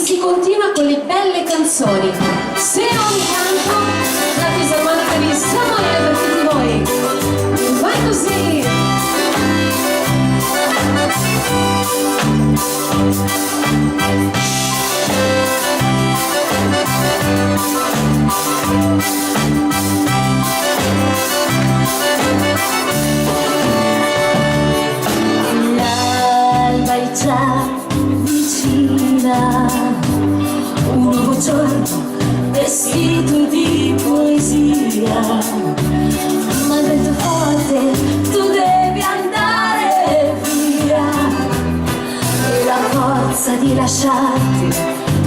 si continua con le belle canzoni. Se ogni canto la fisarmonica di Samuele per tutti voi. Vai così! L'alba è già vicina, un nuovo giorno vestito di poesia, ma il vento forte, tu devi andare via, e la forza di lasciarti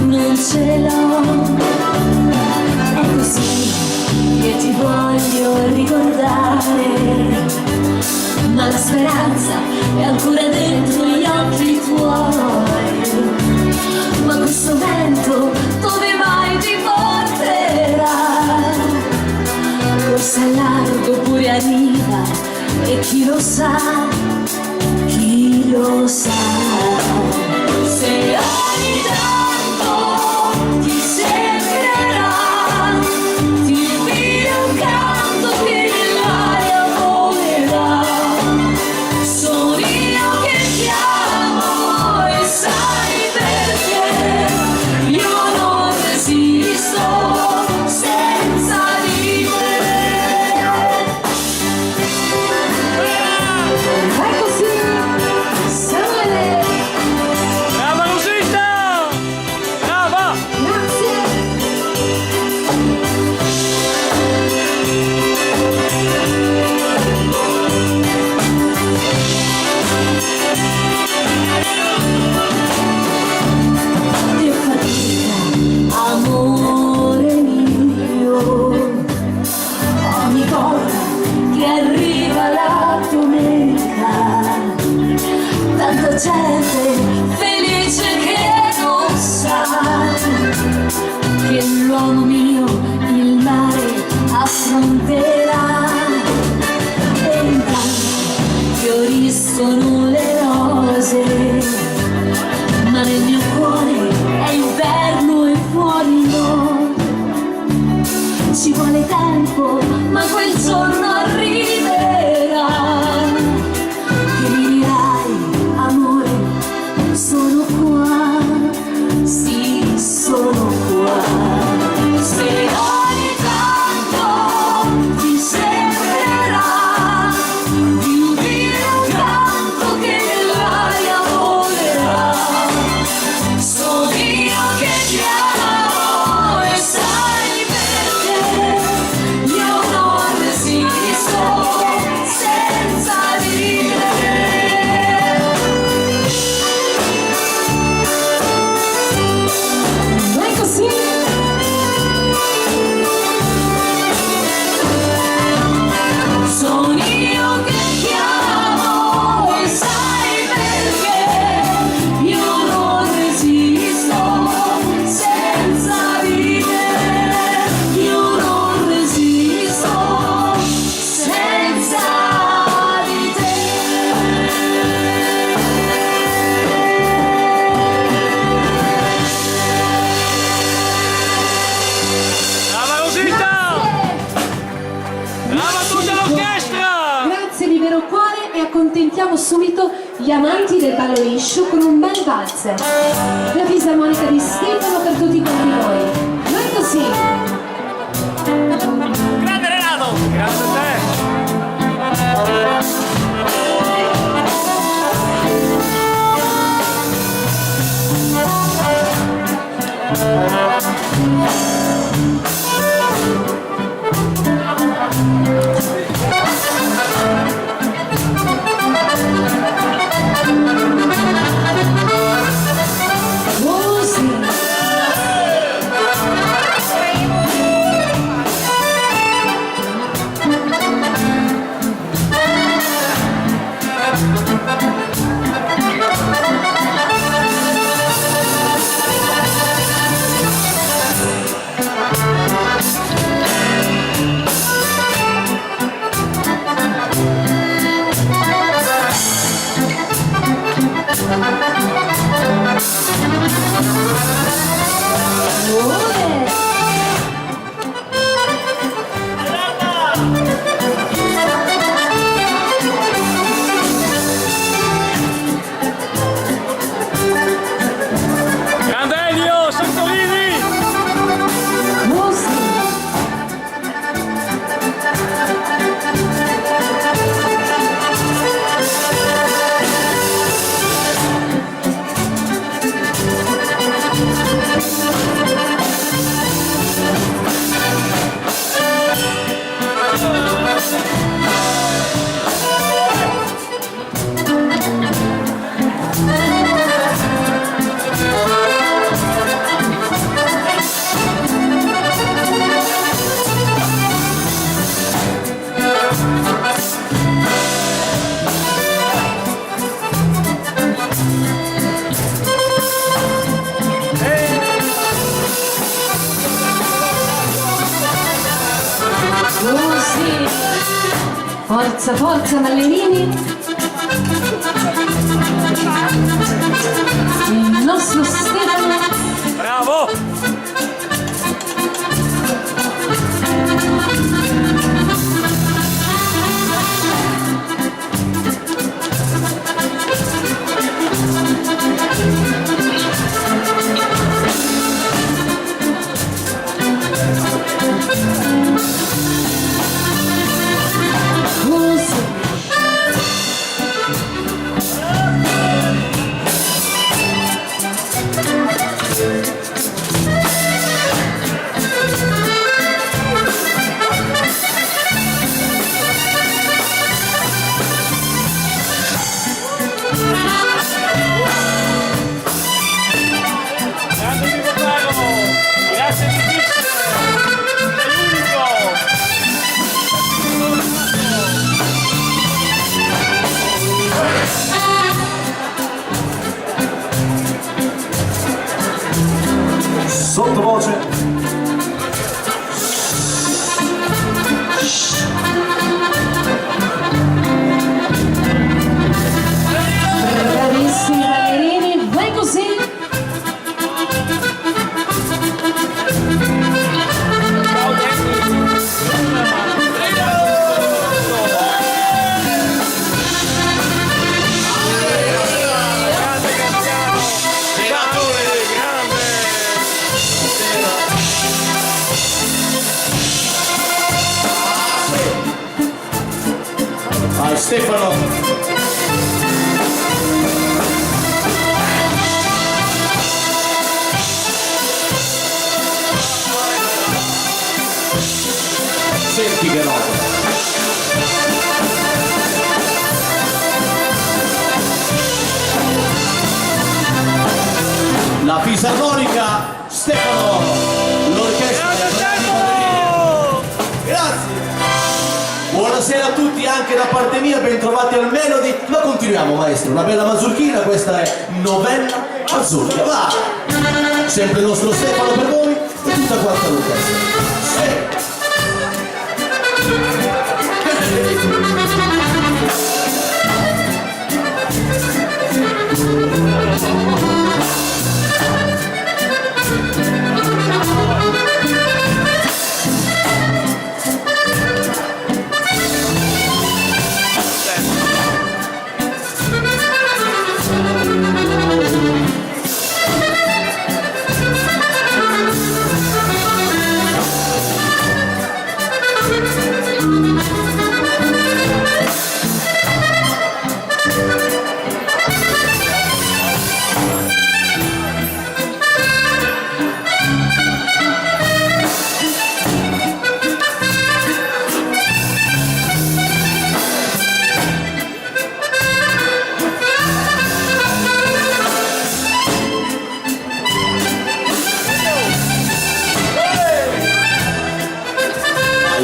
non ce l'ho. È così che ti voglio ricordare, ma la speranza è ancora dentro gli occhi tuoi. Ma questo vento dove mai ti porterà? Forse a largo oppure a riva, e chi lo sa, chi lo sa. Se ogni tanto ti sembrerà di dire un canto che nell'aria volerà, sono io che chiamo e sai perché io non resisto senza di te. Vai così! Samuele! Brava Rosita! Brava! Grazie! Che fatica, amore mio, ogni volta che arriva la domenica, tanta gente felice che non sa che l'uomo mio il mare affronterà, e intanto fioriscono le rose, ma nel mio cuore è inverno e fuori no. Ci vuole tempo, ma quel giorno arriverà, che mi dirai, amore, sono qua, sì, sono qua. Se ogni tanto ti sembrerà di udire un canto che nell'aria volerà, sono io che chiamo e sai perché io non resisto senza di te. Vai così! Sono io che chiamo e sai perché io non resisto senza di te. Io non resisto senza di te. Brava Rosita! Brava tutta l'orchestra! Grazie di vero cuore, e accontentiamo subito gli amanti del ballo liscio con un bel valzer. La fisarmonica di Stefano per tutti quanti voi. Vai così! Grande Renato! Grazie a te! Così Forza, forza ballerini. Il nostro Stefano. Bravo! Sottovoce. Bravissimi ballerini, vai così. Vai Stefano. Senti che roba. La fisarmonica Stefano, l'orchestra. Grazie. Buonasera a tutti anche da parte mia, bentrovati al Melody. Ma continuiamo maestro, una bella mazurchina, questa è Novella Mazurka, va! Sempre il nostro Stefano per voi e tutta quanta l'orchestra. Sì.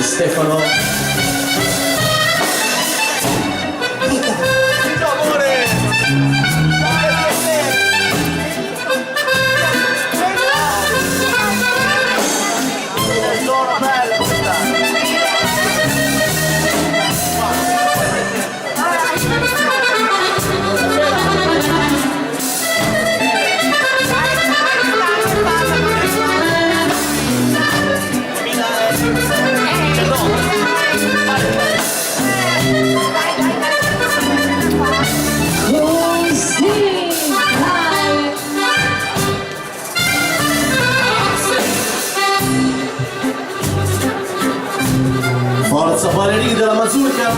Stefano. Forza ballerini della mazurka.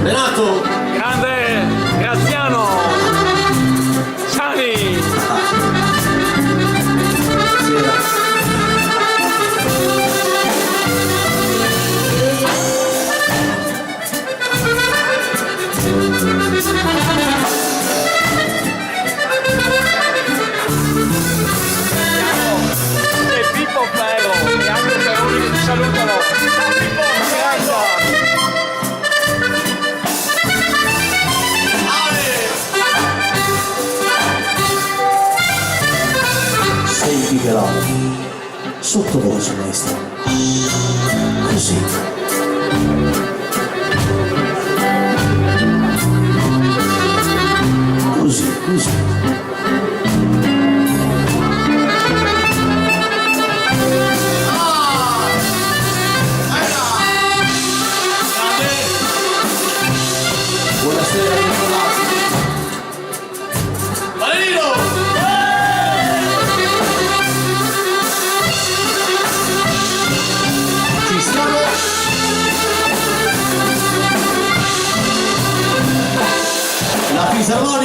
Renato. Grande Graziano. Sani. E Pippo Pero e anche Peroni che ti salutano. Pippo, grazie.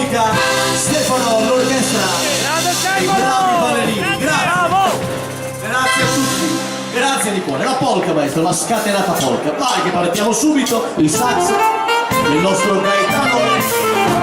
fisarmonica, Stefano, l'orchestra, Grande i bravi ballerini, grazie. Bravo! Grazie a tutti, grazie di cuore. La polka maestro, la scatenata polka. Vai che partiamo subito, il sax, il nostro Gaetano.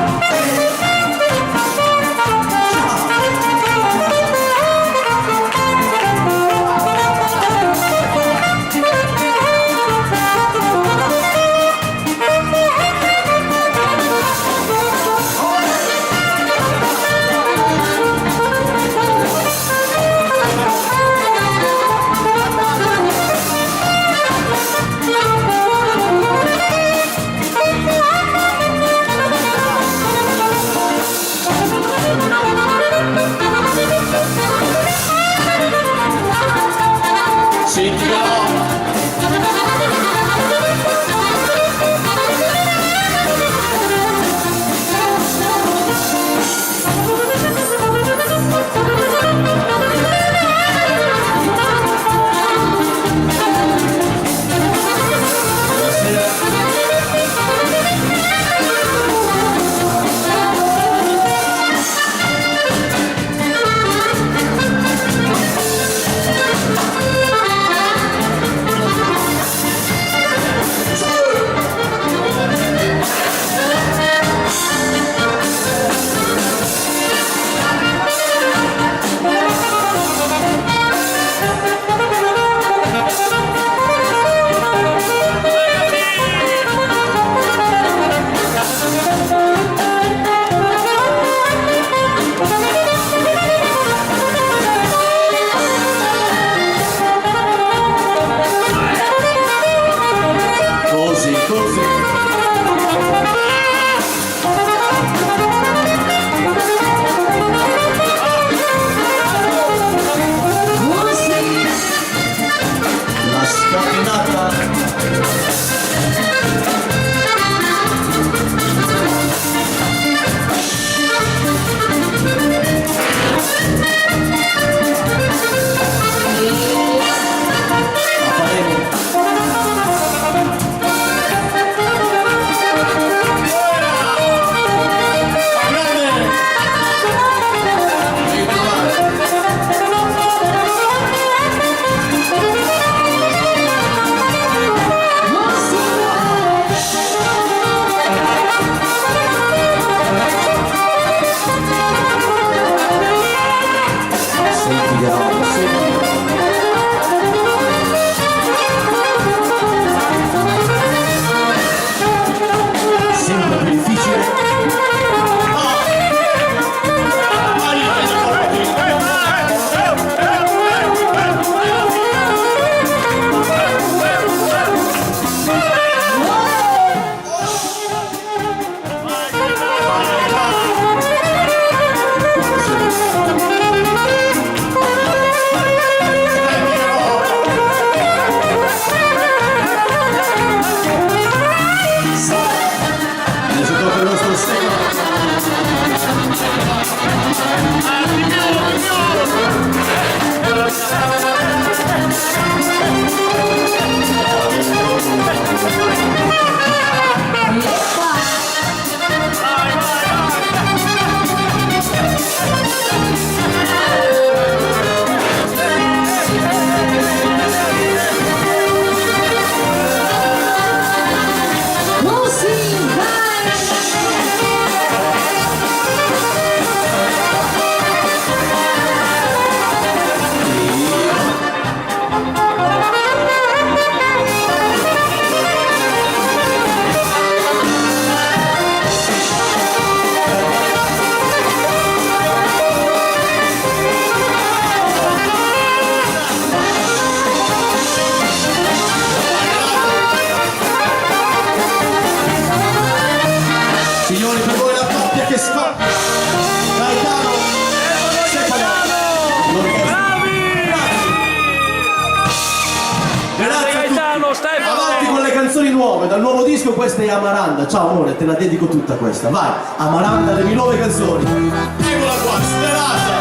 Avanti con le canzoni nuove, dal nuovo disco. Questa è Amaranda. Ciao amore, te la dedico tutta questa. Vai, Amaranda, le mie nuove canzoni. Eccola qua, sperata.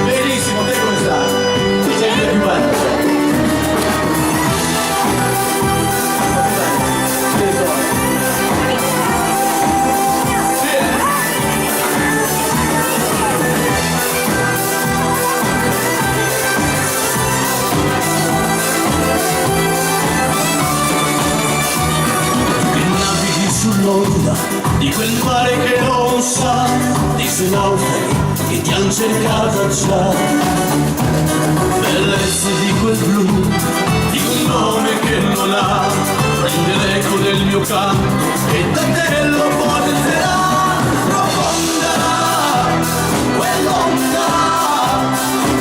Benissimo, te come stai? Tu sei il più bello. Sì. di quel mare che non sa, di suoi naufraghi che ti han cercato già, bellezze di quel blu, di un nome che non ha, prende l'eco del mio canto e da te lo porterà. Profonda, quell'onda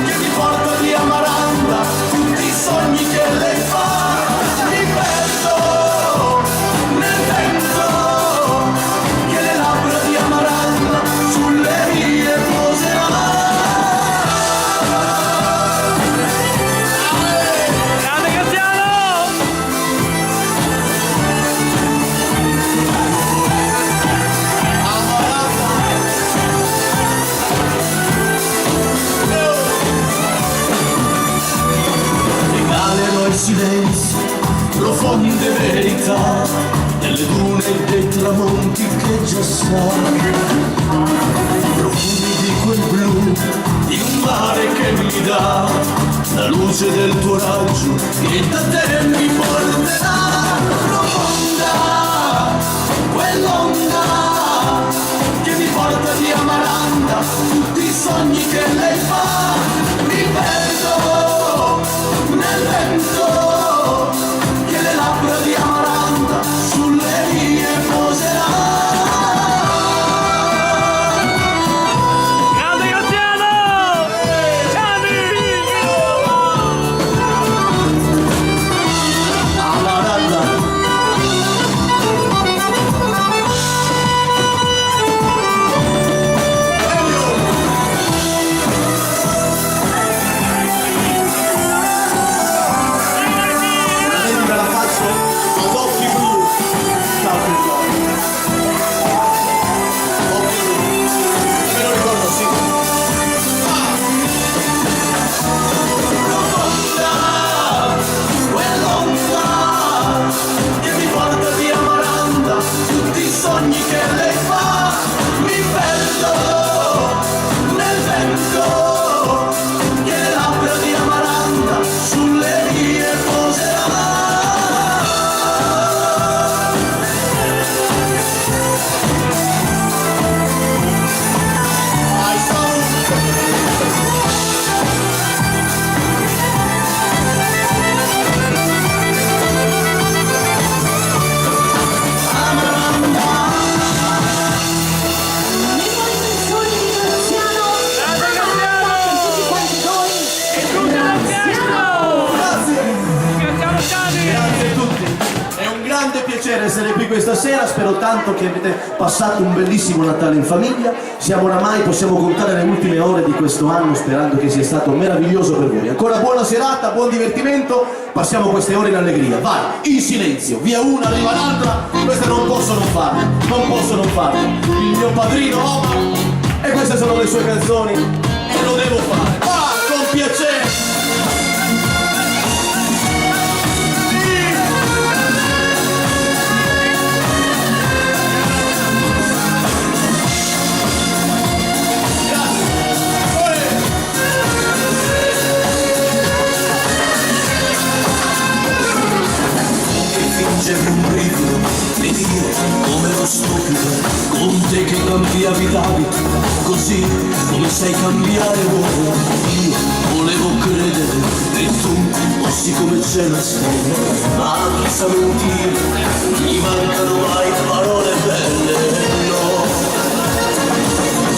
che mi porta via Amaranda, tutti i sogni che lei fa, mi perdo nel vento che le labbra di Amaranda sulle mie poserà. Grande Graziano! Regalerò il silenzio, profonde verità, delle dune e dei tramonti che già sai, profumi di quel blu, di un mare che mi dà la luce del tuo raggio che da te mi porterà. Profonda, quell'onda che mi porta via Amaranda, tutti i sogni che lei fa, mi perdo nel vento che le labbra di Amaranda sulle mie poserà. Grande Graziano! Gianni! Amaranda, Veramente me la faccio ad occhi blu. Ciao tesoro. Occhi blu. Me lo ricordo, sì. profonda, quell'onda che mi porta via Amaranda, tutti i sogni che lei fa, mi perdo nel vento che le labbra di Amaranda sulle mie poserà. Ai sound. Le buone canzoni di Graziano, Grande Graziano! per tutti quanti voi. E tutta la fiesta! Grazie. Graziano Gianni! Grazie a tutti, è un grande piacere essere qui questa sera, spero tanto che avete passato un bellissimo Natale in famiglia, siamo oramai, possiamo contare le ultime ore di questo anno sperando che sia stato meraviglioso per voi. Ancora buona serata, buon divertimento, passiamo queste ore in allegria, vai, in silenzio, via una, arriva l'altra, queste non posso non farle, non posso non farle, il mio padrino Omar, e queste sono le sue canzoni e lo devo fare, va, con piacere. Fingevo un brivido di dire come ero stupido con te che cambiavi d'abito, così come sai cambiare uomo. Io volevo credere che tu fossi come c'è la storia, ma chissà mentire, mi mancano mai parole belle, no.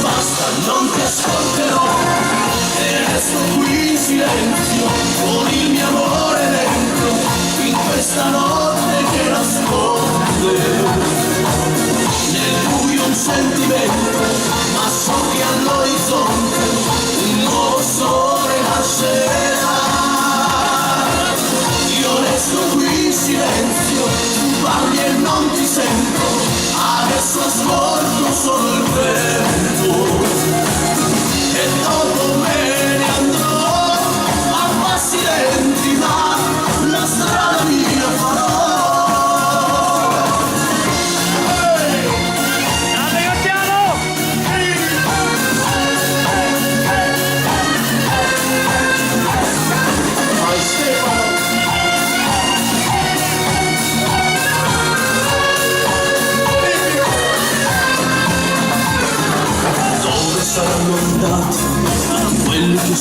Basta, non ti ascolterò e resto qui in silenzio con il mio amore dentro in questa notte che nasconde nel buio un sentimento, ma so che all'orizzonte un nuovo sole nascerà. Io resto qui in silenzio, tu parli e non ti sento, adesso ascolto solo il vento e dopo me ne andrò a passi lenti, ma la strada mia farò. Grande Graziano! Vai Stefano.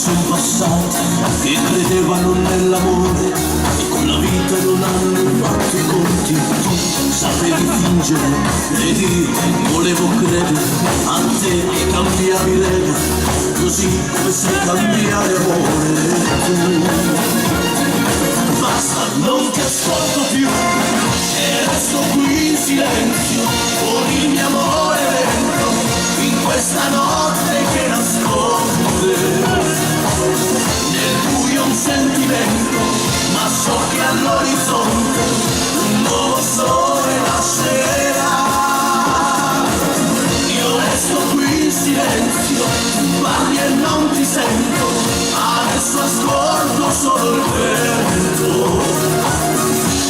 sono passati che credevano nell'amore e con la vita non hanno fatto i conti. Tu sapevi fingere ed io volevo credere a te che cambiavi lega, così come sai cambiare amore tu. Basta, non ti ascolto più e resto qui in silenzio con il mio amore dentro in questa notte che nasconde nel buio un sentimento, ma so che all'orizzonte un nuovo sole nascerà. Io resto qui in silenzio, tu parli e non ti sento, adesso ascolto solo il vento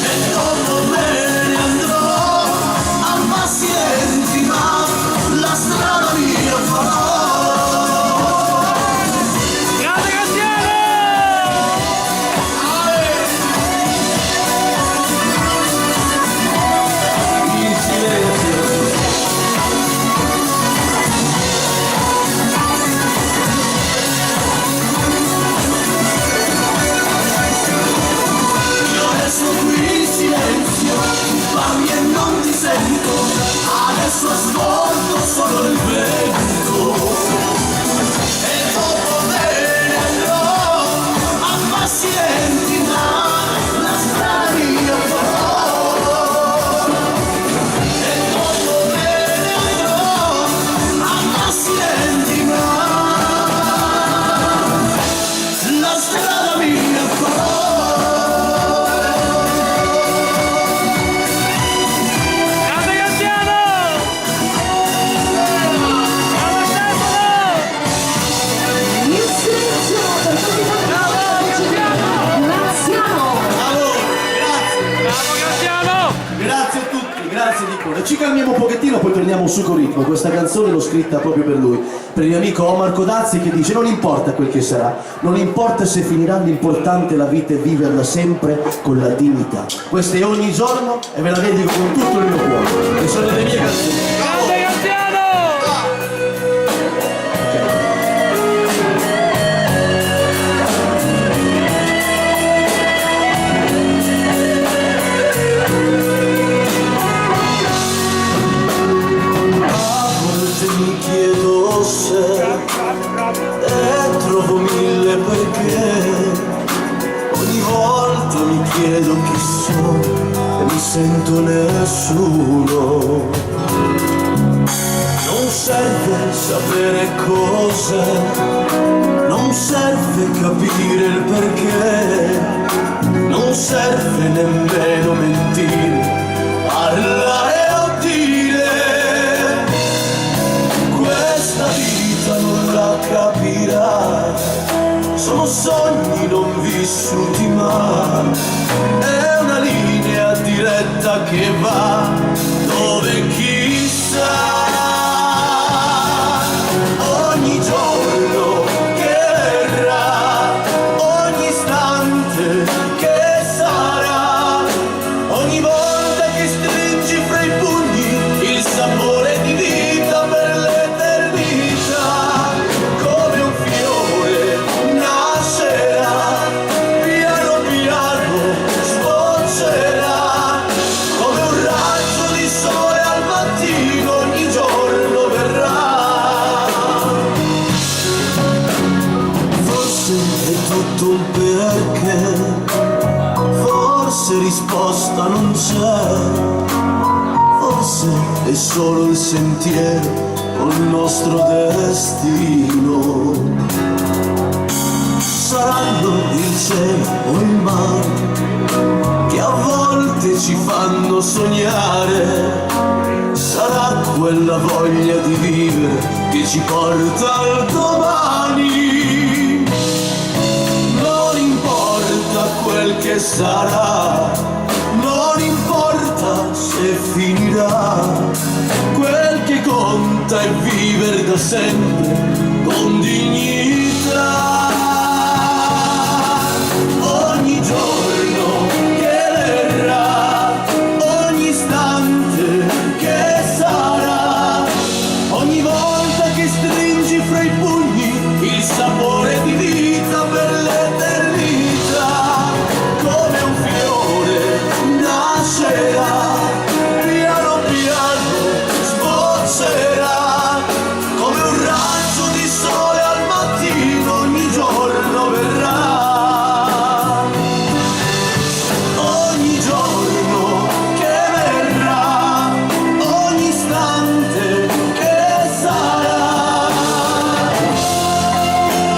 e dopo me ne andrò a passi lenti, ma la strada mia farò. Grande Graziano! In silenzio parli e non ti sento, adesso ascolto solo il vento e dopo me ne andrò a passi lenti, ma la strada io farò. E dopo me ne andrò a passi lenti, ma la strada mia farò. Grazie a tutti, grazie di cuore. Ci calmiamo un pochettino, poi torniamo su col ritmo. Questa canzone l'ho scritta proprio per lui, per il mio amico Omar Codazzi, che dice: non importa quel che sarà, non importa se finirà, l'importante è la vita e viverla sempre con la dignità. Questa è ogni giorno e ve la dedico con tutto il mio cuore, che sono le mie canzoni. Grande Graziano! Mi chiedo se e trovo mille perché, ogni volta mi chiedo chi sono e mi sento nessuno. Non serve sapere cos'è, non serve capire il perché, non serve nemmeno mentire, parlare o dire. Questa vita non la capirai, sono sogni non vissuti mai, è una linea diretta che va dove chissà. Ogni giorno che verrà, ogni istante che sarà, ogni volta che stringi fra i pugni il sapore di vita per l'eternità, come un fiore nascerà, piano piano sboccerà, come un raggio di sole al mattino ogni giorno verrà. Forse è tutto un perché, forse risposta non c'è, forse è solo il sentiero o il nostro destino. Saranno il cielo o il mare che a volte ci fanno sognare, sarà quella voglia di vivere che ci porta al domani. Non importa quel che sarà, non importa se finirà, quel che conta è vivere da sempre con dignità. Ogni giorno che verrà, ogni istante che sarà, ogni volta che stringi fra i pugni il sapore di vita sera piano piano sboccerà come un raggio di sole al mattino, ogni giorno verrà, ogni giorno che verrà, ogni istante che sarà.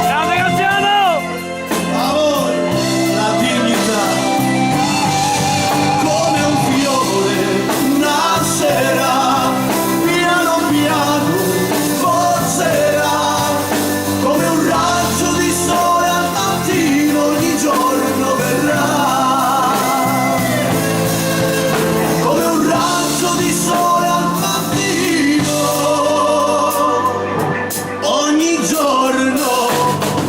Grande Graziano! A voi la dignità, come un fiore nascerà, piano piano sboccerà, come un raggio di sole al mattino, ogni giorno verrà, come un raggio di sole al mattino, ogni giorno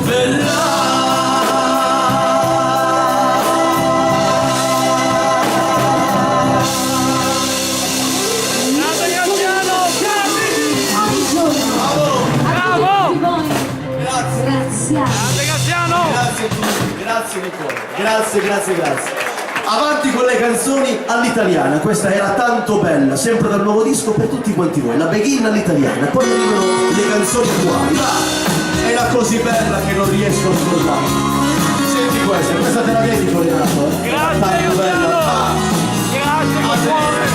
verrà. Grande Graziano! Ogni giorno. Bravo! A tutti voi. Grazie. Graziano. Grande Graziano! Grazie a tutti, grazie Nicola. Grazie. Avanti con le canzoni all'italiana, questa era tanto bella, sempre dal nuovo disco per tutti quanti voi, la begin all'italiana, poi arrivano le canzoni attuali. Ma era così bella che non riesco a scordare. Senti questa te la dedico Renato. Grazie Tanto bella. Graziano! Grazie con cuore!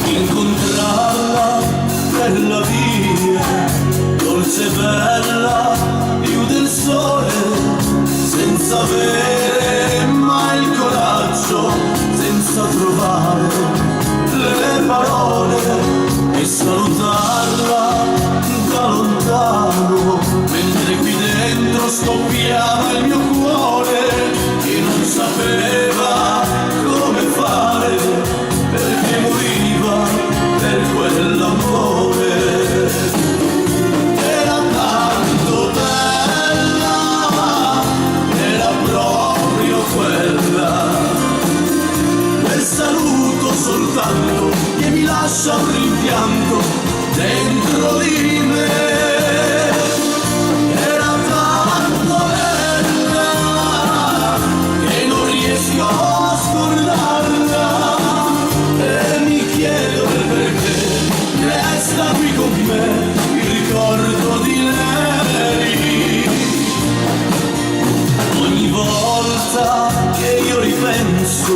Incontrarla per la via, dolce e bella, più del sole, senza avere mai il coraggio, senza trovare le parole e salutarla da lontano, mentre qui dentro scoppiava il mio cuore che non sapeva come fare, perché moriva per quell'amore. Era tanto bella, era proprio quella, quel saluto soltanto che mi lascia un rimpianto dentro di me. Era tanto bella che non riesco a scordarla e mi chiedo il perché resta qui con me il ricordo di lei. Ogni volta che io ripenso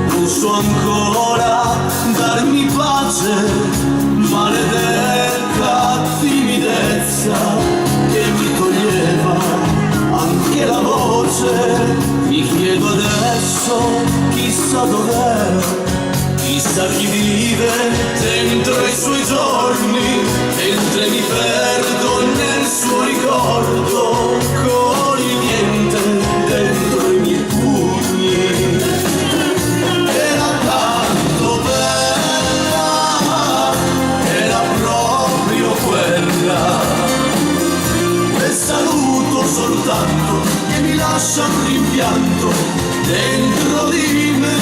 non so ancora darmi pace, maledetta timidezza che mi toglieva anche la voce. Mi chiedo adesso chissà dov'è, chissà chi vive dentro i suoi giorni, mentre mi perdo nel suo ricordo con il niente dentro i miei pugni. Era tanto bella, era proprio quella, quel saluto soltanto che mi lascia un rimpianto dentro di me.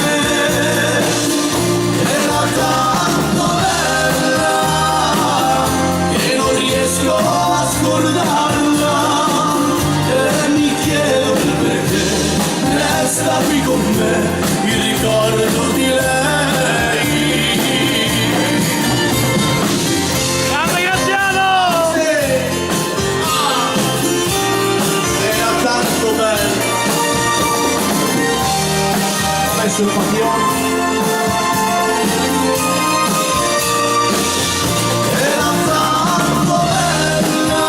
Era tanto bella che non riesco a scordarla e mi chiedo il perché resta qui con me il ricordo di lei. Grande Graziano! Era tanto bella. Ho messo il papillon. Era tanto bella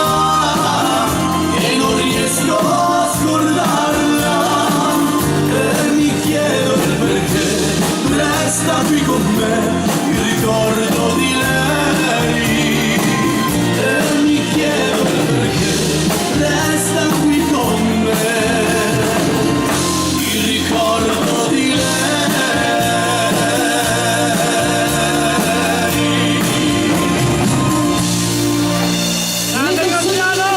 che non riesco a scordarla e mi chiedo il perché resta qui con me il ricordo di lei. E mi chiedo il perché resta qui con me il ricordo di lei. Grande Graziano!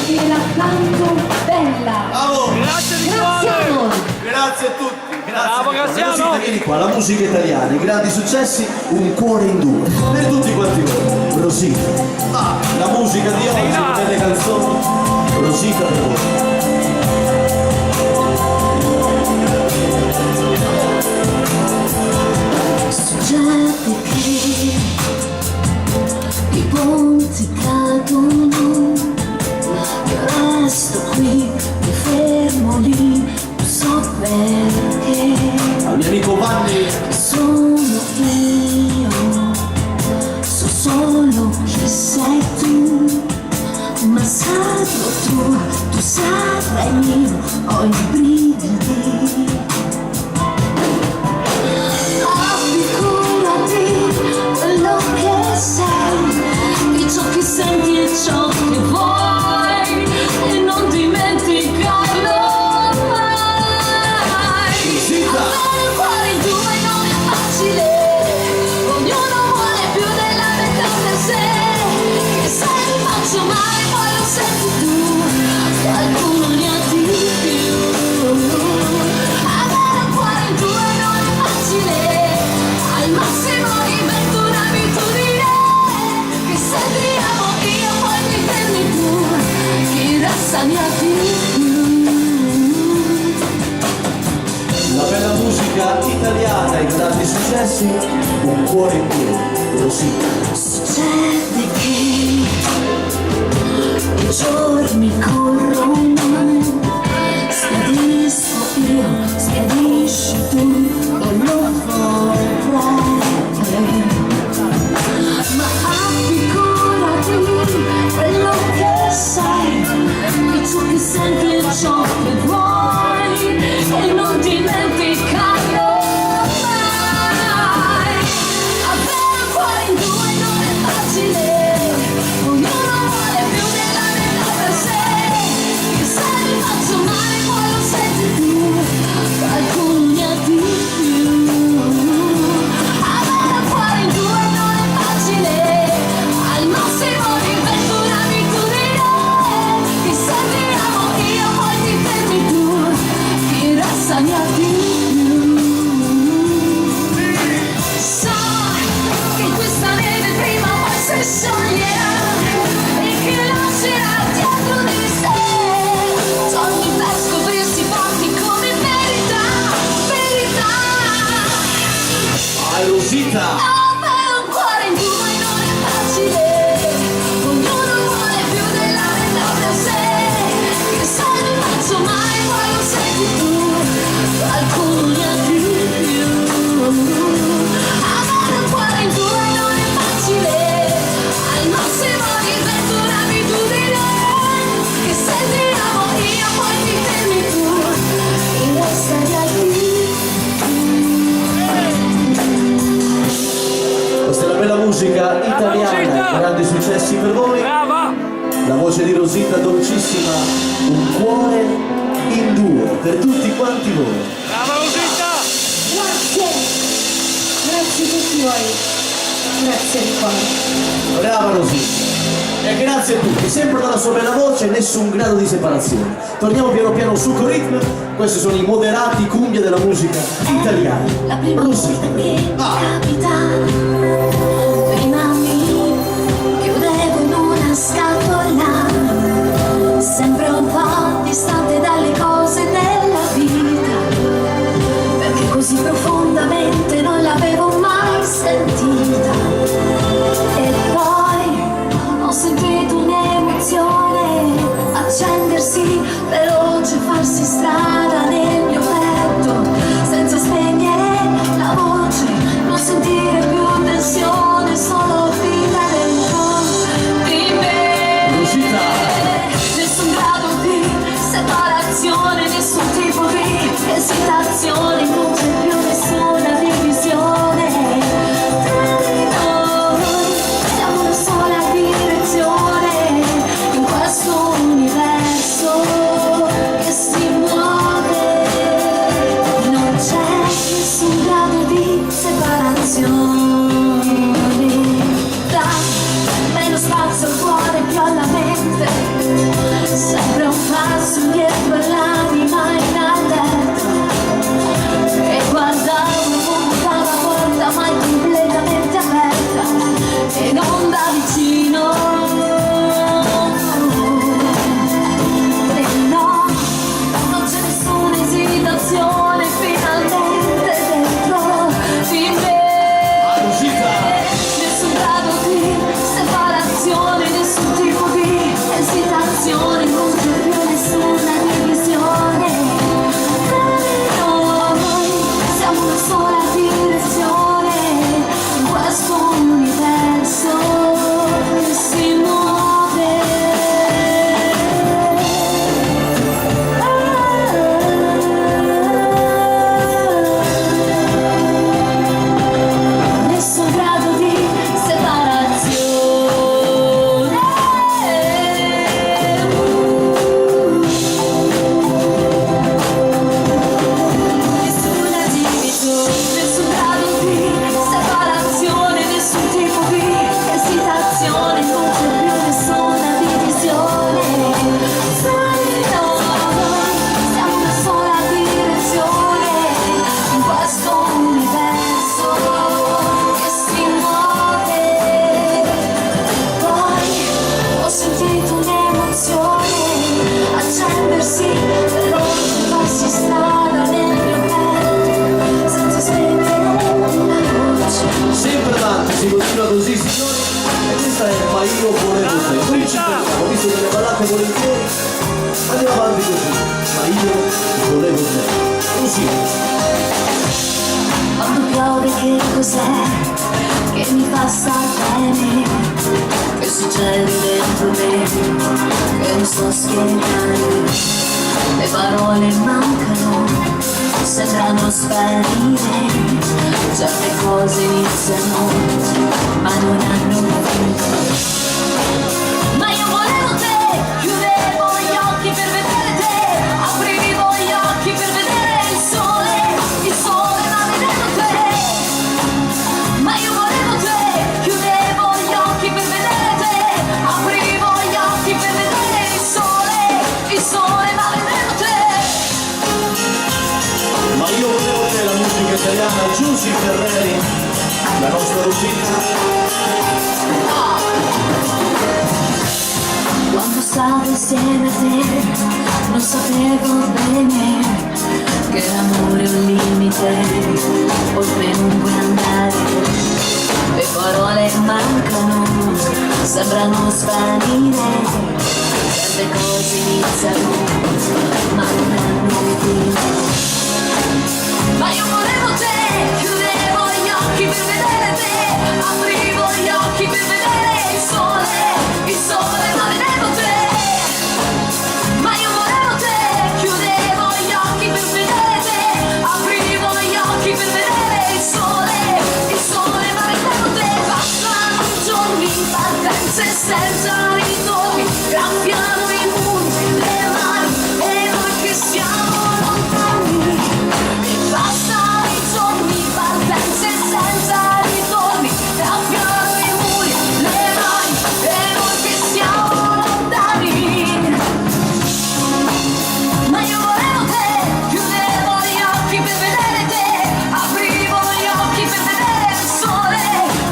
Era tanto bella. Bravo! Grazie di cuore! Graziano. Grazie a tutti! Grazie. Bravo, Graziano! La musica, vieni qua, la musica italiana, i grandi successi, un cuore in due. Per tutti quanti voi. Rosita. La musica di oggi, Sì, no. delle canzoni. Rosita per voi. tu sarai mio, ho i brividi. Abbi cura di quello che sei, di ciò che senti e ciò che vuoi, e non dimenticarlo mai. Avere il cuore in due non è facile, ognuno vuole più della metà per sé. Che se ti faccio male poi lo senti tu, qualcuno ne ha di più. Avere il cuore in due non è facile, al massimo diventa un'abitudine. Che se ti amo io poi mi prendi tu, chi resta ne ha di più. La bella musica italiana e grandi successi, un cuore in più, Rosita. Succede che i giorni corrono, scadisco io, scadisci tu, non lo vorrei. Ma abbi cura di quello che sei, di ciò che senti e ciò che vuoi, e non dimenticarlo mai. Avere il cuore in due non è facile, ognuno vuole più della metà per sé. Che se ti faccio male poi lo senti tu, qualcuno ne ha di più. Avere il cuore in due non è facile, al massimo diventa un'abitudine. Che se ti amo io poi ti fermi tu, chi resta ne ha di più. So che questa neve prima o poi si scioglierà e che lascerà dietro di sé giorni per scoprirsi forti come verità, verità. Vai Rosita! Avere un cuore in due non è facile, ognuno vuole più della metà per sé. Che se ti faccio male poi lo senti tu, qualcuno ne ha di più. Avere un cuore in due non è facile, al massimo diventa un'abitudine. Che se ti amo io poi ti fermi tu, e resta ne ha di più. Questa è la bella musica italiana, grandi successi per voi. Brava! La voce di Rosita dolcissima, un cuore in due per tutti quanti voi. Brava Rosita! Grazie, grazie a tutti voi, grazie di cuore. Brava Rosita. E grazie a tutti, sempre dalla sua bella voce, nessun grado di separazione. Torniamo piano piano su Coritm, questi sono i moderati cumbia della musica italiana. La prima volta che capita, prima mi chiudevo in una scatola, sempre un po' distante dalle cose della vita, perché così profondamente non l'avevo mai sentita. E poi ho sentito un'emozione accendersi veloce, farsi strada nel mio petto, senza spegnere la voce, non sentire più tensione, solo vita dentro di me. Rosita! Nessun grado di separazione, nessun tipo di esitazione, non c'è più nessuna divisione. Tra di noi siamo una sola direzione in questo universo che si muove. andiamo avanti così, ma io volevo te, così. Quando piove che cos'è che mi fa star bene? Che succede dentro me che non so spiegare? Le parole mancano, sembrano sparire, certe cose iniziano ma non hanno fine. Ma io volevo te, chiudevo gli occhi per vedere te, aprivo gli occhi per vedere il sole ma vedevo te. Ma io volevo te, chiudevo gli occhi per vedere te, aprivo gli occhi per vedere il sole ma vedevo te. Ma io volevo te, la musica italiana, Giusy Ferreri, la nostra Rosina. Quando stavo insieme a te non sapevo bene che l'amore è un limite, oltre non puoi andare. Le parole mancano, sembrano svanire, certe cose iniziano ma non hanno fine. Ma io volevo te, chiudevo gli occhi per vedere te, aprivo gli occhi per vedere il sole ma vedevo te. Ma io volevo te, chiudevo gli occhi per vedere te, aprivo gli occhi per vedere il sole ma vedevo te. Passano i giorni, partenze senza ritorni, graffiano i muri, le mani e noi che siamo lontani. E passano i giorni, partenze senza ritorni, graffiano i muri, le mani e noi che siamo lontani. Ma io volevo te, chiudevo gli occhi per vedere te, aprivo gli occhi per vedere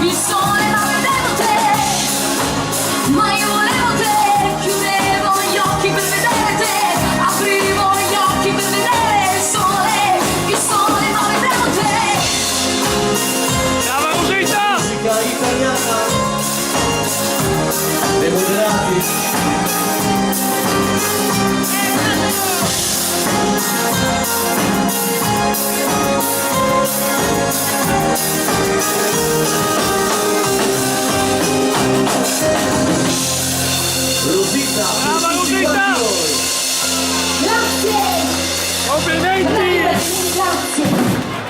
il sole ma vedevo te. Ma io volevo te, chiudevo gli occhi per vedere te, aprivo gli occhi per vedere il sole ma vedevo te. Brava Rosita! Musica italiana, dei moderati. Rosita, Brava Rosita! Grazie! Complimenti! Grazie!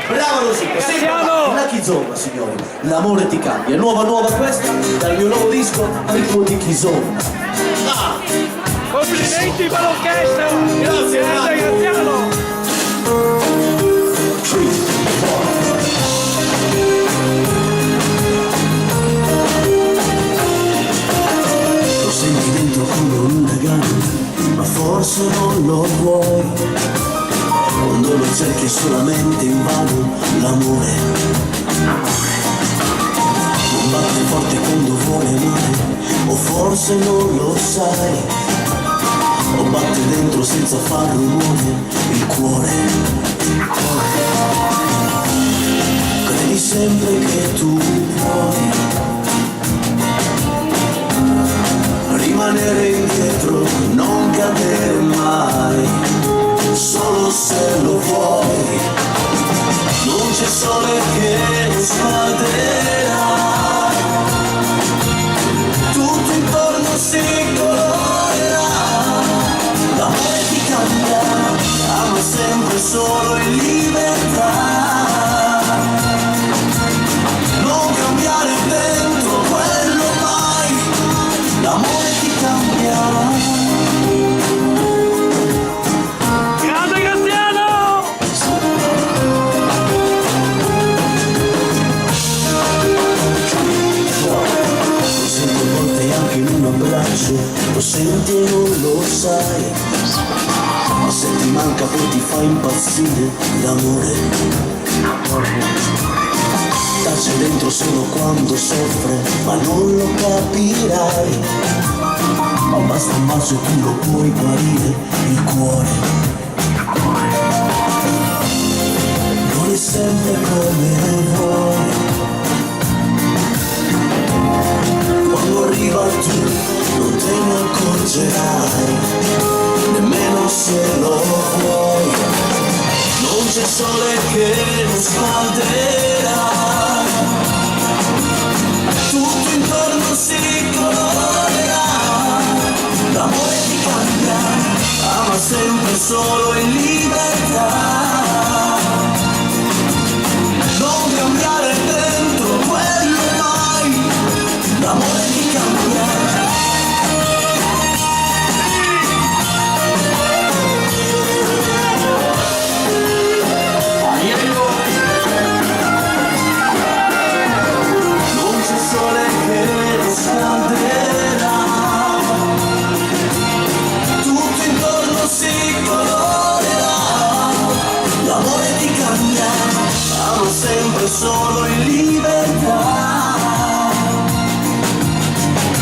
brava Rosita, Graziano! la Kizomba, signori, l'amore ti cambia, nuova questa, dal mio nuovo disco al tuo di Kizomba. Ah, Complimenti per l'orchestra! Grazie, Grande Renato. Graziano! Lo senti dentro come un uragano, ma forse non lo vuoi. Quando lo cerchi solamente invano l'amore. Non batte forte quando vuole amare, o forse non lo sai. O batte dentro senza far rumore il cuore. Credi sempre che tu puoi rimanere indietro, non cadere mai, solo se lo vuoi. Non c'è sole che non scalderà, tutto intorno si colorerà. L'amore ti cambia, ama sempre solo in libertà. Non cambiare dentro quello mai, l'amore ti cambierà. Grande Graziano! Lo sento a volte anche in un abbraccio, lo senti e non lo sai, ma se ti manca poi ti fa impazzire l'amore. Tace dentro solo quando soffre, ma non lo capirai, ma basta un bacio e tu lo puoi guarire il cuore. Non è sempre come vuoi, quando arriva il tuo non te ne accorgerai, nemmeno scalderà. Tutto intorno si colorerà, l'amore ti cambia, ama sempre solo in libertà. Non cambiare dentro quello mai, l'amore ti cambia. Non c'è sole che lo scalderà, tutto intorno si colorerà, l'amore ti cambia, ama sempre solo in libertà.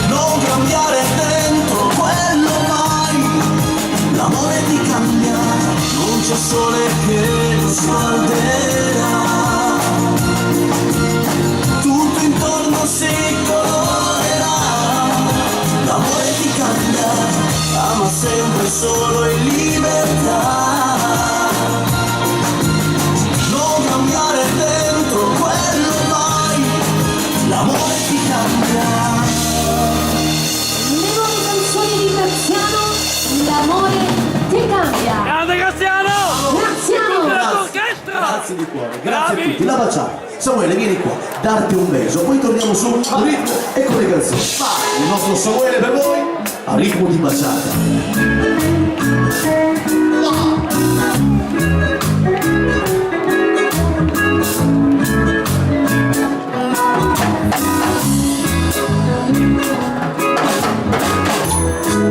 Non cambiare dentro quello mai, l'amore ti cambia. Non c'è sole che lo scalderà, tutto intorno si colorerà, l'amore ti cambia, ama sempre solo in libertà. Non cambiare dentro quello mai, l'amore ti cambia. Le nuove canzoni di Graziano, l'amore ti cambia. Grande Graziano! Graziano! L'orchestra! Grazie di cuore, grazie Bravi! a tutti, la baciamo. Samuele, vieni qua, darti un bacio, poi torniamo su al ritmo e con le canzoni. Vai, il nostro Samuele per voi, a ritmo di baciata.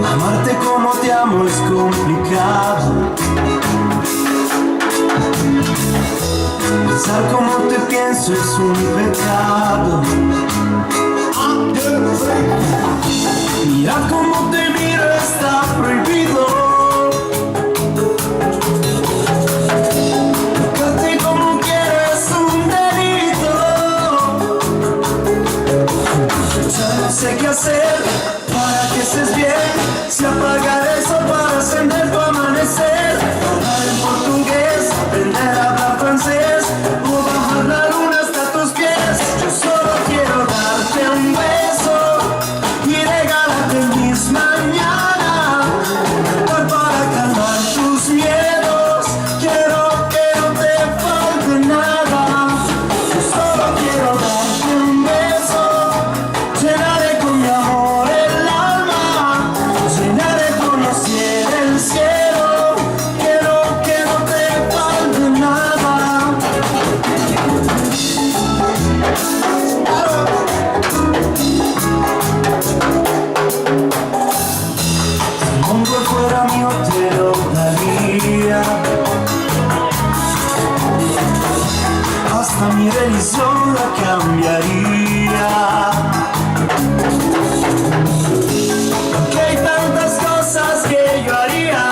Amarte como te amo es complicado, pensar como te pienso es un pecado. Mirar como te miro está prohibido, tocarte como quiero es un delito. Ya no sé qué hacer para que estés bien, si apagar el sol para ascender tu amanecer, hablar en portugués, aprender a hablar francés, o bajar la luna hasta tus pies. Yo solo quiero darte un beso y regalarte mis mañanas, cantar para calmar tus miedos. Quiero que no te falte nada. Yo solo quiero darte un beso, llenaré con mi amor el alma, llenaré conocer el cielo. Quiero que no te falte nada. Si el mundo fuera mío te lo daría, hasta mi religión la cambiaría. Porque hay tantas cosas que yo haría,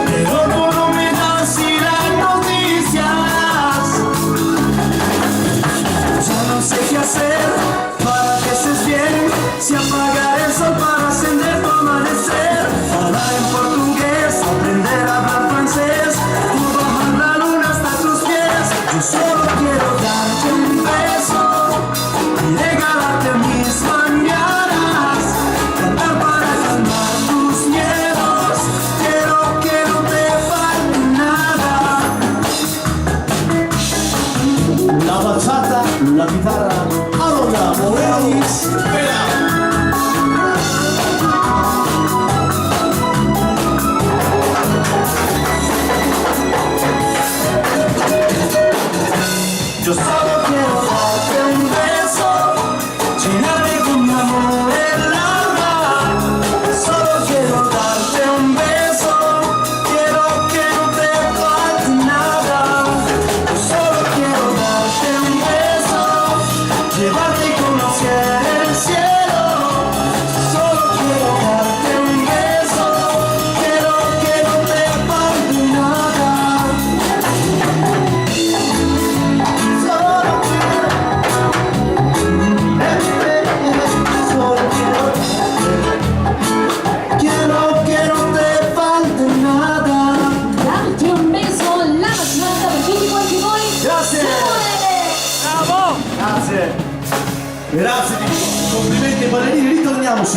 pero tú no me das ni las noticias. Ya no sé qué hacer para que estés bien, si apagar el sol para ascender tu amanecer, hablar en portugués, aprender a hablar francés, o bajar la luna hasta tus pies. Yo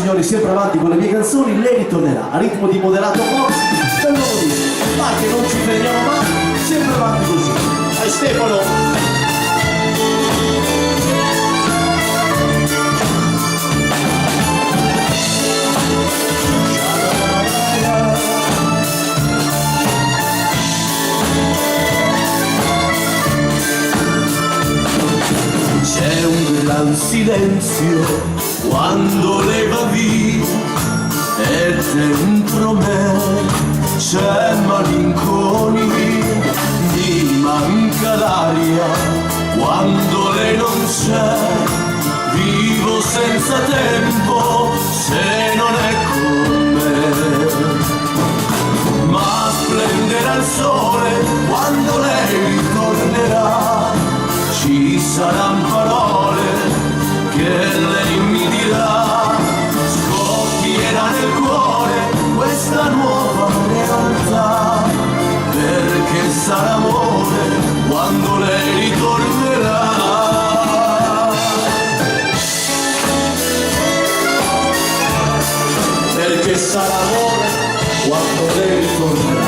signori, sempre avanti con le mie canzoni, lei ritornerà a ritmo di moderato pop dal nuovo disco. Ma che non ci fermiamo mai, sempre avanti così. Dai Stefano! C'è un gran silenzio quando lei va via e dentro me c'è malinconia, mi manca l'aria quando lei non c'è, vivo senza tempo se non è con me, ma splenderà il sole quando lei ritornerà. Ci saranno parole che lei mi dirà, scoppierà nel cuore questa nuova realtà, perché sarà amore quando lei ritornerà. Perché sarà amore quando lei ritornerà.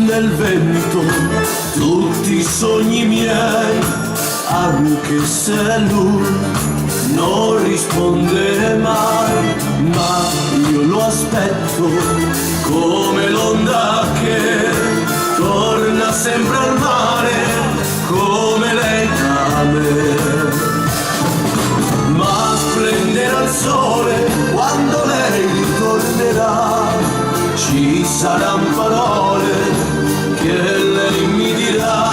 Nel vento tutti i sogni miei, anche se lui non risponde mai, ma io lo aspetto come l'onda che torna sempre al mare, come lei da me. Ma splenderà il sole quando lei ritornerà, ci saranno parole che lei mi dirà,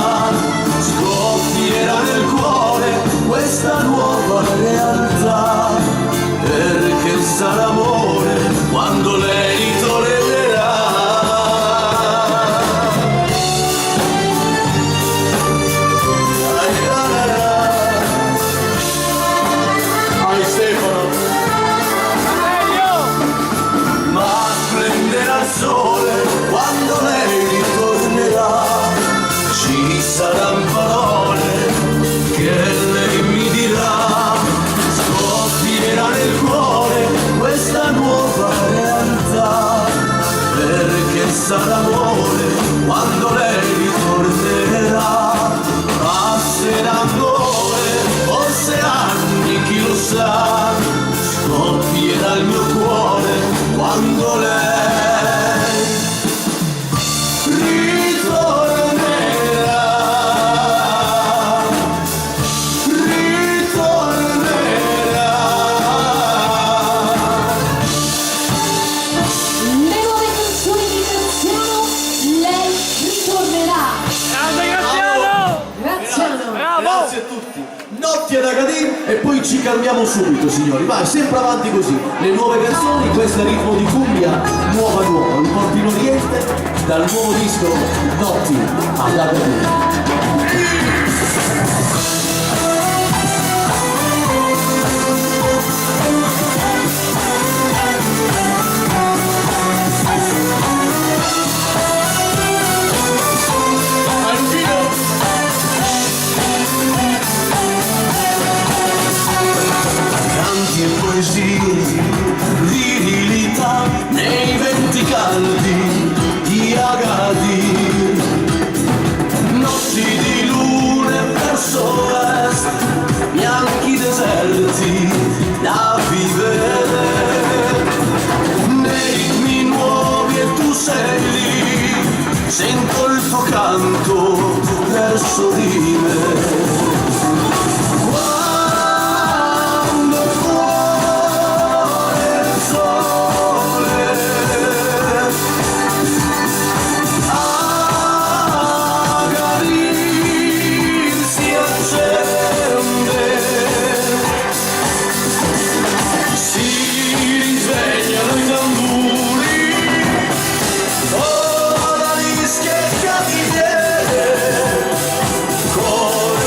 scoppierà nel cuore questa nuova realtà, perché sarà amore quando lei ritornerà. Ai Stefano! Ma splenderà il sole quando lei ritornerà, ci saranno parole che lei mi dirà, scoppierà nel cuore questa nuova realtà, perché sarà amore quando lei ritornerà. Passeranno ore, forse anni, chi lo sa, scoppierà il mio cuore quando lei ritornerà, ritornerà. Le nuove canzoni di Graziano, lei ritornerà. Grande Graziano! Graziano! Bravo! Grazie a tutti. Notti ad Agadir e poi ci calmiamo subito, signori. Vai, sempre avanti così. Le nuove canzoni, questo è il ritmo di cumbia, nuova, il porto in Oriente, dal nuovo disco Notti ad Agadir. Canti e poesie, virilità nei venti caldi di Agadir, notti di lune verso est, bianchi deserti da vivere, nei ritmi nuovi e tu sei lì, sento il tuo canto verso di me. Con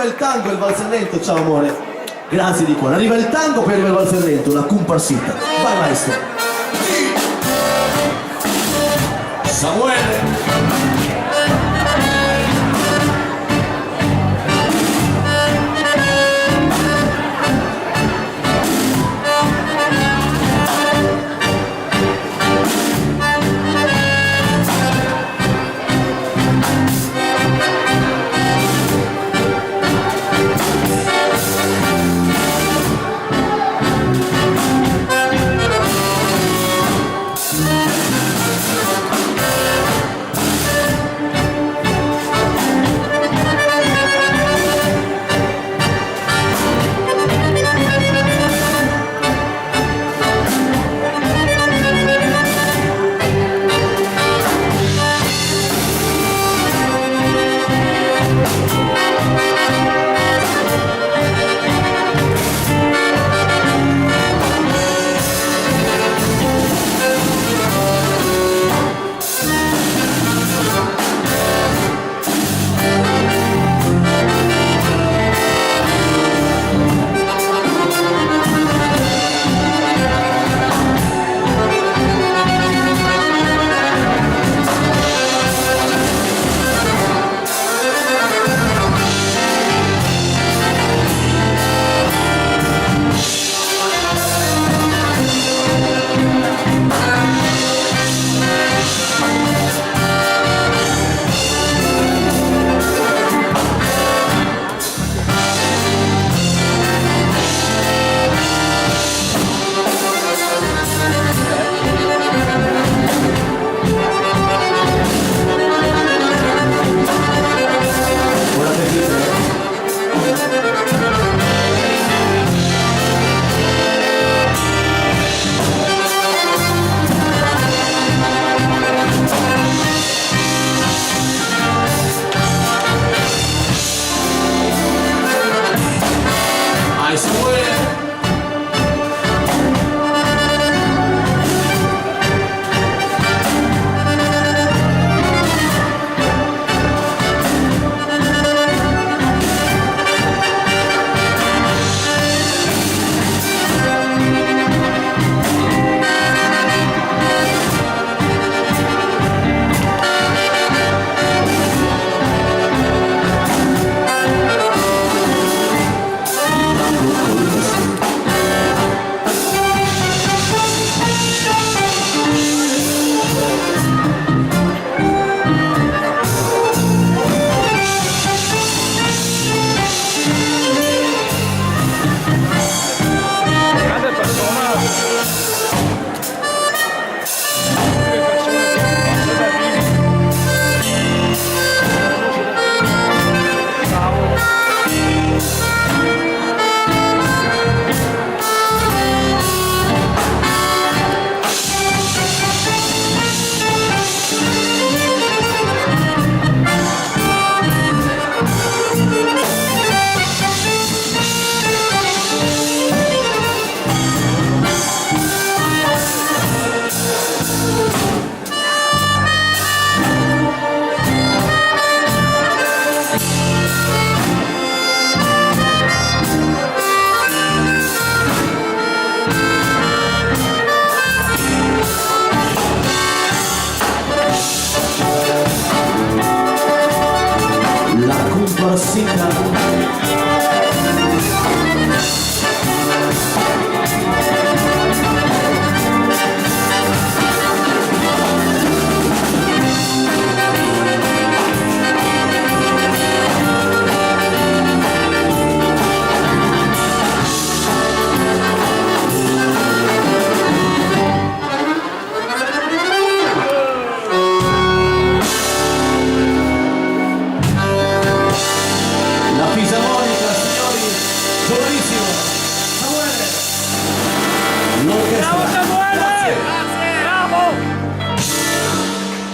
arriva il tango e il valzer lento, ciao amore. Grazie di cuore. Arriva il tango, poi arriva il valzer lento, la comparsita. Vai maestro. Samuele.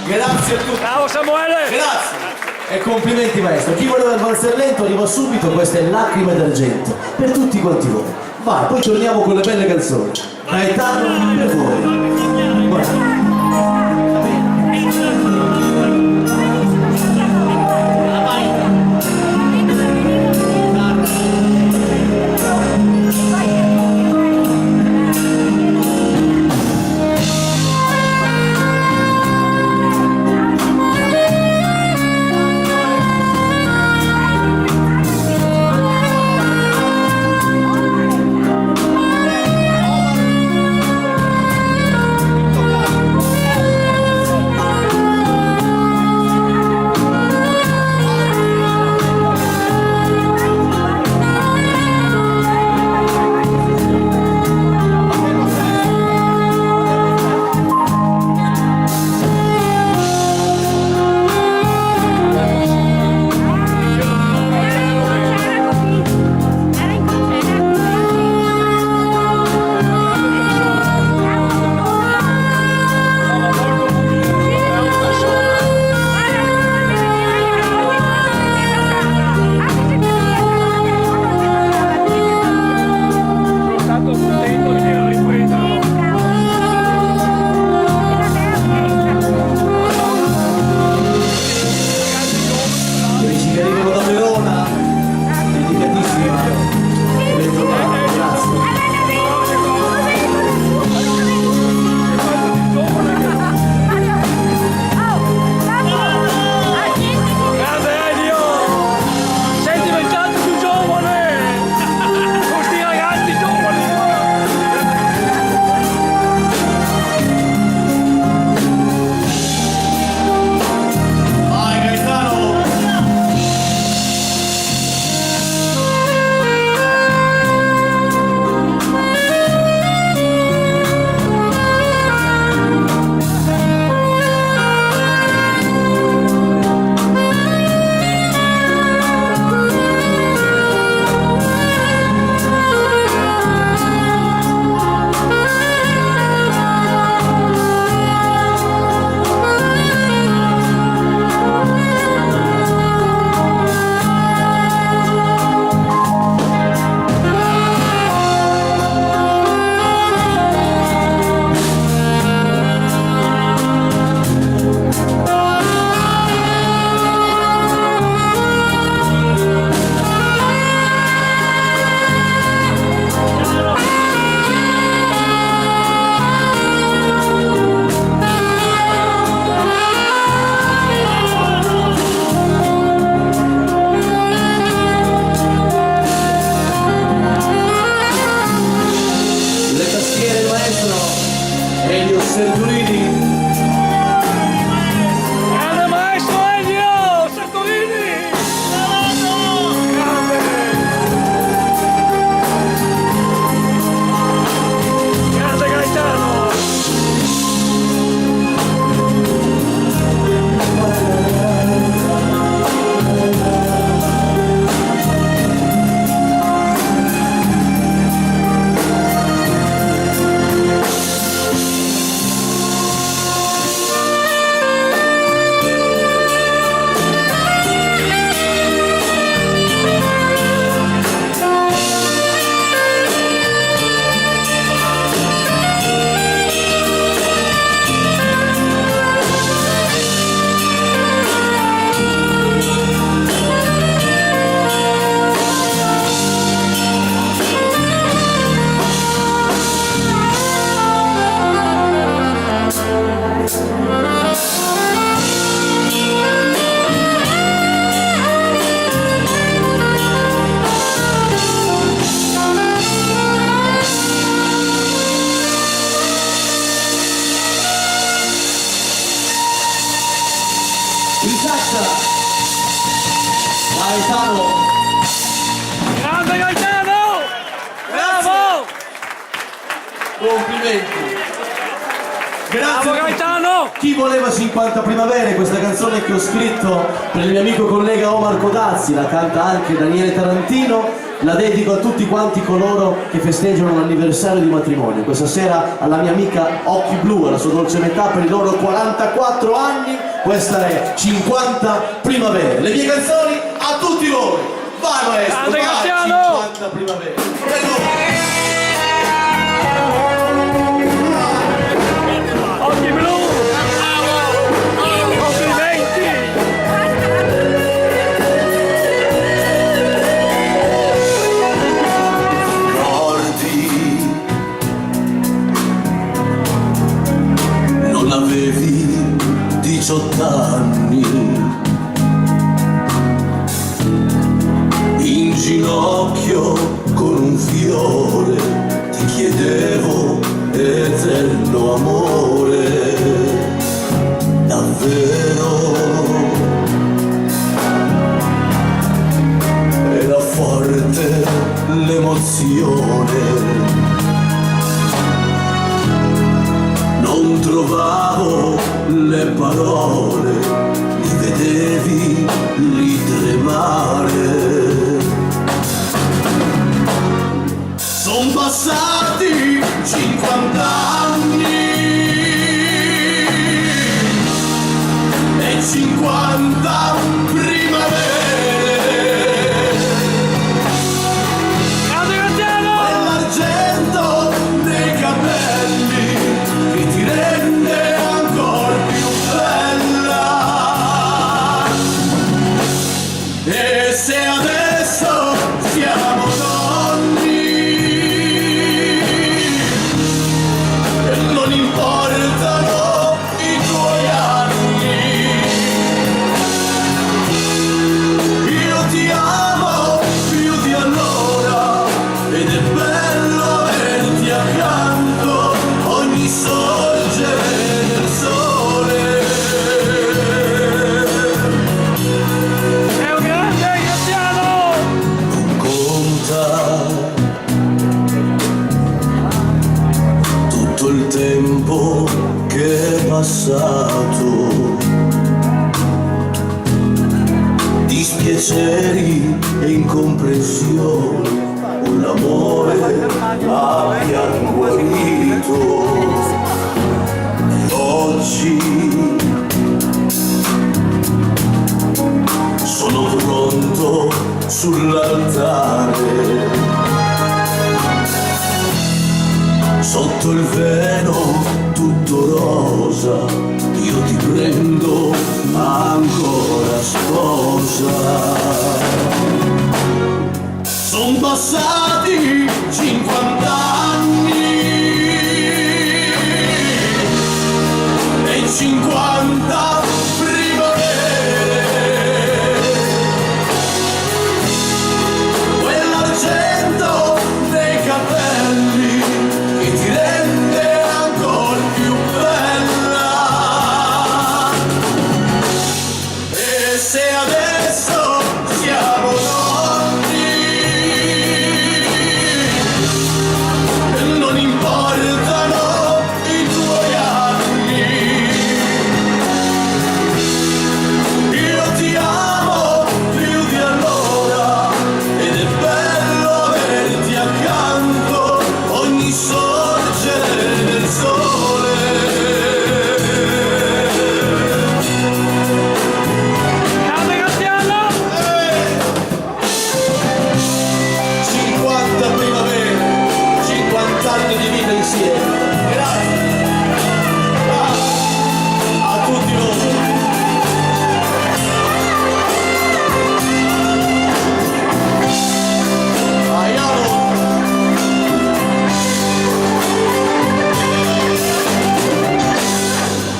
Grazie a tutti. Bravo Samuele! Grazie. E complimenti maestro. Chi voleva il valzer lento arriva subito, queste lacrime d'argento. Per tutti quanti voi. Vai, poi torniamo con le belle canzoni. Gaetano per voi. Vai. Complimenti. Bravo Grazie. Gaetano! Chi voleva 50 primavere, questa canzone che ho scritto per il mio amico collega Omar Codazzi, la canta anche Daniele Tarantino, la dedico a tutti quanti coloro che festeggiano l'anniversario di matrimonio. Questa sera alla mia amica Occhi Blu, alla sua dolce metà, per i loro 44 anni, questa è 50 primavere. Le mie canzoni a tutti voi. Vai maestro, Grande vai, Graziano! 50 primavere. Prego. Occhi blu! Complimenti! Ricordi, non avevi 18 anni, in ginocchio con un fiore ti chiedevo eterno amore, davvero era forte l'emozione, non trovavo le parole, mi vedevi lì tremare. Son passati 50 anni e 50 primavere, Grande Graziano! quell'argento nei capelli che ti rende ancora più bella. E se adesso siamo nonni, non importano i tuoi anni, io ti amo più di allora ed è bello averti accanto ogni sorgere del sole. È un grande Graziano! Conta tutto il tempo che è passato, dispiaceri e incomprensioni, un amore abbia guarito. E oggi sono pronto sull'altare, sotto il velo tutto rosa, io ti prendo ancora sposa. Son passati 50 anni e 50 primavere, quell'argento nei capelli che ti rende ancora più bella. E se adesso siamo nonni, non importano i tuoi anni, io ti amo più di allora ed è bello averti accanto ogni sorgere del sole. Grande Graziano! 50 primavere, 50 anni di vita insieme. Grazie. A tutti voi. Aiamo.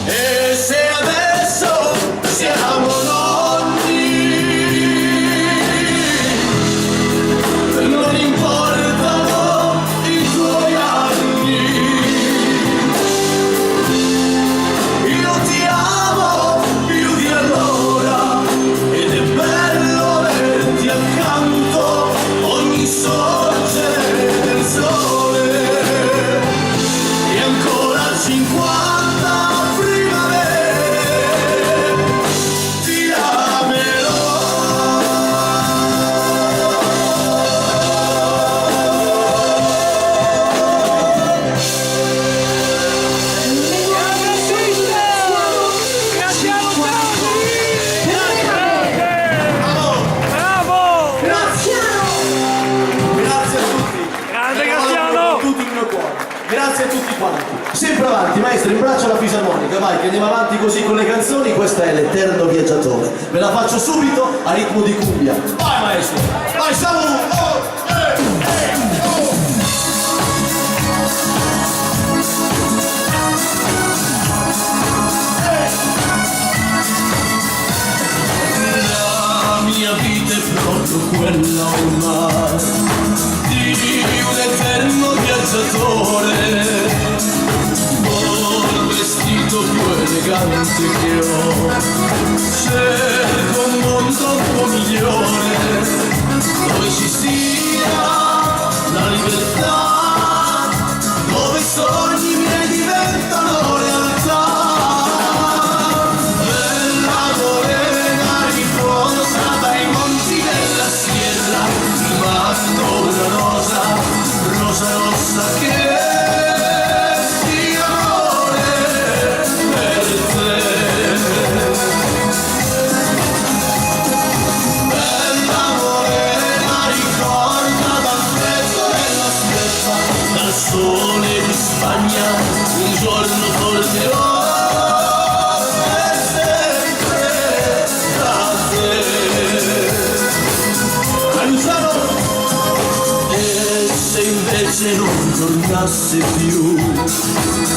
E se adesso siamo nonni, non importano i tuoi anni, io ti amo più di allora ed è bello averti accanto ogni sorgere del sole. maestro, imbraccia la fisarmonica, vai, che andiamo avanti così con le canzoni. Questa è l'Eterno Viaggiatore. Ve la faccio subito a ritmo di cumbia. Vai maestro, vai, siamo La mia vita è proprio quella ormai di un eterno viaggiatore, col vestito più elegante che ho, cerco un mondo un po' migliore, dove ci sia la libertà, dove i sogni miei diventano realtà. Bella morena riposa dai monti della sierra, ti mando una rosa, rosa rossa che sia amore per te. Bella morena ricorda dal freddo della steppa, dal sole di Spagna, un giorno tornerò per sempre da te. Luciano! E se invece non tornasse più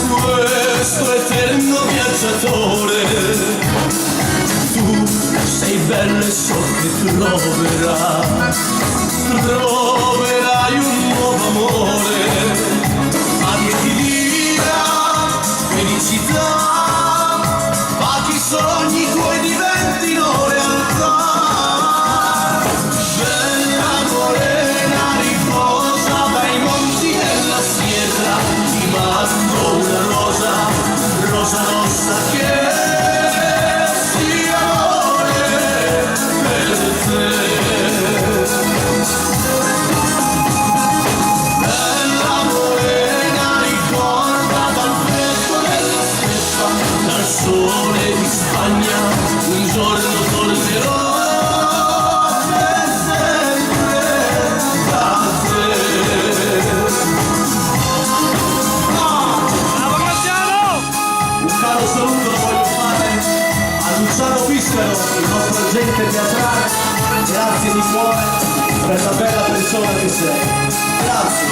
questo eterno viaggiatore, tu sei bella e so che troverai un nuovo amore, ma che ti dia felicità, ma che i sogni tuoi diventino realtà. Bella morena riposa dai monti della sierra, ti mando una rosa, rosa rossa che sia amore per te. Bella morena ricorda dal freddo della steppa, dal sole di Spagna, un giorno tornerò per sempre da te. Bravo Graziano! un caro saluto lo voglio fare a Luciano Fiscaro, il nostro agente teatrale. Grazie di cuore per la bella persona che sei. Grazie.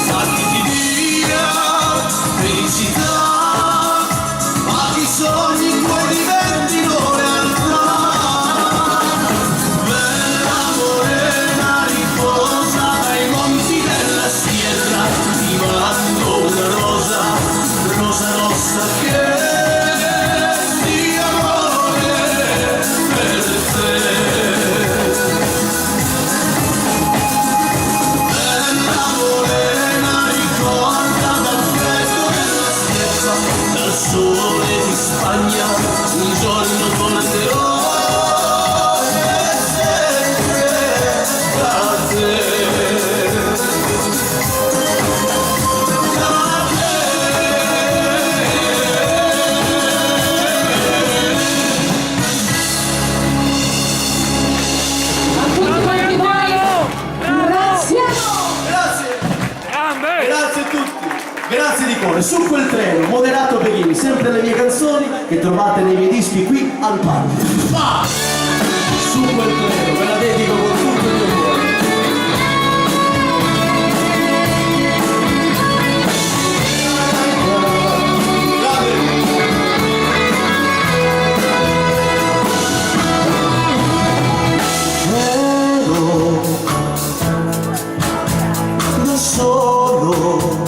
Ma che ti dia felicità, ma che i sogni tuoi diventino realtà. Bella morena riposa dai monti della sierra, ti mando una rosa, rosa rossa che sia amore per te. Bella morena ricorda dal freddo della steppa, dal sole di Spagna, un giorno tornerò per sempre da te. A tutti quanti voi, Graziano! Grazie. Grande! Grazie a tutti. Grazie di cuore. Su quel treno, moderato Peghini, sempre le mie canzoni che trovate nei miei dischi qui al palco. Va! Su quel treno, ve la dedico con tutto il mio cuore. Ero da solo,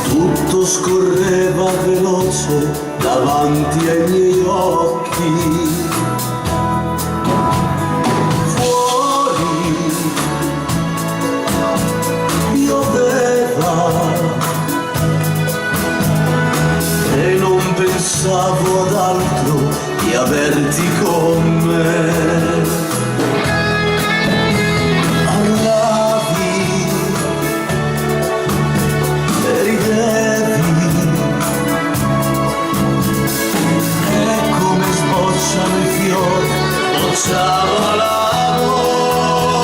tutto scorreva veloce davanti ai miei occhi. Fuori pioveva e non pensavo ad altro che averti con me. Parlavi e ridevi, e come sbocciano i fiori, bocciava l'amore.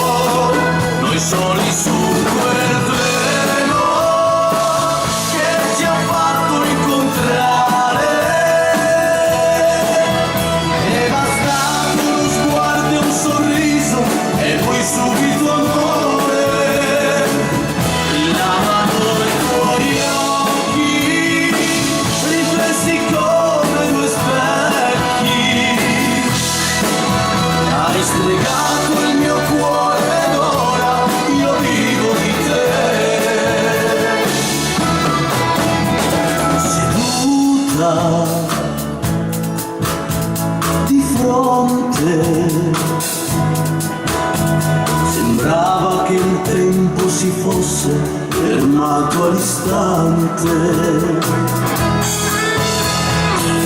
Sembrava che il tempo si fosse fermato all'istante.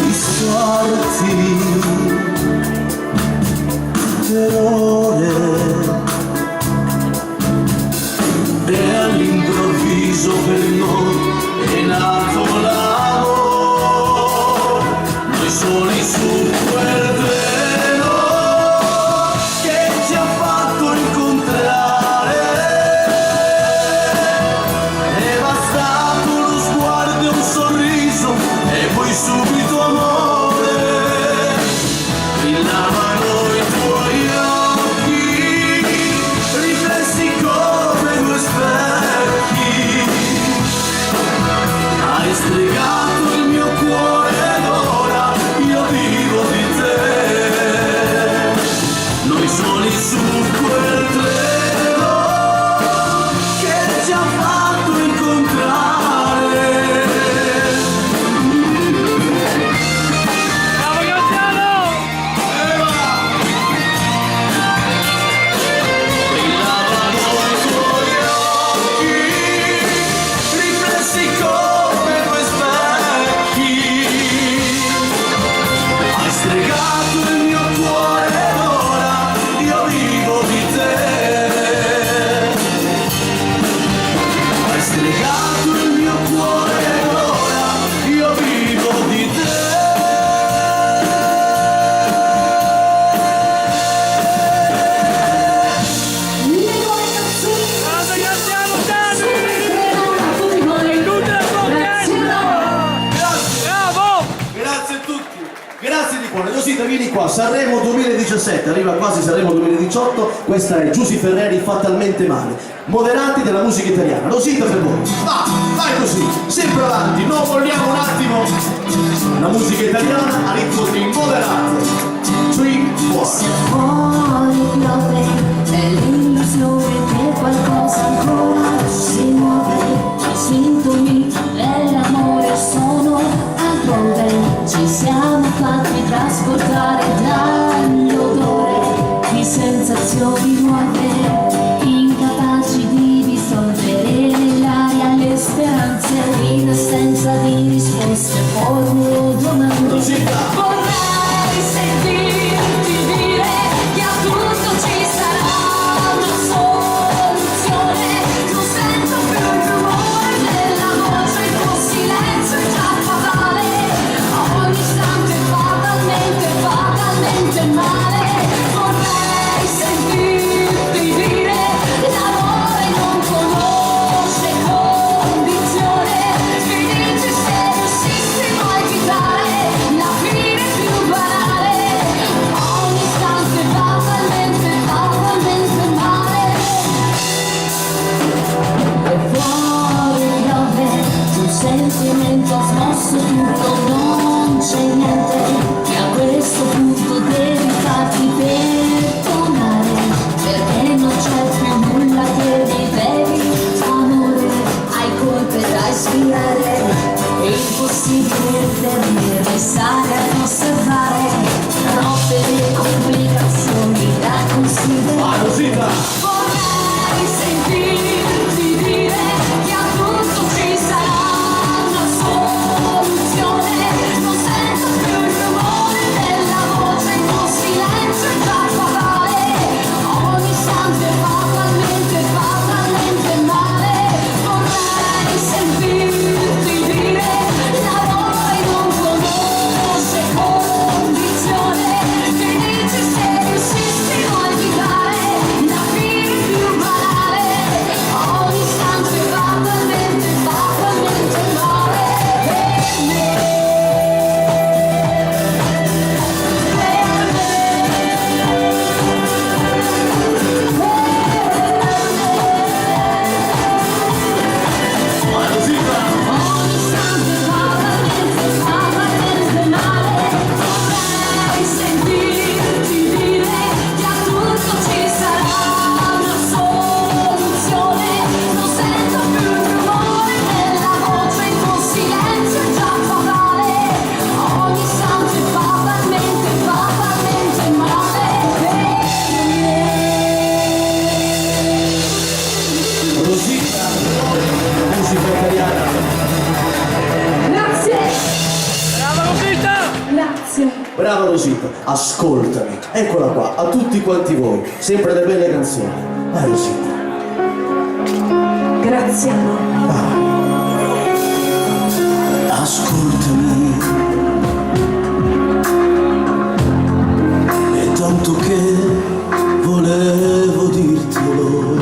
Fissarti per ore e all'improvviso per noi è nato l'amore. Noi soli su quel treno che ci ha fatto incontrare. È bastato uno sguardo e un sorriso e poi subito amore. Brillavano i tuoi occhi, riflessi come due specchi. Hai stregato il mio cuore ed ora io vivo di te. Noi soli su quel treno che ci ha fatto incontrare. Bravo Graziano! Brillavano i tuoi occhi, riflessi come due specchi. Hai stregato il mio cuore ed ora io vivo di te. Hai stregato il mio cuore ed ora io vivo di te. Le nuove canzoni Grande Graziano Dani! a tutti voi. Inutile Grazie. Bravo! Grazie a tutti, grazie di cuore. Rosita, vieni qua, Sanremo 2017, arriva quasi Sanremo 2018, questa è Giusy Ferreri, Fatalmente Male, moderati della musica italiana. Rosita per voi, vai così, sempre avanti, non vogliamo un attimo. La musica italiana a ritmo di moderate. 3, 4. Fuori piove e l'illusione che qualcosa ancora si muove. I sintomi dell'amore sono altrove. Ci siamo fatti trasportare dall'odore di sensazioni nuove, incapaci di dissolvere nell'aria le speranze. In assenza di risposte formulo domande. Vorrei sentirti dire che a tutto ci sarà una soluzione. Non sento più il rumore della voce, il tuo silenzio è già fatale. A ogni istante fatalmente, fatalmente male. Vorrei sentirti Rosita, ascoltami, eccola qua, a tutti quanti voi, sempre le belle canzoni. Vai Rosita. Grazie amore. Ascoltami, è tanto che volevo dirtelo.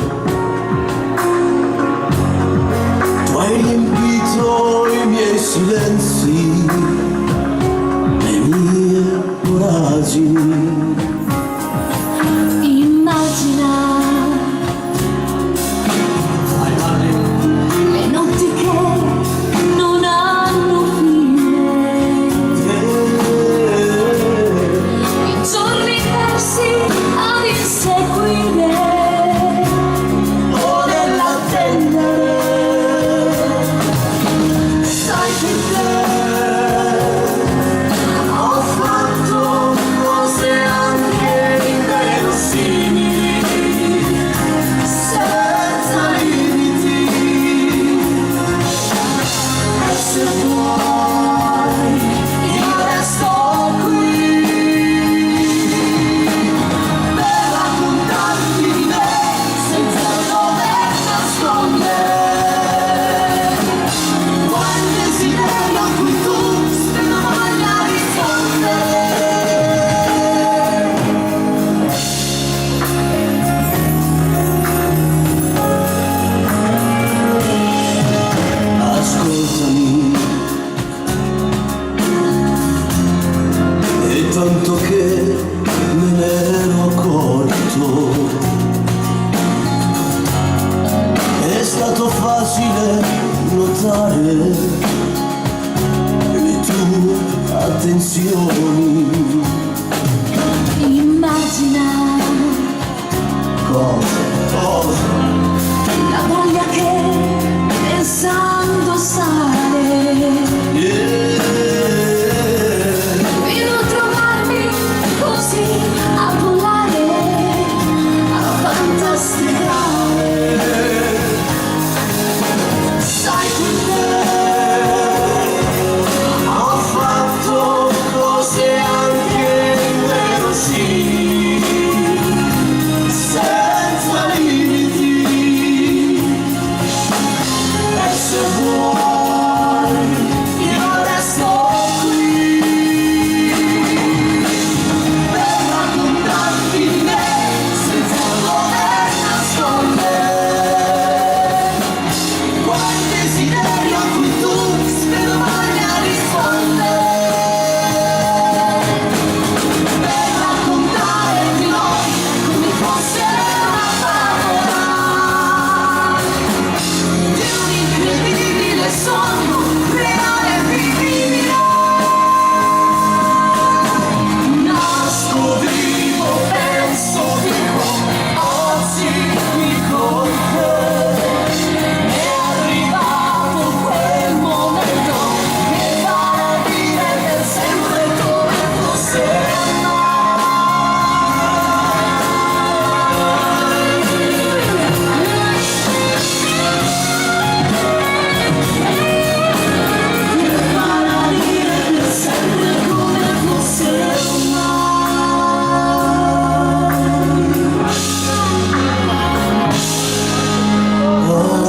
Tu hai riempito i miei silenzi, le mie voragini. Immagina le notti che non hanno fine, i giorni persi ad inseguire, ore l'attendere. Sai che ho fatto cose anche inverosimili, senza limiti. E se vuoi io resto qui per raccontarti di me senza dover nascondere quel desiderio a cui tu spero voglia rispondere. Ascoltami, è tanto che me ne ero accorto. È stato facile notare le tue attenzioni. Immagina Cosa? la voglia che pensando sale, fino a trovarmi così a volare, a fantasticare. Sai Ho fatto cose anche inverosimili, senza limiti. E se vuoi io resto qui per raccontarti di me senza dover nascondere quel desiderio a cui tu spero voglia rispondere, per raccontare di noi come fosse una favola di un incredibile sogno reale e vivibile. Nasco, vivo, penso, dico, oggi qui con te. È arrivato quel momento che farà dire per sempre come fosse che farà dire per sempre come fosse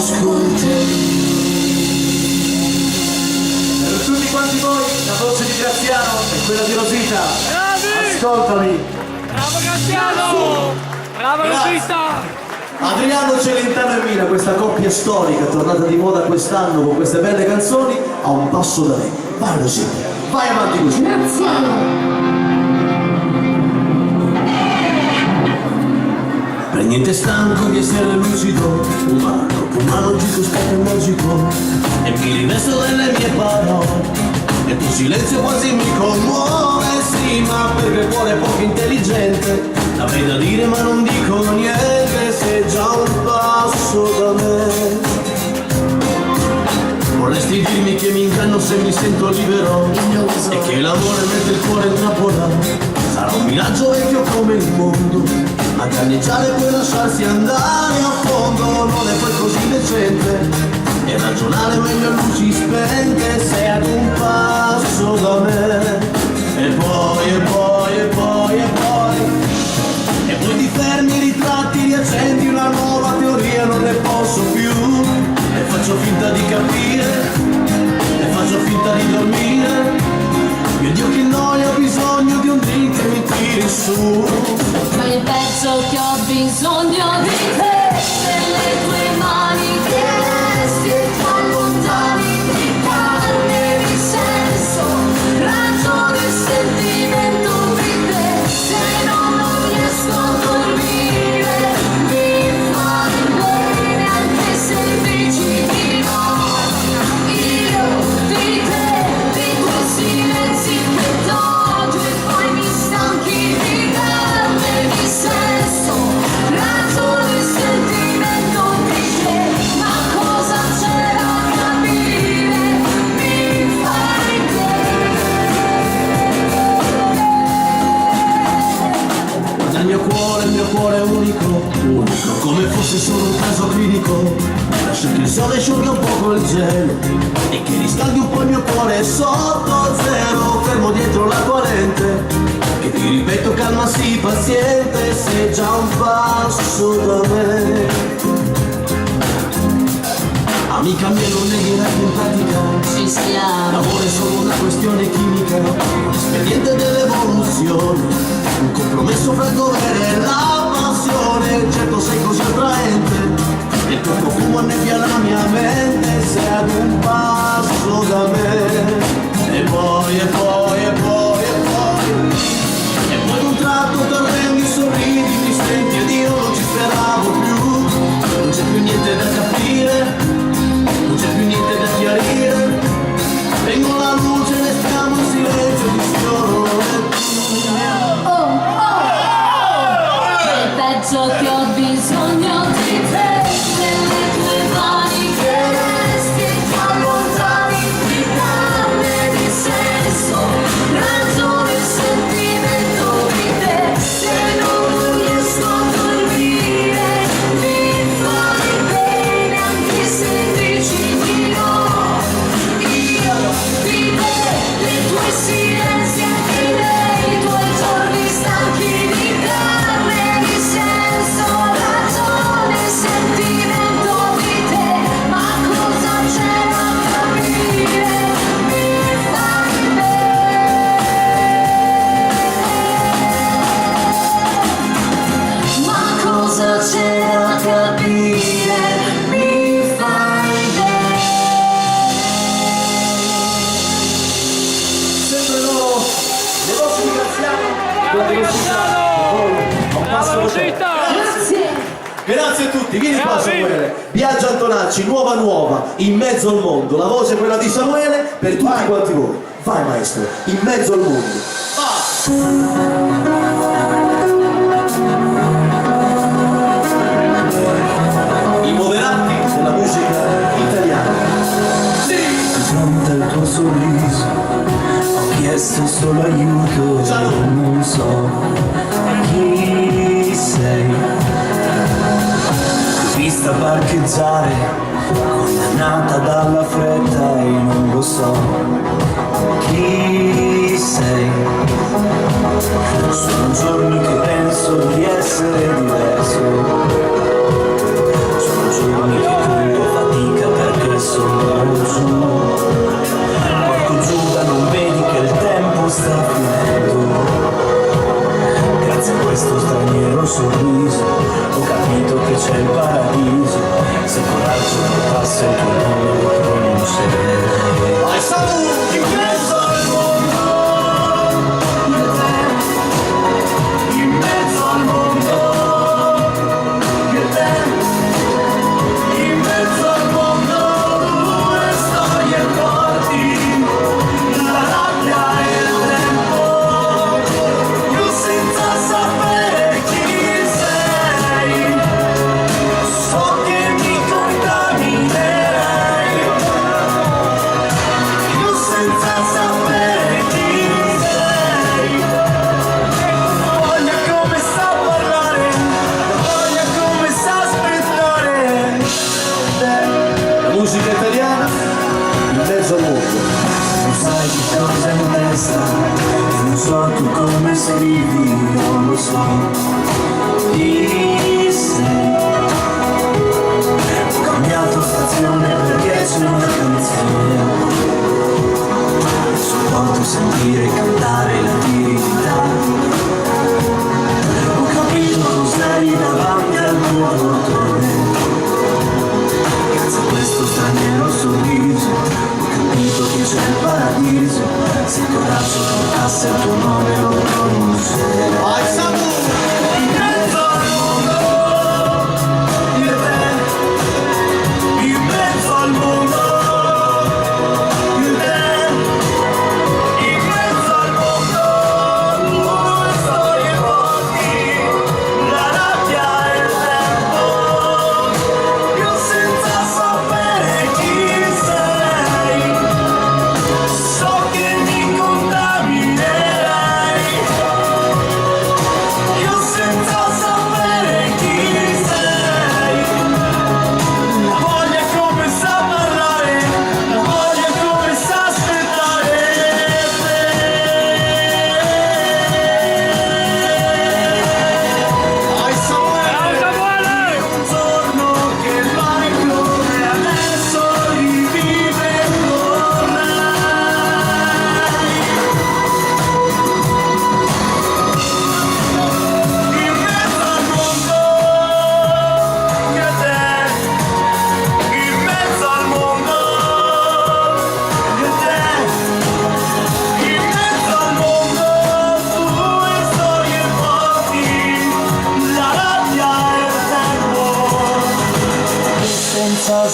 ascoltami. Per tutti quanti voi, la voce di Graziano e quella di Rosita. Bravi! Ascoltami. Bravo Graziano! Bravo Grazie. Rosita! Adriano Celentano e Mina, questa coppia storica tornata di moda quest'anno con queste belle canzoni, a un passo da me. Vai Rosita, vai avanti così. Grazie amore. Per niente stanco di essere lucido, umano circoscritto e magico, e mi rivesto delle mie parole, e il tuo silenzio quasi mi commuove, sì, ma perché il cuore è poco intelligente, avrei da dire ma non dico niente, sei già un passo da me. Vorresti dirmi che mi inganno se mi sento libero, e che l'amore mette il cuore in trappola, sarà un miraggio vecchio come il mondo, a galleggiare e poi lasciarsi andare a fondo, non è poi così decente, e ragionare meglio a luci spente, sei ad un passo da me, e poi nessuno. Ma il pezzo che ho bisogno di te, delle tue mani che resti e tu allontani di carne, di senso, ragione e sentimento di te. Se non riesco a dormire, mi fai bene anche se dici di no. Io di te, di quei silenzi che t'odio e poi mi stanchi di carne, di senso, ragione e sentimento di te. Ma cosa c'è da capire? Mi fai Nel mio cuore, il mio cuore è unico, unico, come fosse solo un caso clinico. Lascia che il sole asciughi un poco il gelo e che riscaldi un po' il mio cuore sotto zero. Fermo dietro la corrente, che ti ripeto calma sii paziente, sei già un passo da me. Amica mia non negherai in pratica, ci siamo. l'amore è solo una questione chimica, un espediente dell'evoluzione, un compromesso fra il dovere e la passione. Certo sei così attraente, il tuo profumo annebbia la mia mente, sei ad un passo da me. E poi, e poi, e poi, e poi, e poi d'un tratto tornendi, sorridi, ti stenti ed io non ci speravo più. Non c'è più niente da capire, non c'è più niente da chiarire. Vengo la luce, restiamo in silenzio di sfioro. Il pezzo che ho bisogno di te, delle tue mani che resti e ti allontani di carne, di senso, ragione e sentimento di te. Se non riesco a dormire, mi fai bene anche se dici di no. Io di te, dei tuoi silenzi anche nei tuoi giorni stanchi di carne, di senso, ragione e sentimento di te. Ma cosa c'è da capire? Mi fai bene. Ma cosa c'è da capire? Mi fai bene. Sempre loro, le voci di Graziano, La velocità! Grazie. Grazie a tutti, vieni qua Bravi. Samuele. Biagio Antonacci, nuova, in mezzo al mondo. La voce è quella di Samuele per tutti quanti voi. Vai maestro, in mezzo al mondo. I moderati della musica italiana. Di fronte al tuo sorriso ho chiesto solo aiuto, non so chi sei. Ti ho vista parcheggiare, condannata dalla fretta e non lo so chi sei. Sono giorni che penso di essere diverso, sono giorni che credo fatica perché sono giù. Porco Giuda, non vedi che il tempo sta finendo. Grazie a questo straniero sorriso ho capito che c'è il paradiso. Se coraggio non passa il tuo nome lo pronuncerei. Vai Samu, in mezzo al mondo. In mezzo al mondo, che te, in mezzo al mondo, due storie forti, la rabbia e il tempo, io senza sapere chi sei, so che mi contaminerei, io senza sapere chi sei. Voglia come sa parlare, voglia come sa aspettare. La musica italiana, in mezzo al mondo. Non sai che cosa in testa, e non so tu come scrivi, non lo so. Chi sei? Ho cambiato stazione perché c'è una canzone. Sopporto sentire cantare la divinità.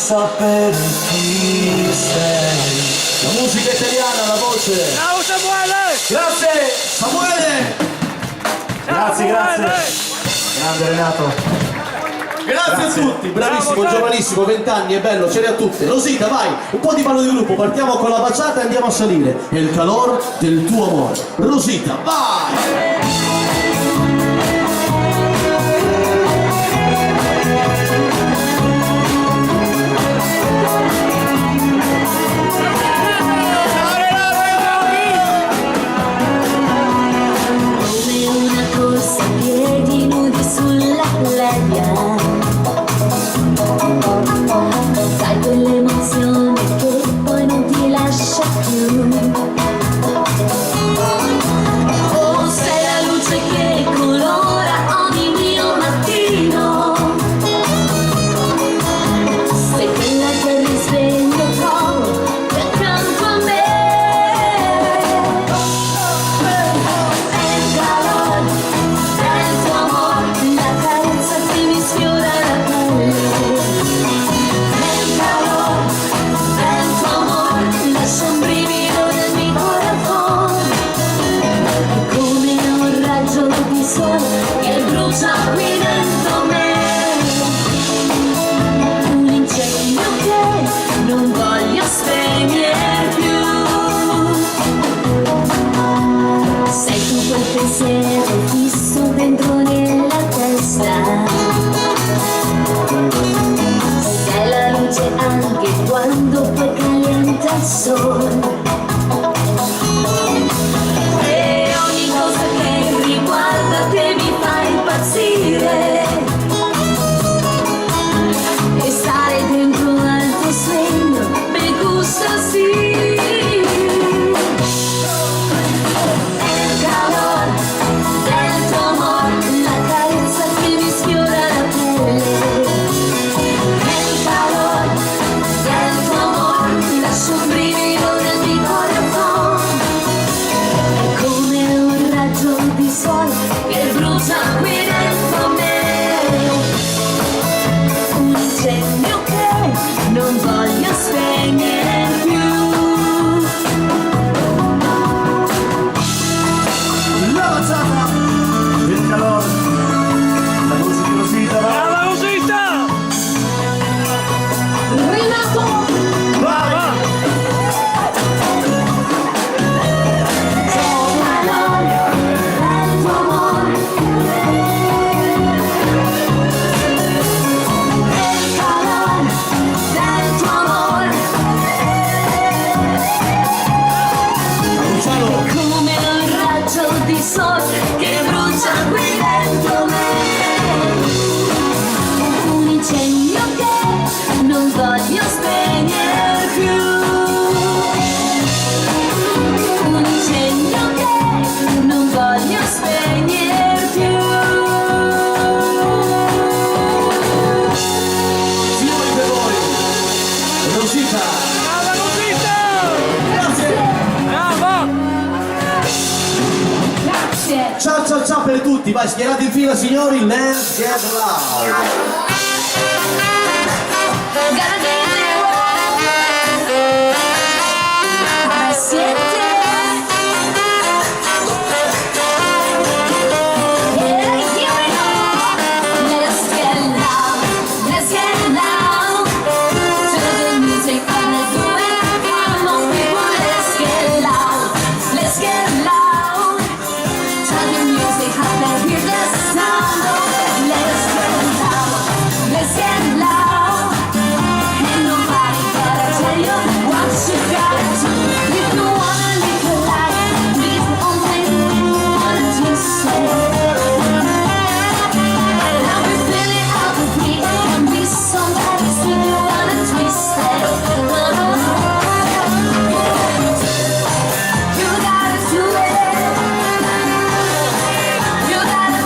sapere chi sei. La musica italiana, la voce. Ciao Samuele! Grazie Samuele. Grazie, grazie. Grande Renato. Grazie a tutti, bravissimo, Bravo, giovanissimo, 20 anni, è bello, ce li ha tutte. Rosita, vai, un po' di ballo di gruppo, partiamo con la baciata e andiamo a salire. È il calore del tuo amore. Rosita, vai! Come una corsa a piedi nudi sulla plebbia. Sai quell'emozione che poi non ti lascia più. Oh, sei la luce che colora ogni mio mattino. Sei quella che risveglio proprio accanto a me. È il calore del tuo amore, la carezza che mi sfiora la pelle. È il calore del tuo amore, lascia un brivido nel mio corazon. È come un raggio di sole che brucia qui dentro me. Un incendio che non voglio spegnere più. Sei tu quel pensiero fisso dentro nella testa. Sei la luce anche quando poi calienta il sole. E ogni cosa che riguarda te mi fa impazzire. E stare dentro al tuo sogno mi gusta sì. È il calore del tuo amore, la carezza che mi sfiora la pelle. È il calore del tuo amore, lascia un brivido nel mio corazon. È come un raggio di sole che brucia qui dentro me. Un incendio che non voglio spegnere più. La baciata del calore. La voce di Rosita, va. Brava Rosita! Renato, Brava! Come un raggio di sole che brucia qui dentro me. Un incendio che non voglio spegnere più. Un incendio che non voglio spegnere più. Signori per voi, Rosita, Brava Rosita! grazie. Brava! grazie. Ciao ciao ciao per tutti, vai schierati in fila signori, let's get loud. Gotta get there. I siente. Yeah, here we go. Let's get loud. Let's get loud. To the music of the groove. Come on, people, let's get loud. Let's get loud. To the music of the hear the sound. Let's get loud. Let's get loud. Ain't nobody gotta tell you what you gotta do. If you wanna live your life, live only what you say. Now we feel it out the beat, and be somebody sweet, you wanna twist it. You gotta do it. You gotta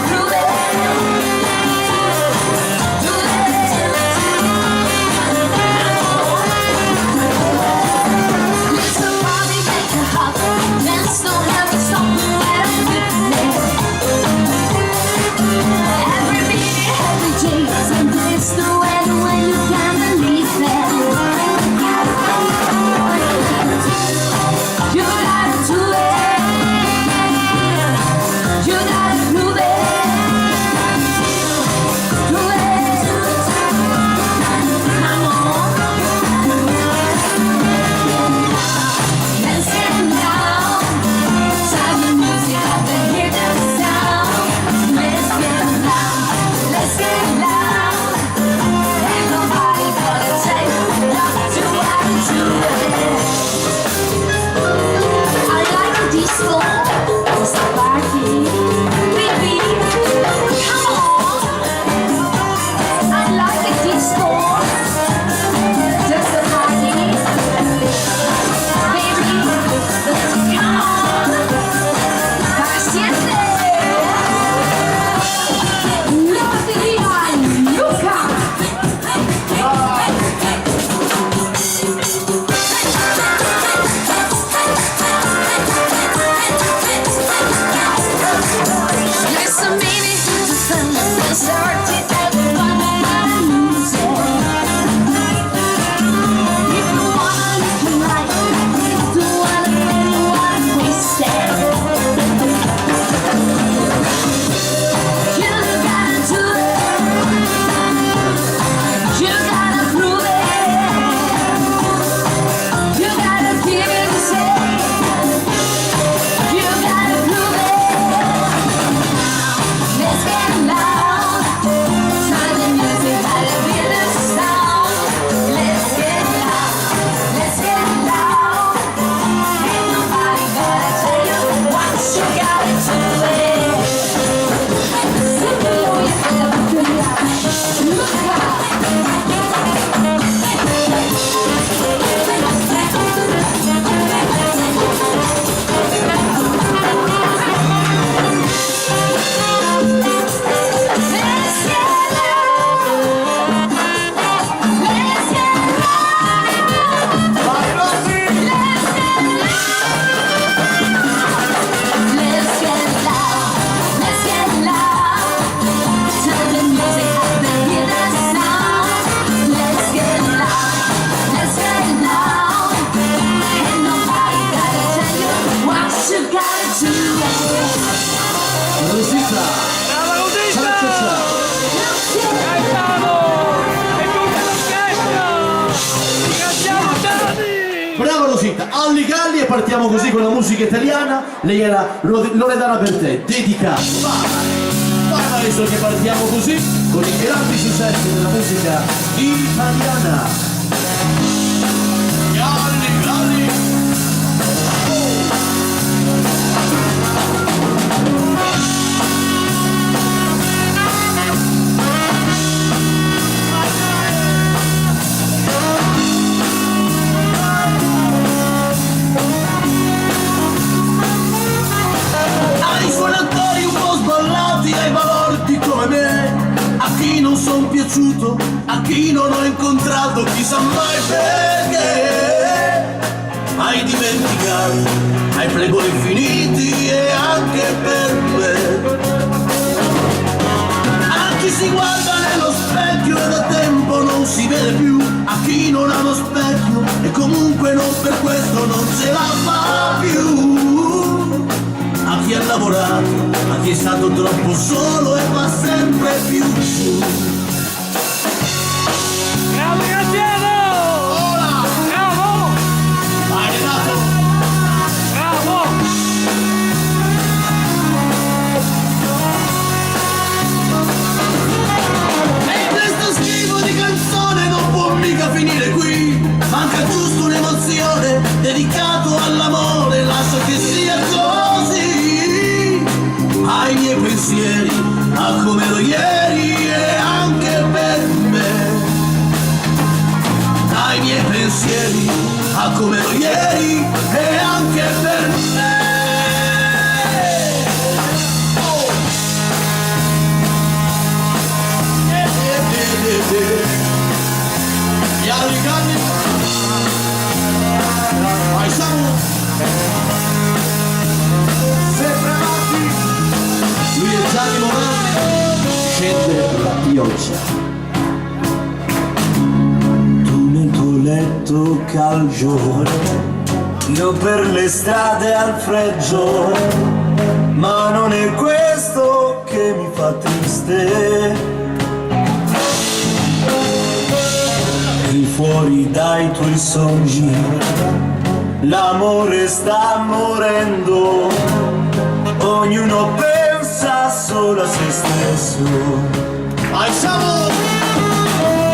Rosita. Brava Rosita! Ciao ciao. Gaetano! E tutta l'orchestra! Ringraziamo Gianni! Brava Rosita, Alli Galli, e partiamo così con la musica italiana. Lei era Loredana per te, dedicata. Vai maestro che partiamo così con i grandi successi della musica italiana. Galli, Galli. Ai suonatori un po' sballati, ai balordi come me, a chi non son piaciuto, a chi non ho incontrato, chissà mai perché. Ai dimenticati, ai playboy infiniti e anche per me. A chi si guarda nello specchio e da tempo non si vede più, a chi non ha lo specchio e comunque non per questo non ce la fa più. A chi ha lavorato, a chi è stato troppo solo e va sempre più su. Bravo Graziano! Ora! Bravo! Vai Renato! Bravo! E questo schifo di canzone non può mica finire qui. Manca giusto un'emozione dedicato all'amore, lascia che sia così. Ai miei pensieri, a come ero ieri e anche per me. Ai miei pensieri, a come ero ieri e anche per me. Oh. Gli altri canni. Vai Samu. Sempre avanti. Lui è Gianni Morandi, scende la pioggia. Tu nel tuo letto caldo, io per le strade al freddo, ma non è questo che mi fa triste. Lì fuori dai tuoi sogni, l'amore sta morendo, ognuno pensa solo a se stesso. Vai Samu.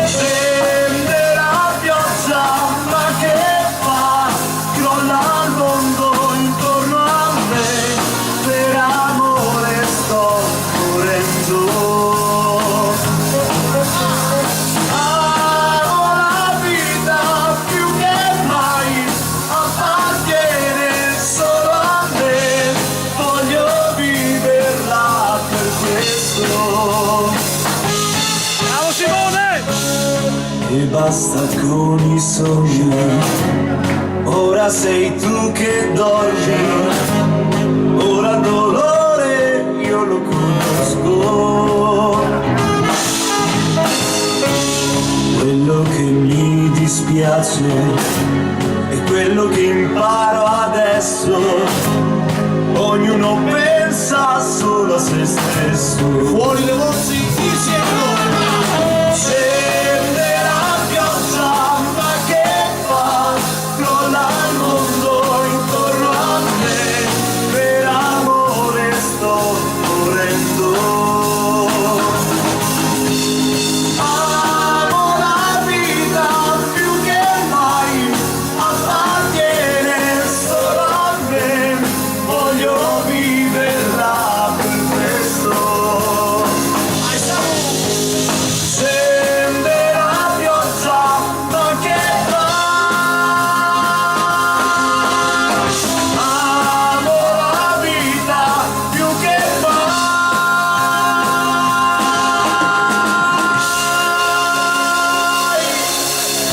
Scende la pioggia, ma che fa? Crolla il mondo intorno a me, per amore sto morendo. Amo la vita più che mai, appartiene solo a me, voglio viverla per questo. Bravo Simone! E basta con i sogni, ora sei tu che dormi, ora il dolore io lo conosco. Quello che mi dispiace è quello che imparo adesso, ognuno pensa solo a se stesso. Fuori le voci insieme. Scende la pioggia, ma che fa? Crolla il mondo intorno a me, per amore sto morendo. Amo la vita più che mai, appartiene solo a me, voglio viverla per questo. Scende la pioggia, ma che fa? Amo la vita più che mai.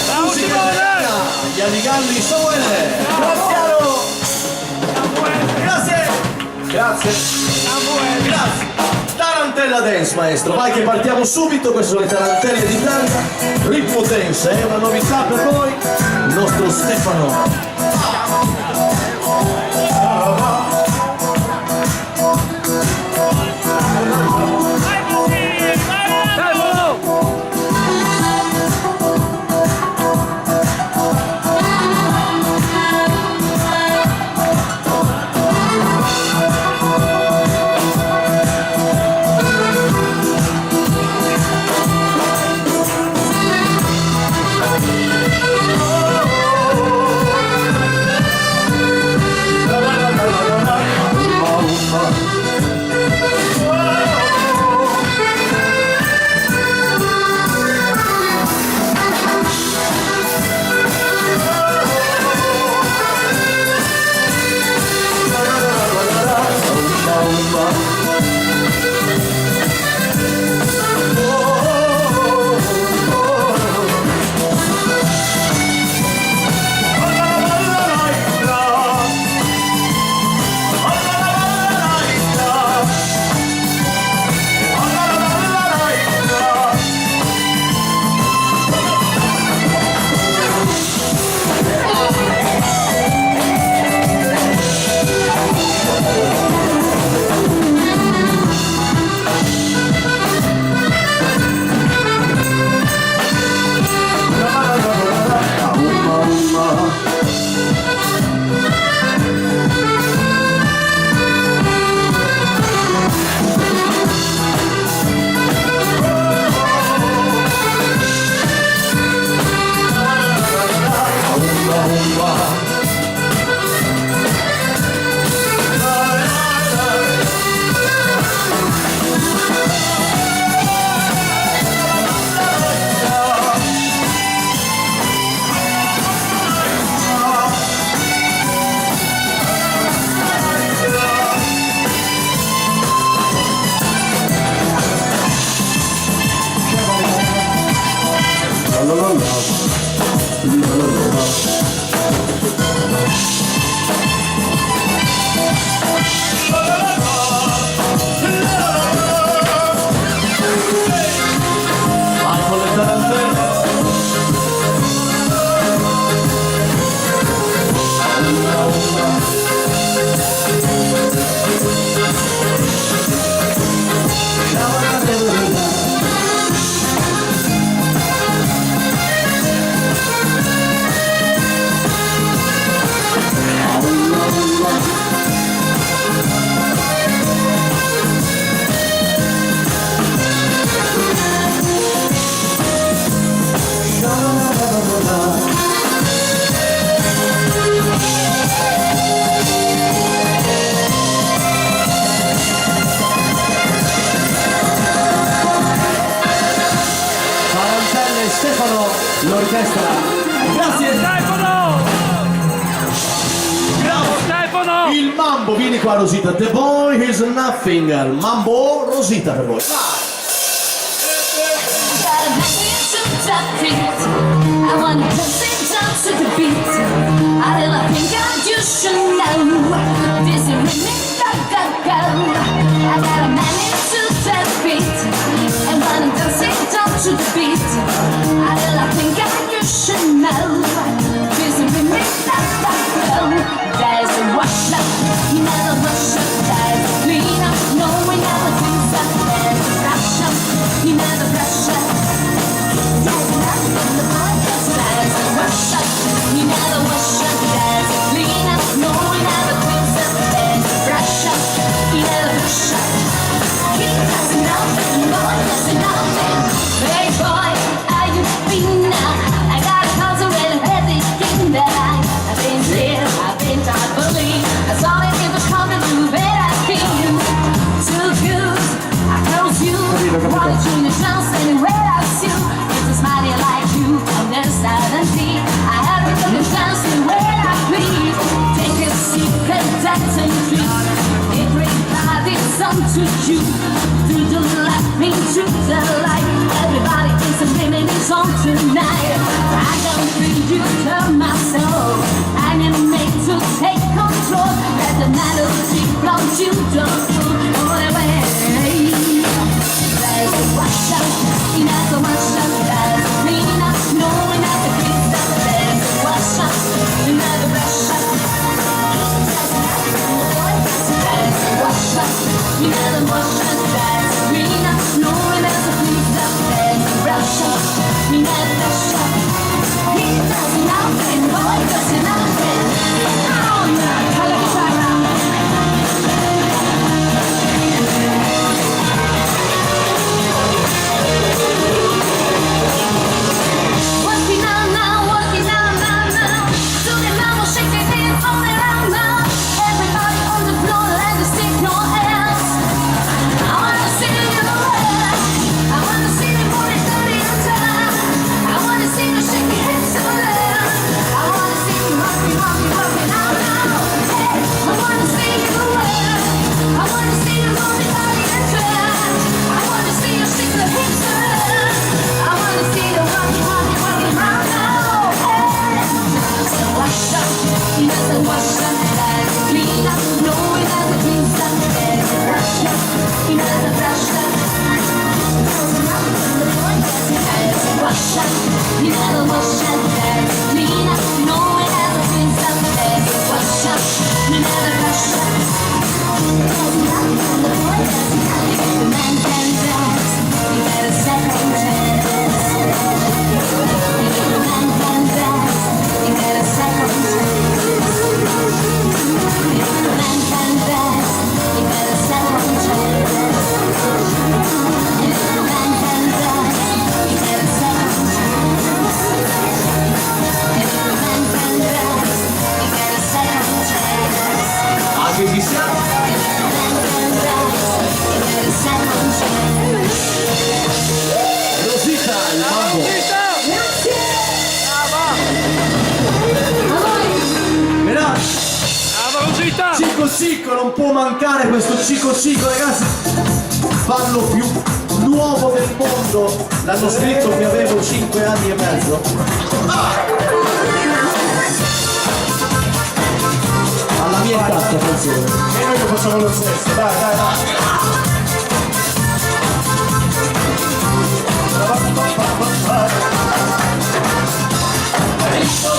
Bravo Simone! Gli Alli Galli, Samuele. Graziano! Grazie. Grazie. Samuele! Grazie. Tarantella Dance, maestro. Vai che partiamo subito. Queste sono le tarantelle d'Italia. Ritmo Dance è una novità per voi. Il nostro Stefano. Vai con le tarantelle. Tarantelle e Stefano, l'orchestra. Grazie. Stefano! Bravo. Stefano! Il Mambo, vieni qua Rosita. The boy is nothing. Mambo, Rosita per voi. I wanna dance it down to the beat. I really think you should know. This is rhythm, go. I got a man to that beat. I wanna dance it down to the beat. I really think you should know. This is rhythm, go. There's a wash up, you never wash up. There's a clean up, no we never clean up. There's a brush up, you never brush up. There's nothing in the podcast. There's a wash up, you never wash up. There's a clean up, no we never clean up. There's a brush up, you never brush up. He doesn't know, boy doesn't know. Hey boy, how you been now? I got a puzzle with everything that I've been here, I've been taught to believe. I saw it was coming through, but I came too good. I close you, wanted you in the chance anywhere I see you. It's a smiley like you from the southern sea. I have to take a chance anywhere I please. Take a secret that's in the street. Everybody's on to you. Through the laughing, through the light. Everybody thinks the women is on tonight. I don't feel you to my soul. I'm made to take control. Let the melody flow, you don't go away. There's a wash up, you never wash up. There's a clean up, no we never clean up. There's a wash up, you never brush up. There's a wash up, you never wash up. There's a clean up, no we never clean up. There's a brush up, you never brush up. He doesn't know, and boy doesn't know. Oh, yeah, I like Sarah. Working on now. Do the mama shake their hands all around now. Everybody on the floor, let us take your hands. I wanna see you laugh. I wanna see you put it dirty and time. I wanna see you shake your hands so loud. I wanna see you working out now. Hey, I wanna see you laugh. I wanna see you put it dirty and time. I wanna see you shake your hands so loud. I wanna see you working out now. Hey, so wash up, you never wash up. There's a clean up, no we never clean up. There's a brush up, you never brush up. There's a wash up, you never wash up. There's a clean up, no we never clean up. There's a wash up, you never brush up. There's nothing on the boy doesn't have. If the man can dance, you get a second chance. If the man can dance, you get a second chance. If the man can dance, you get a second chance. If the man can dance, you get a second chance. If the man can dance, you get a second chance. Anche chi siamo? If the man can dance, you get a second chance. Rosita, il Mambo. Grazie. Brava! A voi. Grazie. Brava Rosita! Cico, non può mancare questo cico, ragazzi. Fanno più nuovo. uomo del mondo, l'hanno scritto che avevo 5 anni e mezzo. Alla mia età, attenzione. E noi lo facciamo lo stesso, dai, dai, dai.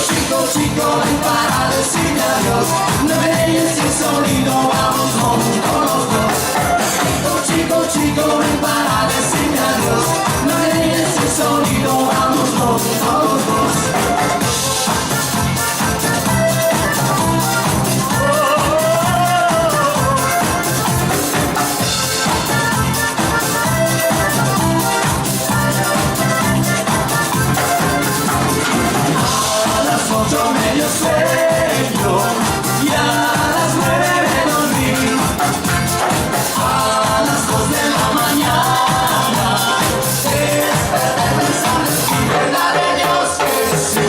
Chico, chico, ven para decirme adiós. No me dejes sin sonido, vamos con los dos. Chico, chico, ven para decirme adiós. No me dejes sin sonido, vamos con los dos. Medio sueño y a las 9 me dormí. A las 2 de la mañana desperté pensando en ti, verdad de Dios que sí.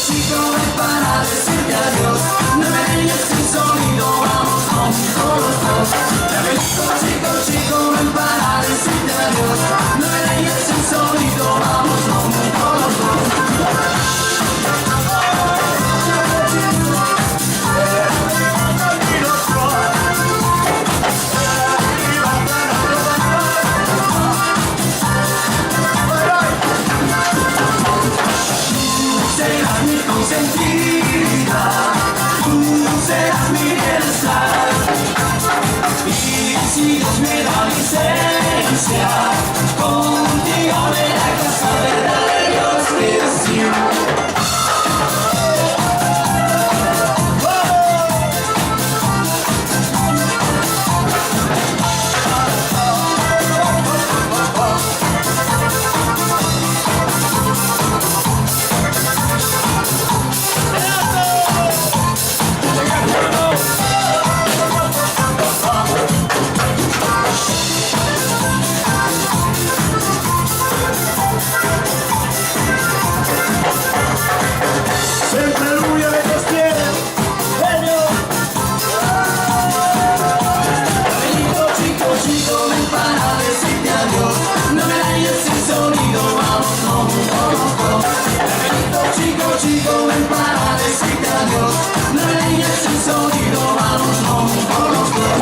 Chico, ven para decirte adiós. No me dejes sin sonido, vamos con los dos. Chico, ven para decirte adiós. No me dejes sin sonido, vamos con los dos. Serás mi consentida, tú serás mi bienestar. Y si Dios me da licencia, contigo me iré a casa, verdad de Dios que sí. Sempre lui alle tastiere. Genio. Chico, ven para decirte adiós. No me dejes sin sonido, vamos con los dos. Chico, ven para decirte adiós. No me dejes sin sonido, vamos con los dos.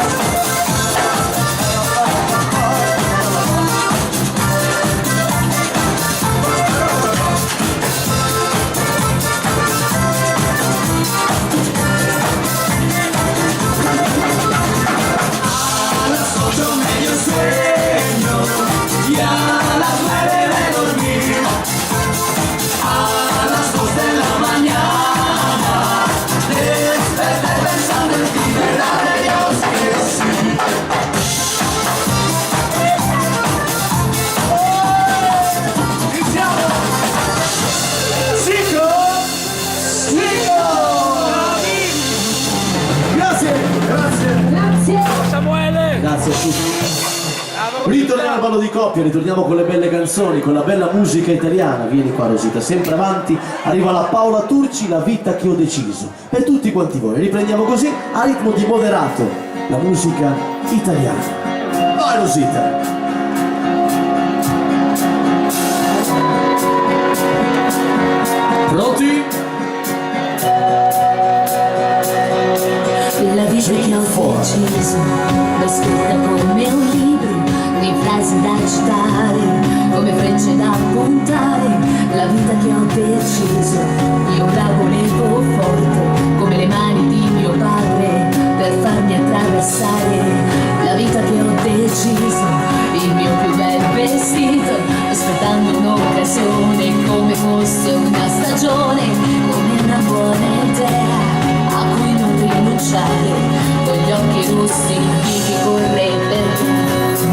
Medio sueño y a las 9 me dormí. A las 2 de la mañana desperté pensando en ti, verdad de Dios que sí. Iniziamo. Chico. Grazie! Grazie. Grazie. Samuele. Grazie a tutti. Bravo, Ritorniamo al ballo di coppia, ritorniamo con le belle canzoni, con la bella musica italiana. Vieni qua Rosita, sempre avanti. Arriva la Paola Turci, La vita che ho deciso. Per tutti quanti voi, riprendiamo così, a ritmo di moderato, la musica italiana. Vai Rosita! Pronti? La vita che ho deciso, l'ho scritta come un libro, di frasi da citare, come frecce da puntare. La vita che ho deciso, io la volevo forte, come le mani di mio padre, per farmi attraversare. La vita che ho deciso, il mio più bel vestito, aspettando un'occasione, come fosse una stagione, come una buona idea. baciare, con gli occhi rossi che vorrebbero,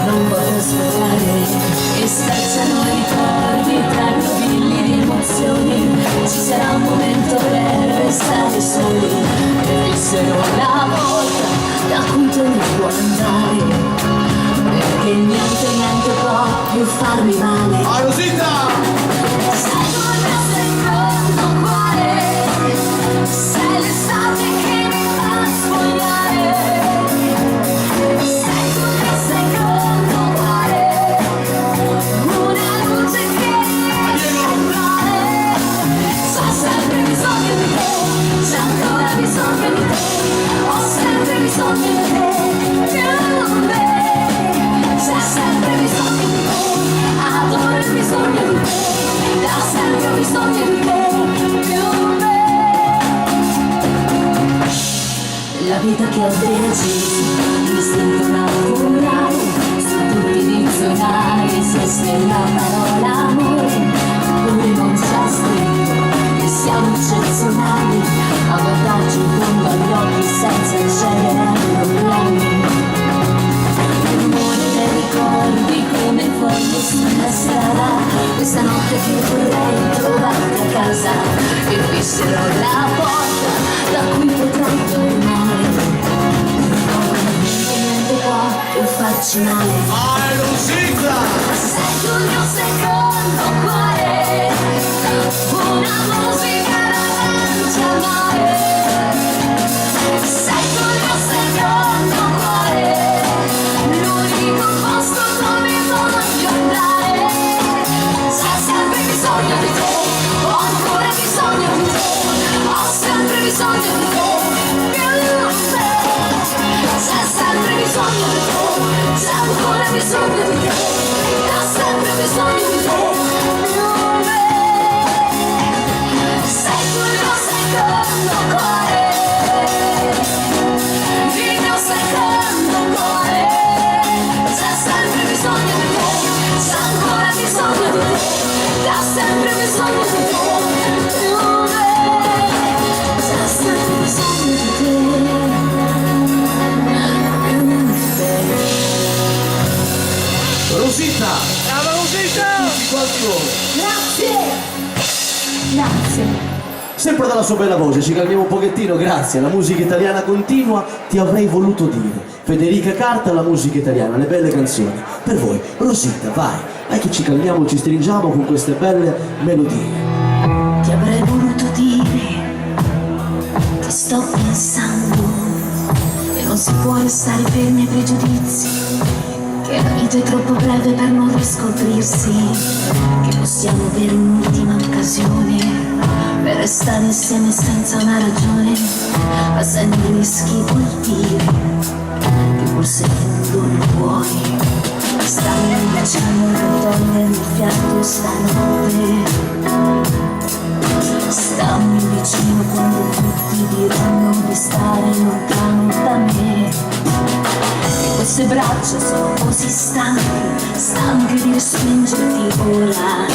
non voglio aspettare. E spezzano i ricordi tra i fili di emozioni, ci sarà un momento per restare soli, e vissero la volta da cui te ne puoi andare, perché niente può più farmi male. Ah, Rosita! Sei il mio secondo cuore, sei l'estate che mi fa sfogliare, sei il mio secondo cuore, una luce che mi sembrare. C'ho sempre bisogno di te, c'è ancora bisogno di te, ho sempre bisogno di te, più me. C'è sempre bisogno di te, adoro il bisogno di te, ho sempre bisogno di te, più me. La vita che ho deciso, l'istinto naturale, su tutti i dizionari si estende la parola amore, pure non c'è scritto che siamo eccezionali, a guardarci in fondo agli occhi senza accedere problemi. Il rumore dei ricordi come foglie sulla strada, questa notte che vorrei trovarti a casa, e fisserò la porta da cui potrai tornare, niente può più farci male. Ah, Rosita! Sei tu il mio secondo cuore, una musica davanti al mare. Sei tu il mio secondo cuore, l'unico posto dove voglio andare. C'è sempre bisogno di te, ho ancora bisogno di te, ho sempre bisogno di te, più me. C'è sempre bisogno di te, c'è ancora bisogno di te, ho sempre bisogno di te, più me. Sei tu il mio secondo cuore, il mio secondo cuore. C'è sempre bisogno di te, c'è ancora bisogno di te, ho sempre bisogno di te, più me. C'è sempre bisogno di te, più me. Rosita! Brava Rosita! Grazie, grazie. Sempre dalla sua bella voce, ci calmiamo un pochettino, grazie. La musica italiana continua, ti avrei voluto dire. Federica Carta, la musica italiana, le belle canzoni. Per voi, Rosita, vai. Vai che ci calmiamo, ci stringiamo con queste belle melodie. Ti avrei voluto dire, ti sto pensando, e non si può restare fermi ai pregiudizi, che la vita è troppo breve per non riscoprirsi, che possiamo avere un'ultima occasione per restare insieme senza una ragione, ma senza rischi vuol dire che forse tu non puoi. Stammi vicino per togliermi il fiato stanotte, stammi vicino quando tutti diranno di stare lontano da me, e queste braccia sono così stanche di respingerti ora,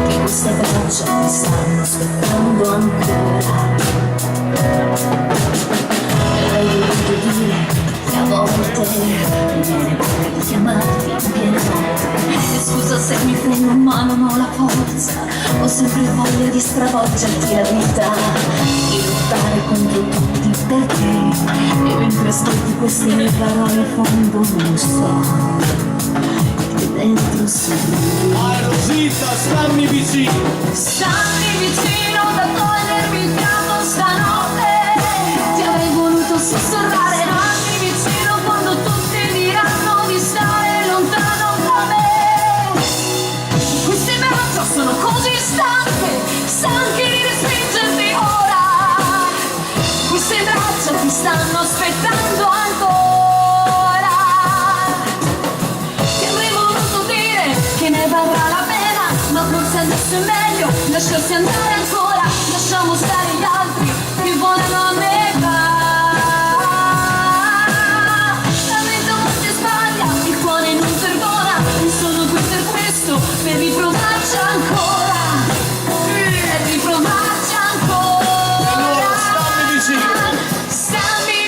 che queste braccia ti stanno aspettando ancora. E avrei voluto dire che a volte mi viene voglia di chiamarti in piena notte, e scusa se mi freno ma non ho la forza, ho sempre voglia di stravolgerti la vita, di lottare contro tutti perché, e mentre ascolti queste mie parole in fondo non so che dentro sei. Vai Rosita, stammi vicino! Stammi vicino da togliermi il fiato stanotte, ti avrei voluto sussurrare, stammi vicino quando tutti diranno di stare lontano da me. Queste braccia sono così stanche di respingerti ora, queste braccia ti stanno aspettando ancora. Ti avrei voluto dire che ne varrà la pena, ma forse adesso è meglio lasciarsi andare ancora, lasciamo stare gli altri che volano a metà. La mente a volte sbaglia, il cuore non perdona, e sono qui per questo, per riprovarci ancora, per riprovarci ancora. Allora stammi vicino! Stammi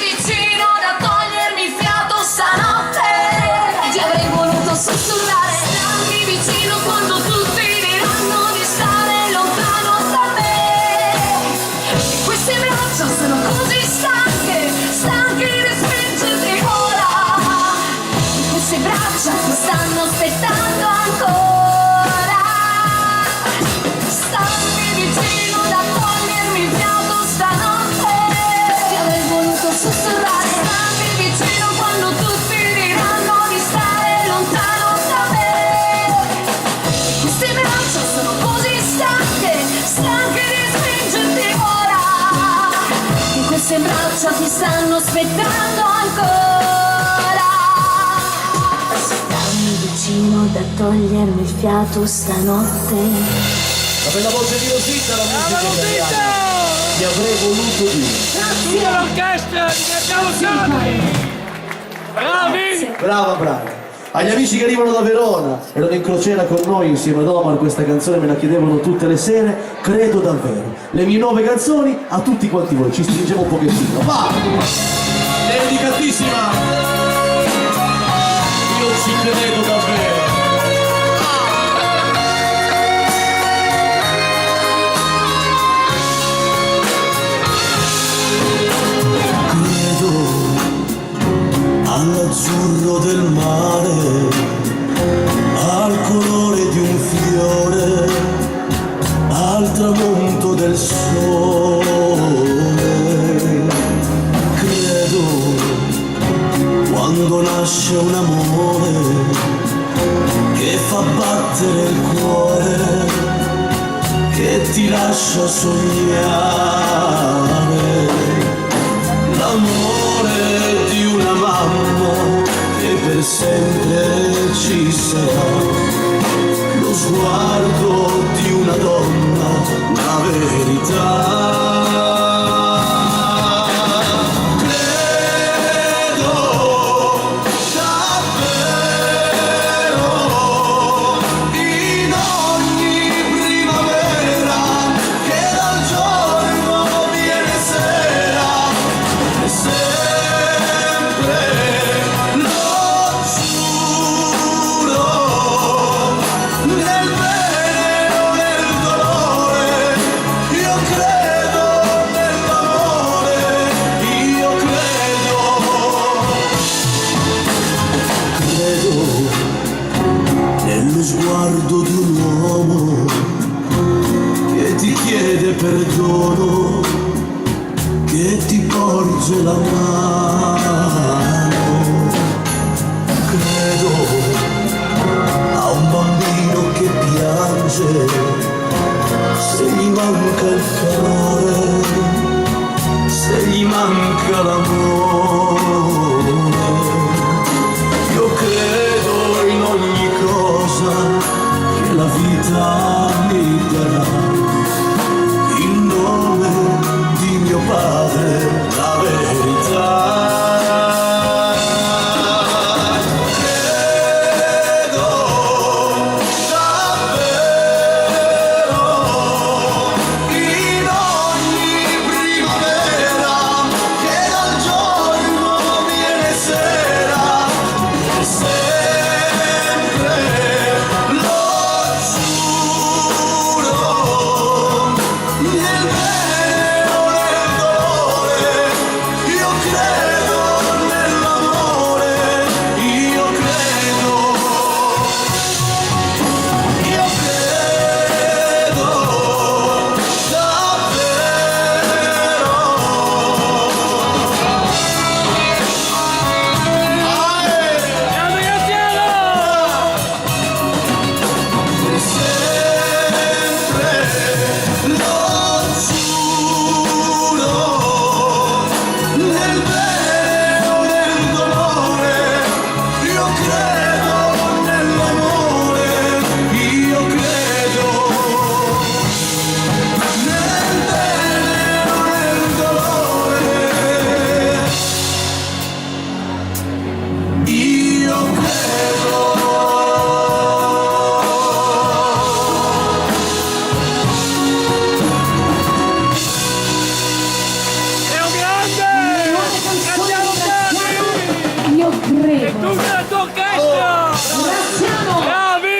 braccia ti stanno aspettando ancora. Stammi vicino da togliermi il fiato stanotte. La bella voce di Rosita, la musica italiana. Ti avrei voluto dire. Tutta l'orchestra di Gaetano Sarri. Bravi! Brava. Agli amici che arrivano da Verona, erano in crociera con noi insieme ad Omar, questa canzone me la chiedevano tutte le sere, credo davvero. Le mie nuove canzoni a tutti quanti voi, ci stringiamo un pochettino. Va! Dedicatissima! Io ci credo davvero. All'azzurro del mare, al colore di un fiore, al tramonto del sole. Credo quando nasce un amore che fa battere il cuore, che ti lascia sognare. L'amore di una mamma che per sempre ci sarà, lo sguardo di una donna, la verità. Sguardo di un uomo che ti chiede perdono, che ti porge la mano. Credo a un bambino che piange se gli manca il calore, se gli manca l'amore. Io credo in ogni cosa che la vita mi darà, in nome di mio padre, la verità.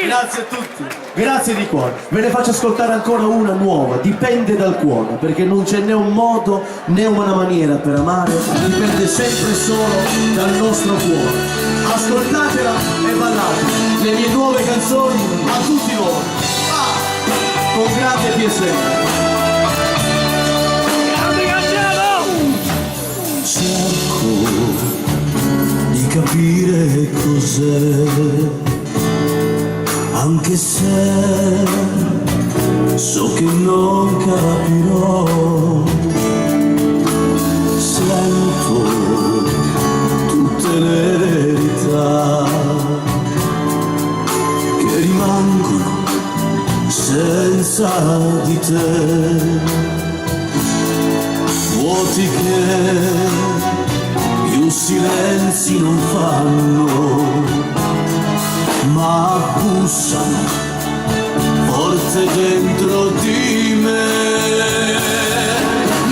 Grazie a tutti, grazie di cuore. Ve ne faccio ascoltare ancora una nuova, Dipende dal cuore, perché non c'è né un modo né una maniera per amare, dipende sempre solo dal nostro cuore. Ascoltatela e ballate le mie nuove canzoni a tutti voi. Con grande piacere. Cerco di capire cos'è, anche se so che non capirò, se Molti che più silenzi non fanno, ma bussano forte dentro di me.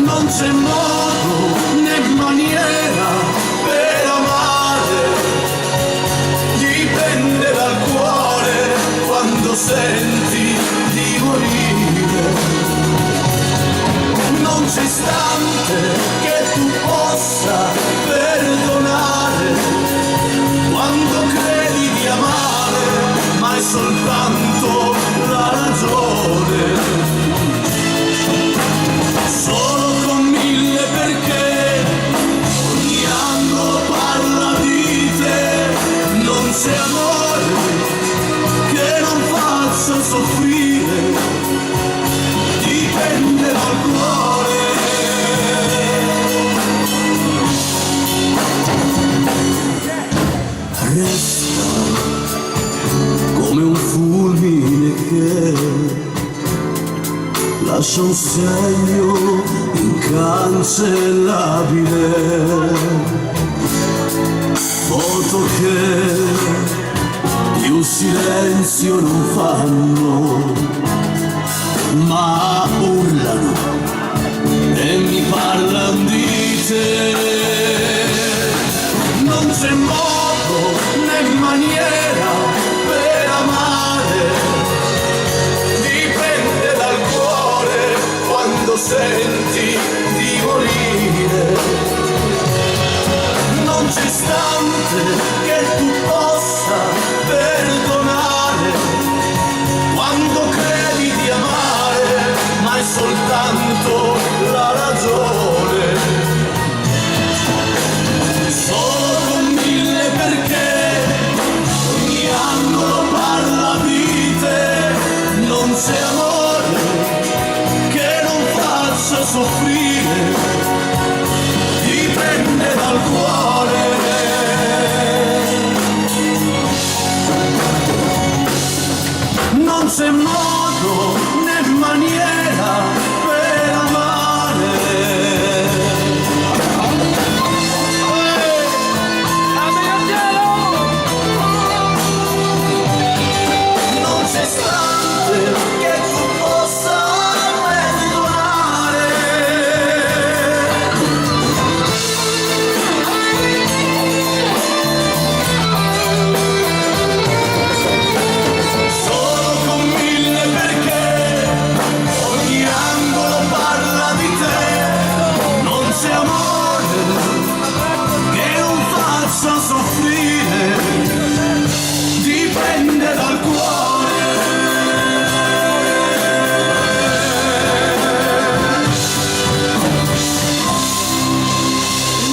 Non c'è modo né maniera per amare, dipende dal cuore quando senti di morire. Non c'è istante che tu possa perdonare quando credi di amare, ma è soltanto la ragione. Solo con mille perché ogni angolo parla di te. Non c'è amore che non faccia soffrire, dipende dal cuore. Resta come un fulmine che lascia un segno incancellabile. Foto che più silenzio non fanno, ma urlano e mi parlano di te. Non c'è modo né maniera per amare, dipende dal cuore quando senti di morire. Non c'è istante che tu possa perdonare quando credi di amare, ma è soltanto la ragione. Solo con mille perché ogni angolo parla di te. Non c'è amore che non faccia soffrire, dipende dal cuore. Non c'è modo né maniera per amare. Non c'è istante che tu possa perdonare. Solo con mille perché ogni angolo parla di te. Non c'è amore che non faccia soffrire, dipende dal cuore.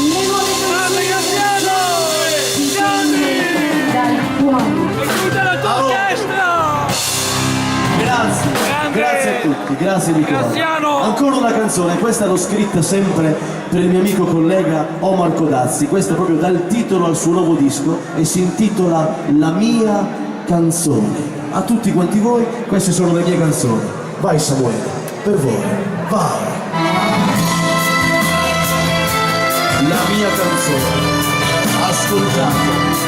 Le nuove canzoni dipende dal cuore. Tutta la tua orchestra! Grazie, Grande! grazie a tutti, grazie Nicola. Graziano! Ancora una canzone, questa l'ho scritta sempre per il mio amico collega Omar Codazzi, questa proprio dà il titolo al suo nuovo disco e si intitola La mia canzone. A tutti quanti voi, queste sono le mie canzoni. Vai Samuele, per voi, vai! La mia canzone, ascoltate.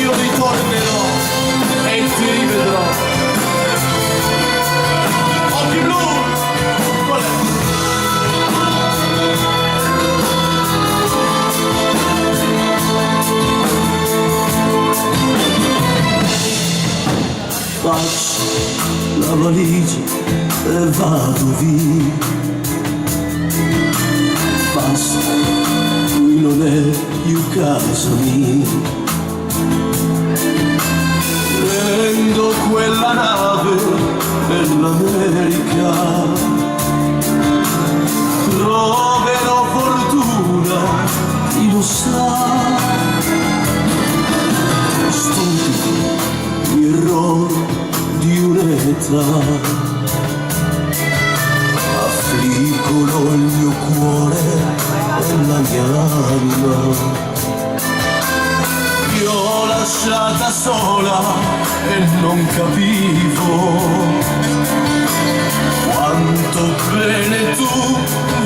Io ritornerò e ti rivedrò. Occhi blu! Qual è? Faccio la valigia e vado via. Basta, qui non è più casa mia. Prendo quella nave per l'America, troverò fortuna, chi lo sa. Stupido gli errori di un'età, affliggono il mio cuore e la mia anima. L'ho lasciata sola e non capivo quanto bene tu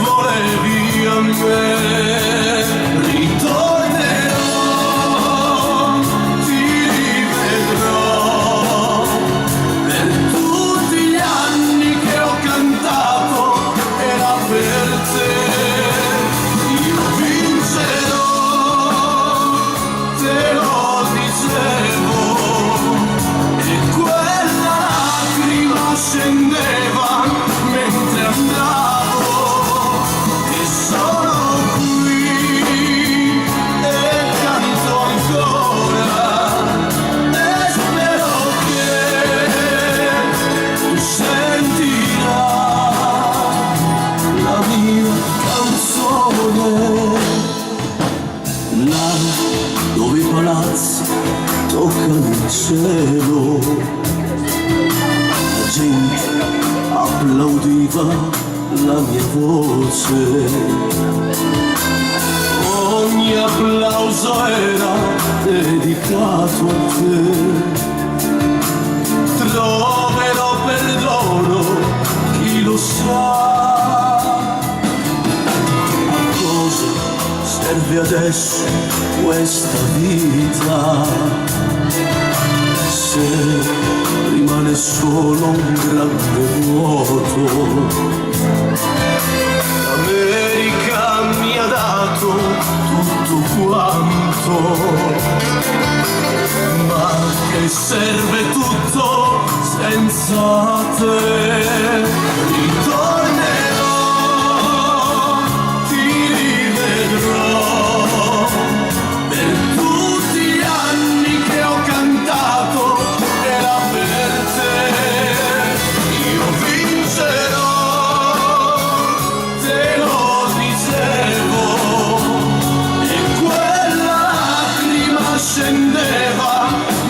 volevi a me. Ritornerò, ti rivedrò, per tutti gli anni che ho cantato era per te. Io vincerò, te lo dicevo, e quella lacrima scendeva mentre andavo, e sono qui e canto ancora, e spero che tu sentirai la mia canzone. Là dove i palazzi toccano il cielo, la gente applaudiva la mia voce, ogni applauso era dedicato a te. Troverò perdono, chi lo sa. A cosa serve adesso questa vita se rimane solo un grande vuoto? L'America mi ha dato tutto quanto, ma che serve tutto senza te? Ritornerò, ti rivedrò, per tutti gli anni che ho cantato era per te. Io vincerò, te lo dicevo, e quella lacrima scendeva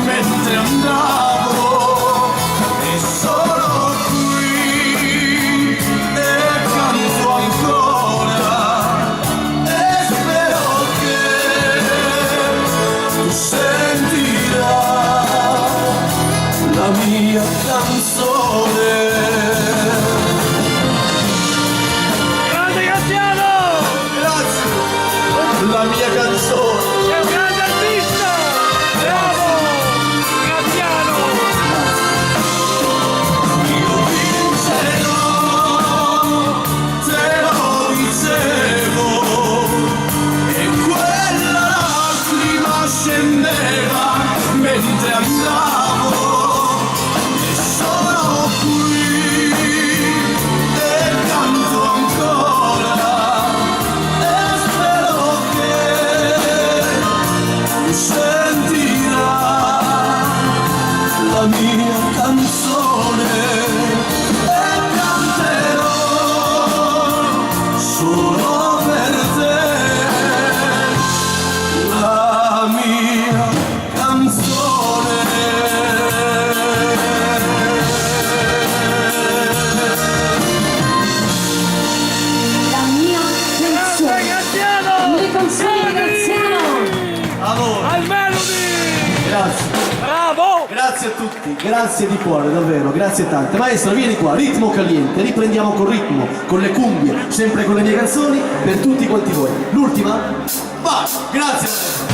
mentre andavo, e sono qui e canto ancora, e spero che tu sentirai la mia canzone. Grande Graziano! Grazie, la mia canzone. Sei un grande artista! Bravo! Graziano! Io vincerò, te lo dicevo, e quella lacrima scendeva mentre andavo, e sono qui e canto ancora, e spero che tu sentirai la mia canzone, e canterò solo per te la mia canzone. La mia Grande canzone. Graziano! Le canzoni di Graziano. Allora, Al Melody! grazie. Bravo! Grazie a tutti, grazie di cuore, davvero, grazie tante. Maestro, vieni qua, ritmo caliente, riprendiamo col ritmo, con le cumbie, sempre con le mie canzoni, per tutti quanti voi. L'ultima? Vai, grazie maestro.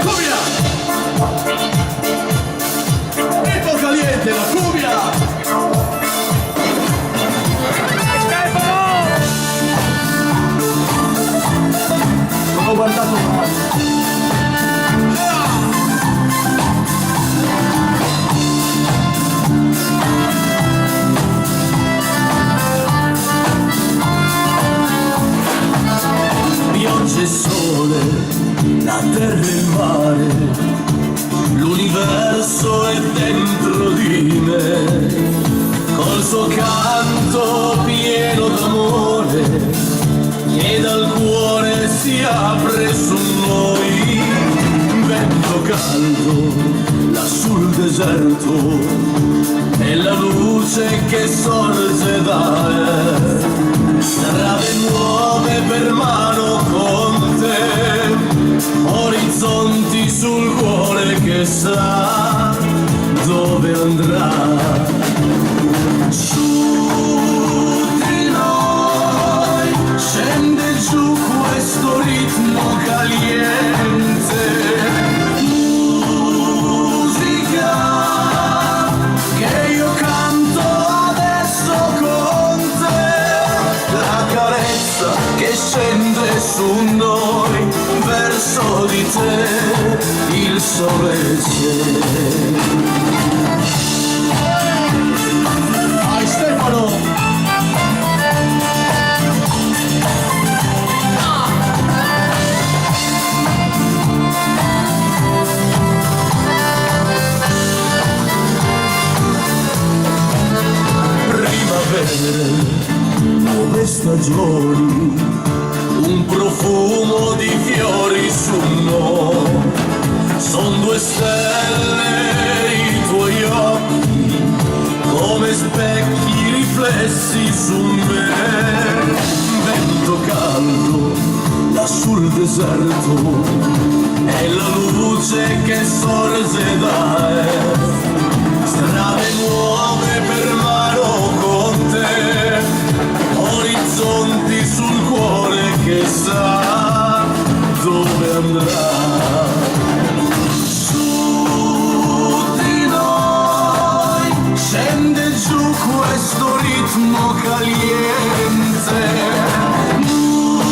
Cumbia! Ritmo caliente, la cumbia! Stefano! Non ho guardato male. Pioggia e sole, la terra e il mare, l'universo è dentro di me, col suo canto pieno d'amore, che dal cuore si apre su noi. Vento caldo, là sul deserto, e la luce che sorge da strade nuove per mano con te, orizzonti sul cuore che sa dove andrà. Su di noi scende giù questo ritmo caliente, musica che io canto adesso con te, la carezza che scende su noi, verso di te il sole c'è. Vai Stefano! Nuove stagioni, un profumo di fiori su noi, son due stelle i tuoi occhi, come specchi riflessi su me, vento caldo là sul deserto, è la luce che sorge da est, strade nuove per mano con te, orizzonti sul cuore che sa dove andrà. Su di noi scende giù questo ritmo caliente, musica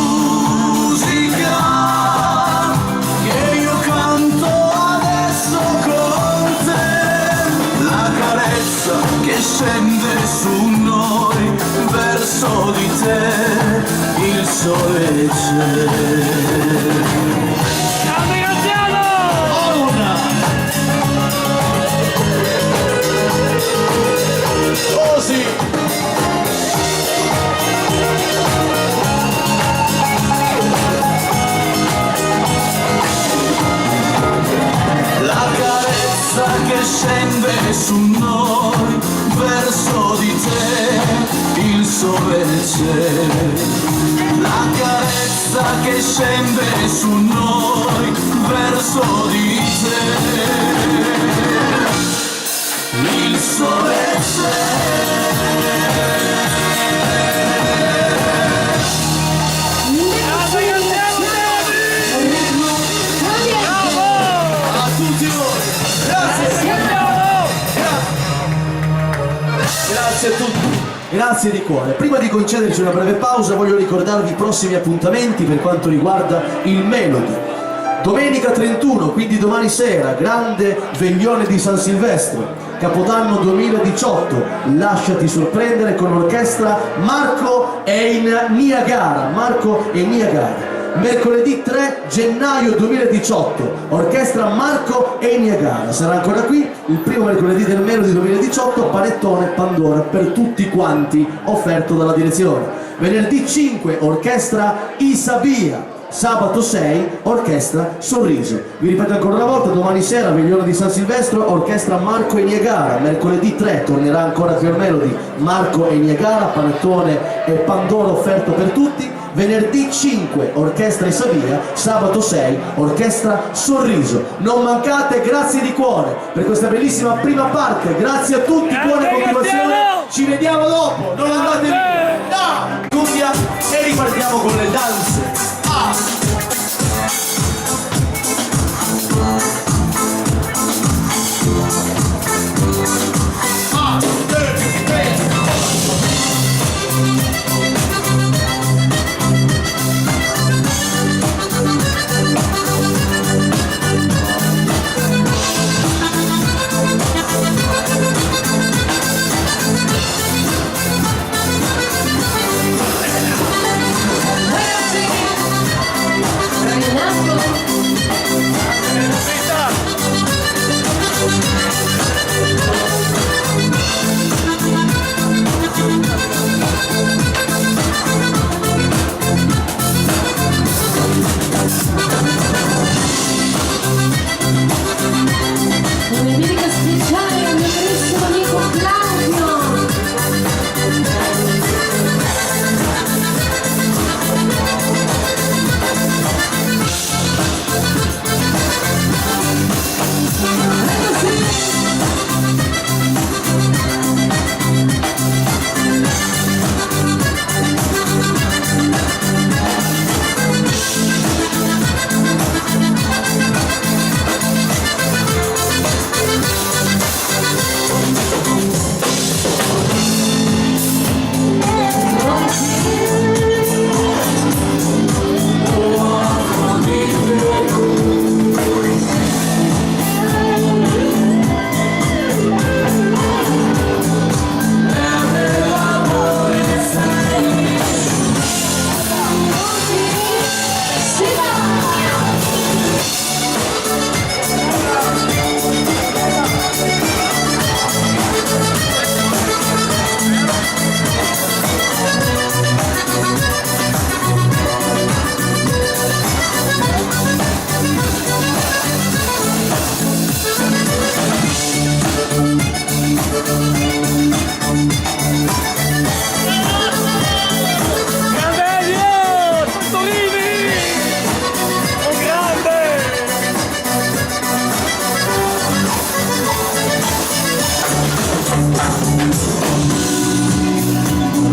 che io canto adesso con te, la carezza che scende su noi, verso di te il sole c'è. Oh sì! La carezza che scende su noi, verso di te il sole c'è, la carezza che scende su noi, verso di te il sole A tutti voi! Grazie! Grazie a tutti! Grazie di cuore. Prima di concederci una breve pausa voglio ricordarvi i prossimi appuntamenti per quanto riguarda il Melody. Domenica 31, quindi domani sera, grande veglione di San Silvestro, Capodanno 2018, lasciati sorprendere con l'orchestra Marco e in Niagara. Mercoledì 3 gennaio 2018, orchestra Marco e Niagara. Sarà ancora qui il primo mercoledì del Melody 2018, panettone Pandora per tutti quanti, offerto dalla direzione. Venerdì 5, orchestra Isabia. Sabato 6, orchestra Sorriso. Vi ripeto ancora una volta, domani sera veglione di San Silvestro, orchestra Marco e Niagara. Mercoledì 3 tornerà ancora qui al Melody Marco e Niagara, panettone e Pandora offerto per tutti. Venerdì 5, orchestra Isabia. Sabato 6, orchestra Sorriso. Non mancate, grazie di cuore per questa bellissima prima parte. Grazie a tutti, buona continuazione. Ci vediamo dopo, non andate via. No! Cumbia e ripartiamo con le danze. Ragazzi,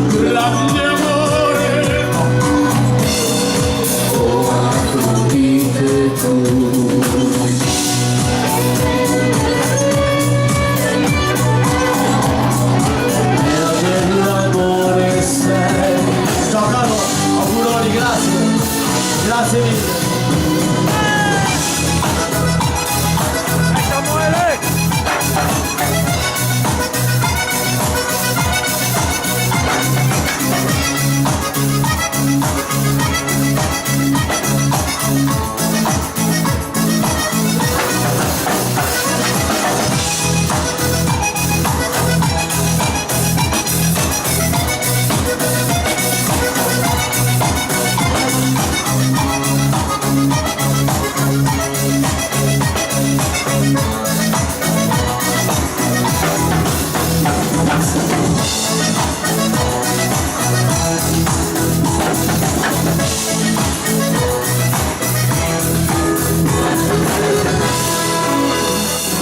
Grande amore, oh, dite tu. Era dell'amore sei. Ciao Carlo, auguroni, grazie. Grazie mille. Samuele!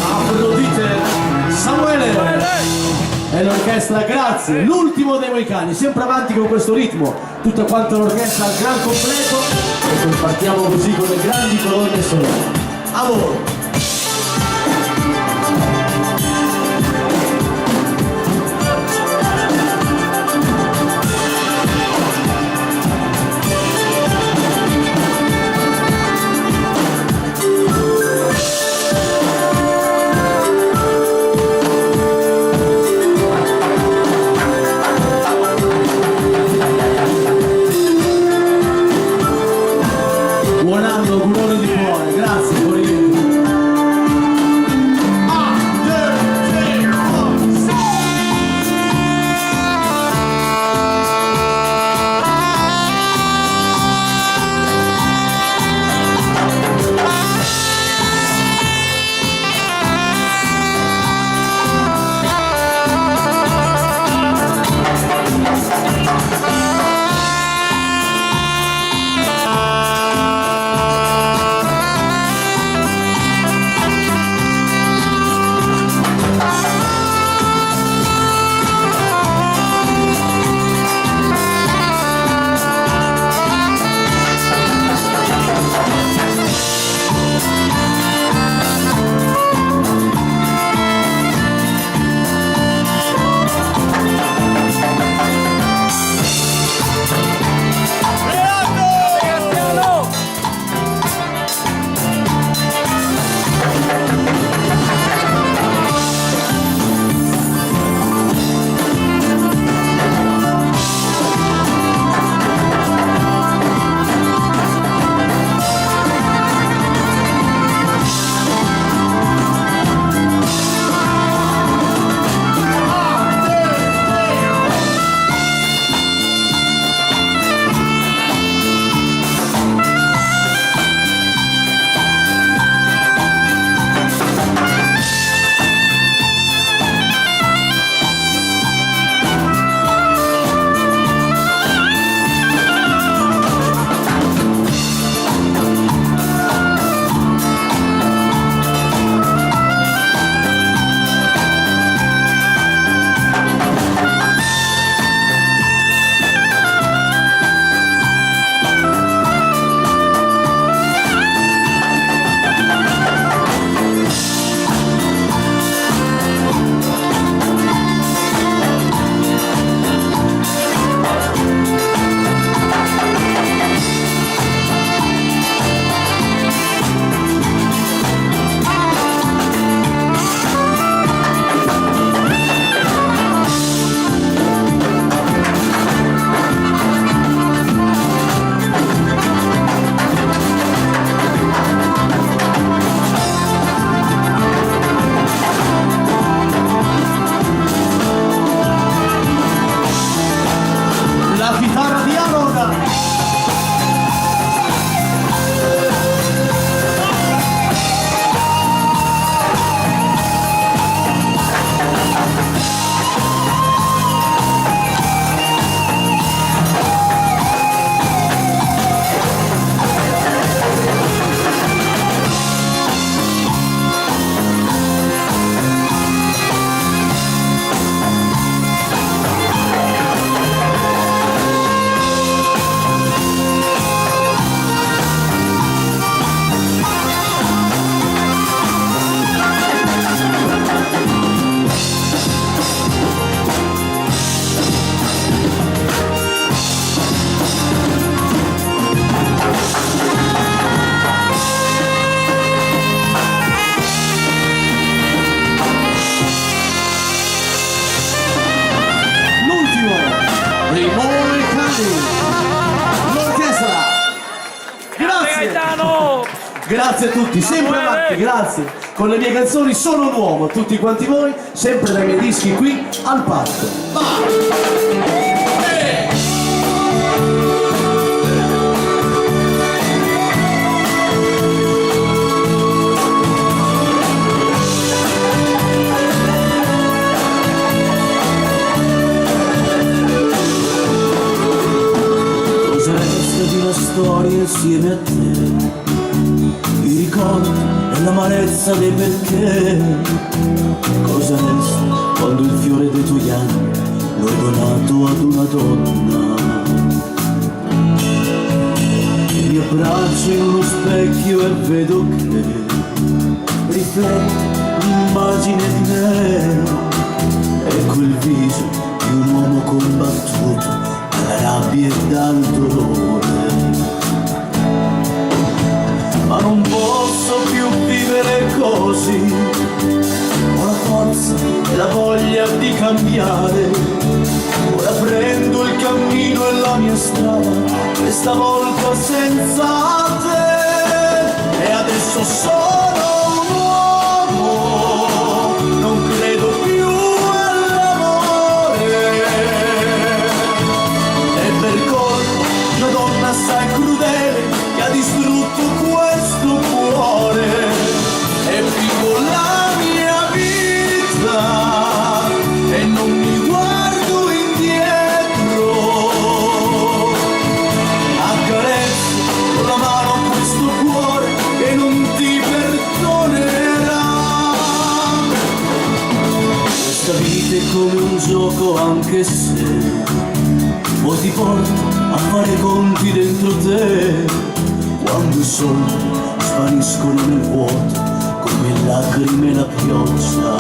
Applaudite Samuele e l'orchestra, grazie. L'ultimo dei Moicani, sempre avanti con questo ritmo, tutta quanta l'orchestra al gran completo e poi partiamo così con le grandi colonne sonore. A voi. Buon anno, auguroni di cuore, grazie Corinne. Grazie a tutti, sempre avanti, grazie. Con le mie canzoni sono un uomo, tutti quanti voi, sempre dai miei dischi qui al parco. Va! Storia insieme a te, i ricordi e l'amarezza dei perché. Cosa resta quando il fiore dei tuoi anni l'ho donato ad una donna? Mi abbraccio in uno specchio e vedo che riflette l'immagine di me e quel viso di un uomo combattuto dalla rabbia e dal dolore. Ma non posso più vivere così, ho la forza e la voglia di cambiare. Ora prendo il cammino e la mia strada, questa volta senza te. E adesso sono un uomo, non credo più all'amore. E per colpa di una donna assai crudele che ha distrutto questo cuore, e vivo la mia vita e non mi guardo indietro. Accarezzo con la mano questo cuore che non ti perdonerà. Questa vita è come un gioco, anche se poi ti porta a fare i conti dentro te. Quando i soldi spariscono nel vuoto come lacrime e la pioggia.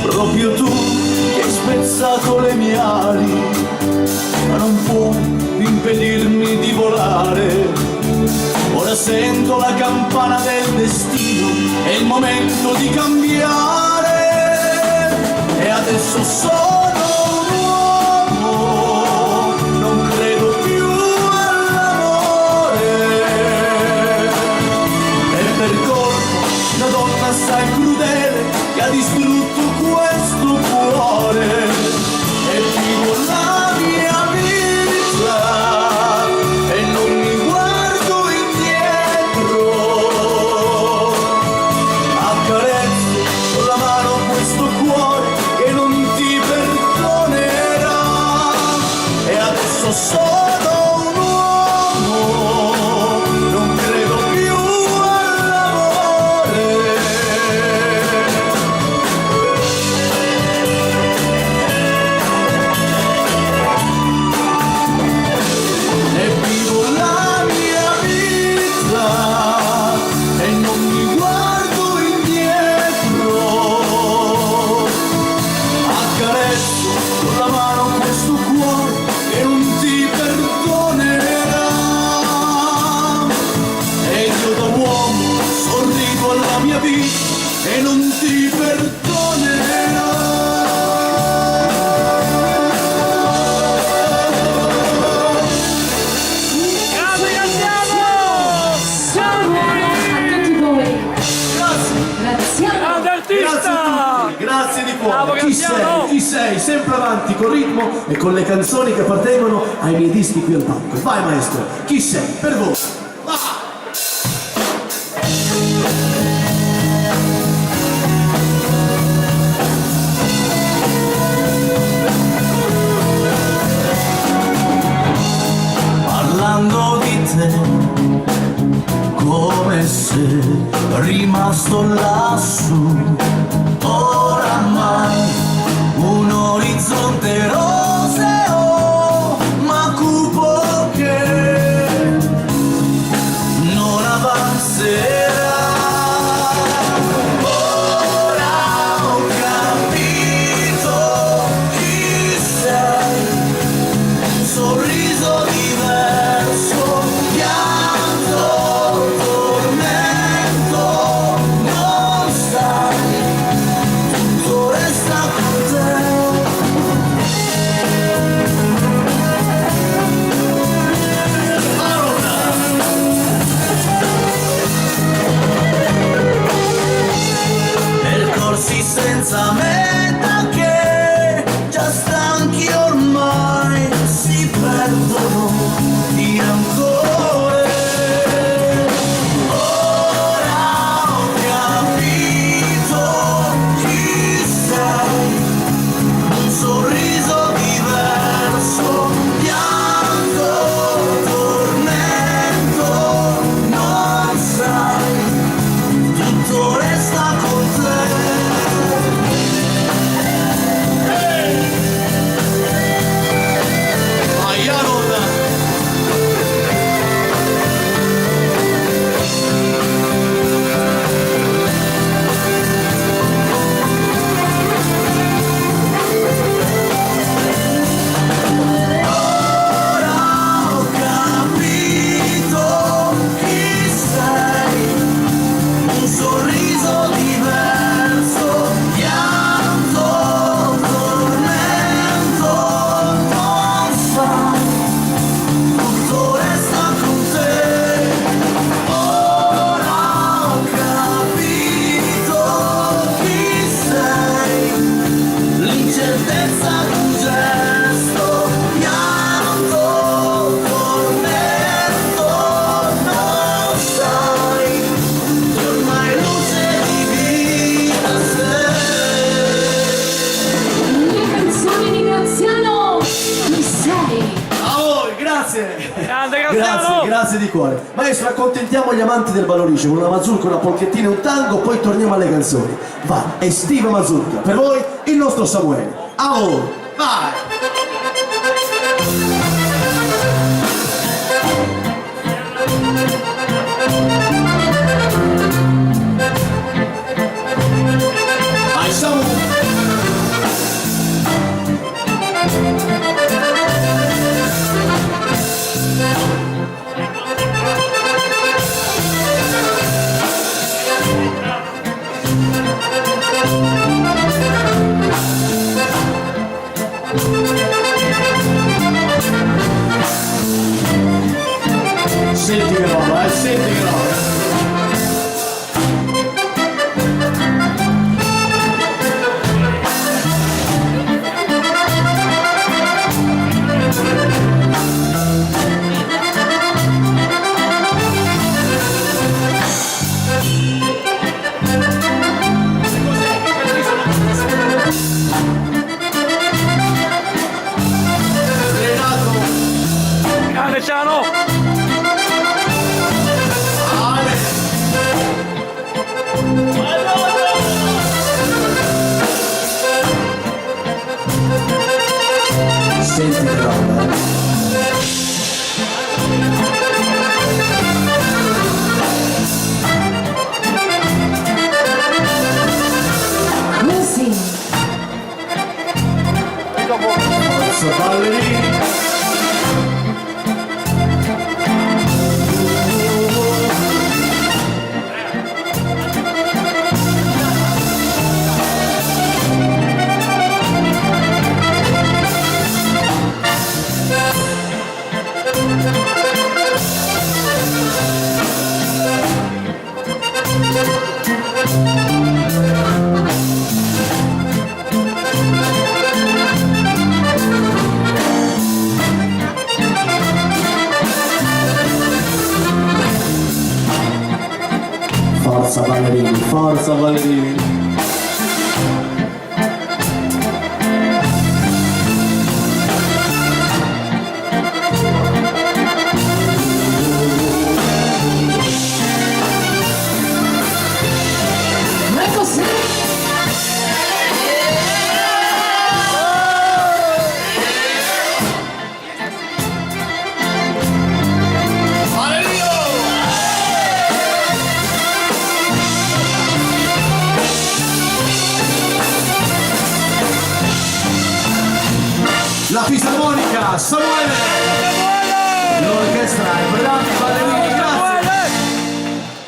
Proprio tu che hai spezzato le mie ali, ma non puoi impedirmi di volare. Ora sento la campana del destino, è il momento di cambiare. E adesso sono un uomo, non credo più una donna assai crudele che ha distrutto questo cuore, e vivo la mia vita e non mi guardo indietro. Accarezzo con la mano questo cuore che non ti perdonerà. E adesso sono un uomo, non credo più e non ti perdonerò. A tutti voi. Grazie. Grande artista! Grazie a tutti, grazie di Bravo, cuore. Chi Graziano! sei? Chi sei? Sempre avanti col ritmo e con le canzoni che appartengono ai miei dischi qui al palco. Vai maestro, chi sei? Per voi. Va! Parlando di te, come se rimasto lassù, oramai un orizzonte roseo ma cupo che non avanzerà. Ora ho capito chi sei, un sorriso diverso, pianto, tormento, no. senza meta che già stanchi ormai si perdono di rancore. Ora ho capito chi sei, un sorriso diverso, pianto, tormento, non sai, tutto resta con te. Grazie di cuore. Maestro, accontentiamo gli amanti del Valorice con una mazurka, una polchettina e un tango, poi torniamo alle canzoni. Va, estiva mazurka, per voi il nostro Samuele. A voi, vai! Vai Samu! Senti che roba, senti che roba. Grande Ciano! Senti che roba. Così. Forza ballerini. Forza ballerini, forza ballerini. Ma è così. La fisarmonica, Samuele! L'orchestra, i bravi ballerini, grazie!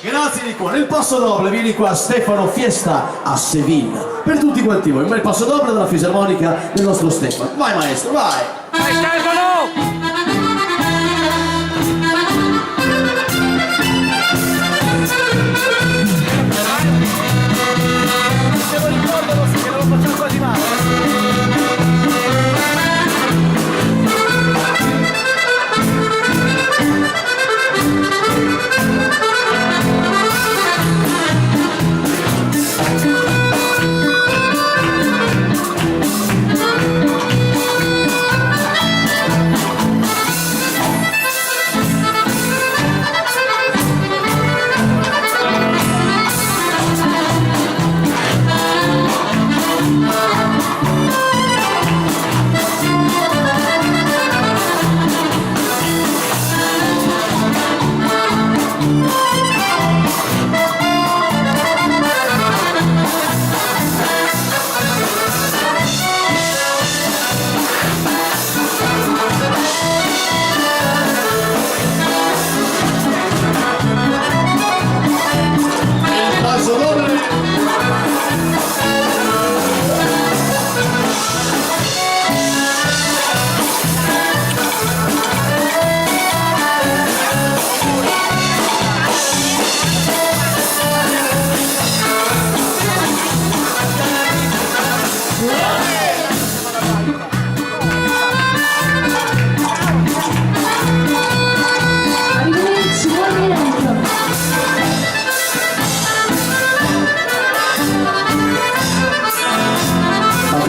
Grazie di cuore. Il passo doble, vieni qua, Stefano Fiesta a Sevilla. Per tutti quanti voi, un bel passo doble della fisarmonica del nostro Stefano. Vai maestro, vai! Vai Stefano! Te lo ricordo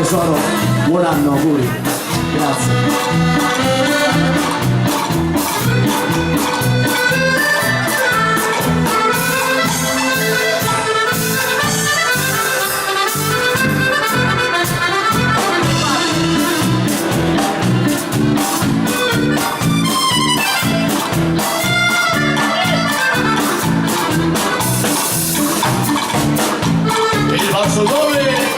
tesoro, buon anno, auguri. Grazie. Il basso dove?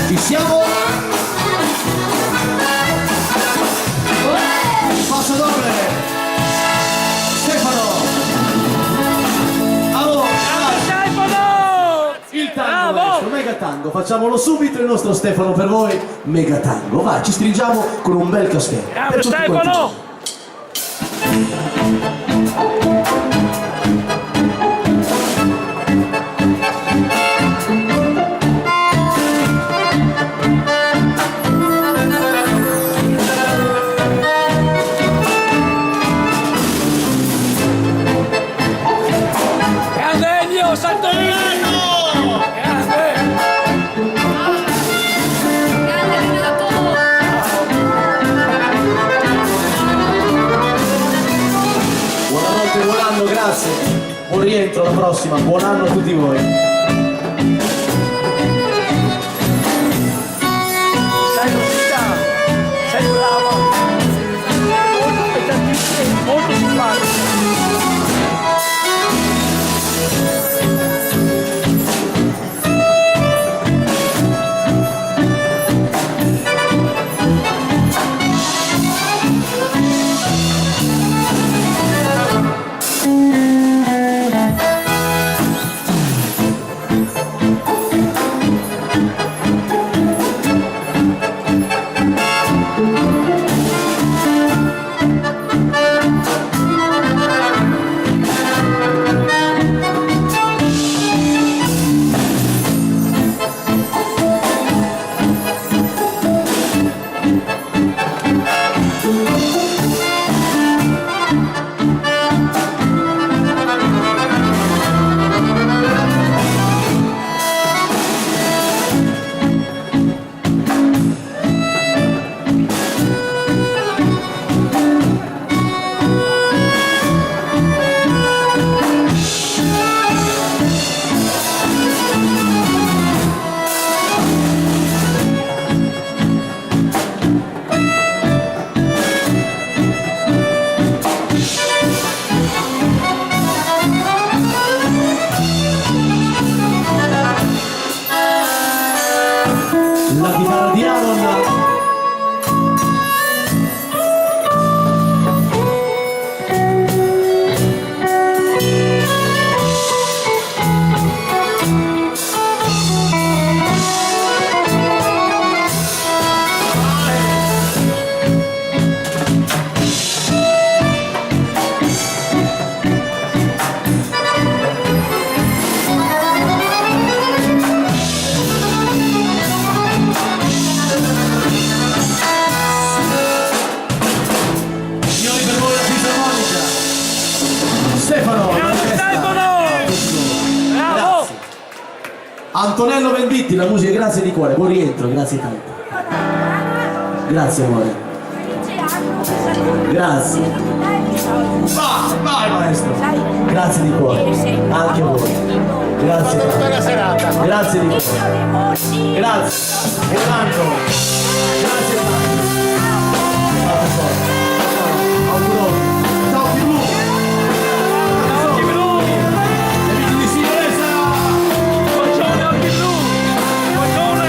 Ci siamo? Passo doble. Stefano. Allora, Stefano! il tango, Bravo! maestro, mega tango. Facciamolo subito il nostro Stefano per voi. Mega tango. Vai, ci stringiamo con un bel caschetto. Bravo Per tutti quanti. Stefano! Grande Ennio, Santorino! Grande! Grande allenatore. Buonanotte, buon anno, grazie. Buon rientro alla prossima. Buon anno a tutti voi. Sei lucida, sei brava, molto competente, molto simpatica. La chitarra di Aaron. Signori, per voi la fisarmonica. Stefano. Grande Testa. Stefano! Bravo! Grazie. Antonello Venditti, la musica, grazie di cuore, buon rientro, grazie tanto. Grazie amore. Grazie. Vai maestro. Grazie di cuore. Anche a voi. Grazie. Buona serata. Grazie Nico. Grazie. Grande. Grazie tanto. Auguroni. Ciao TV. Occhi blu. Amici di Silvesa. Bacione, occhi blu. Bacione.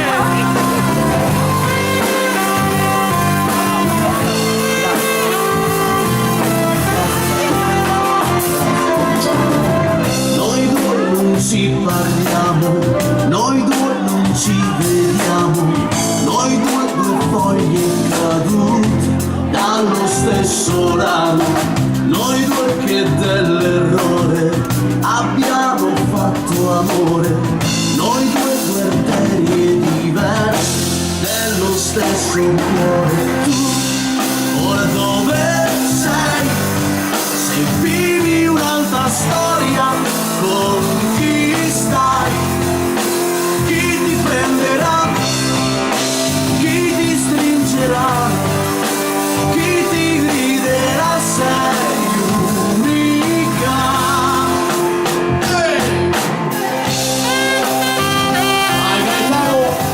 Noi due non ci parliamo, noi due non ci vediamo, noi due foglie cadute dallo stesso ramo, noi due che dell'errore abbiamo fatto amore, noi due arterie diverse dello stesso cuore. Tu ora dove sei? Se vivi un'altra storia, con chi stai? Chi ti prenderà? Chi ti stringerà? Chi ti griderà? Sei unica. Vai Gaetano!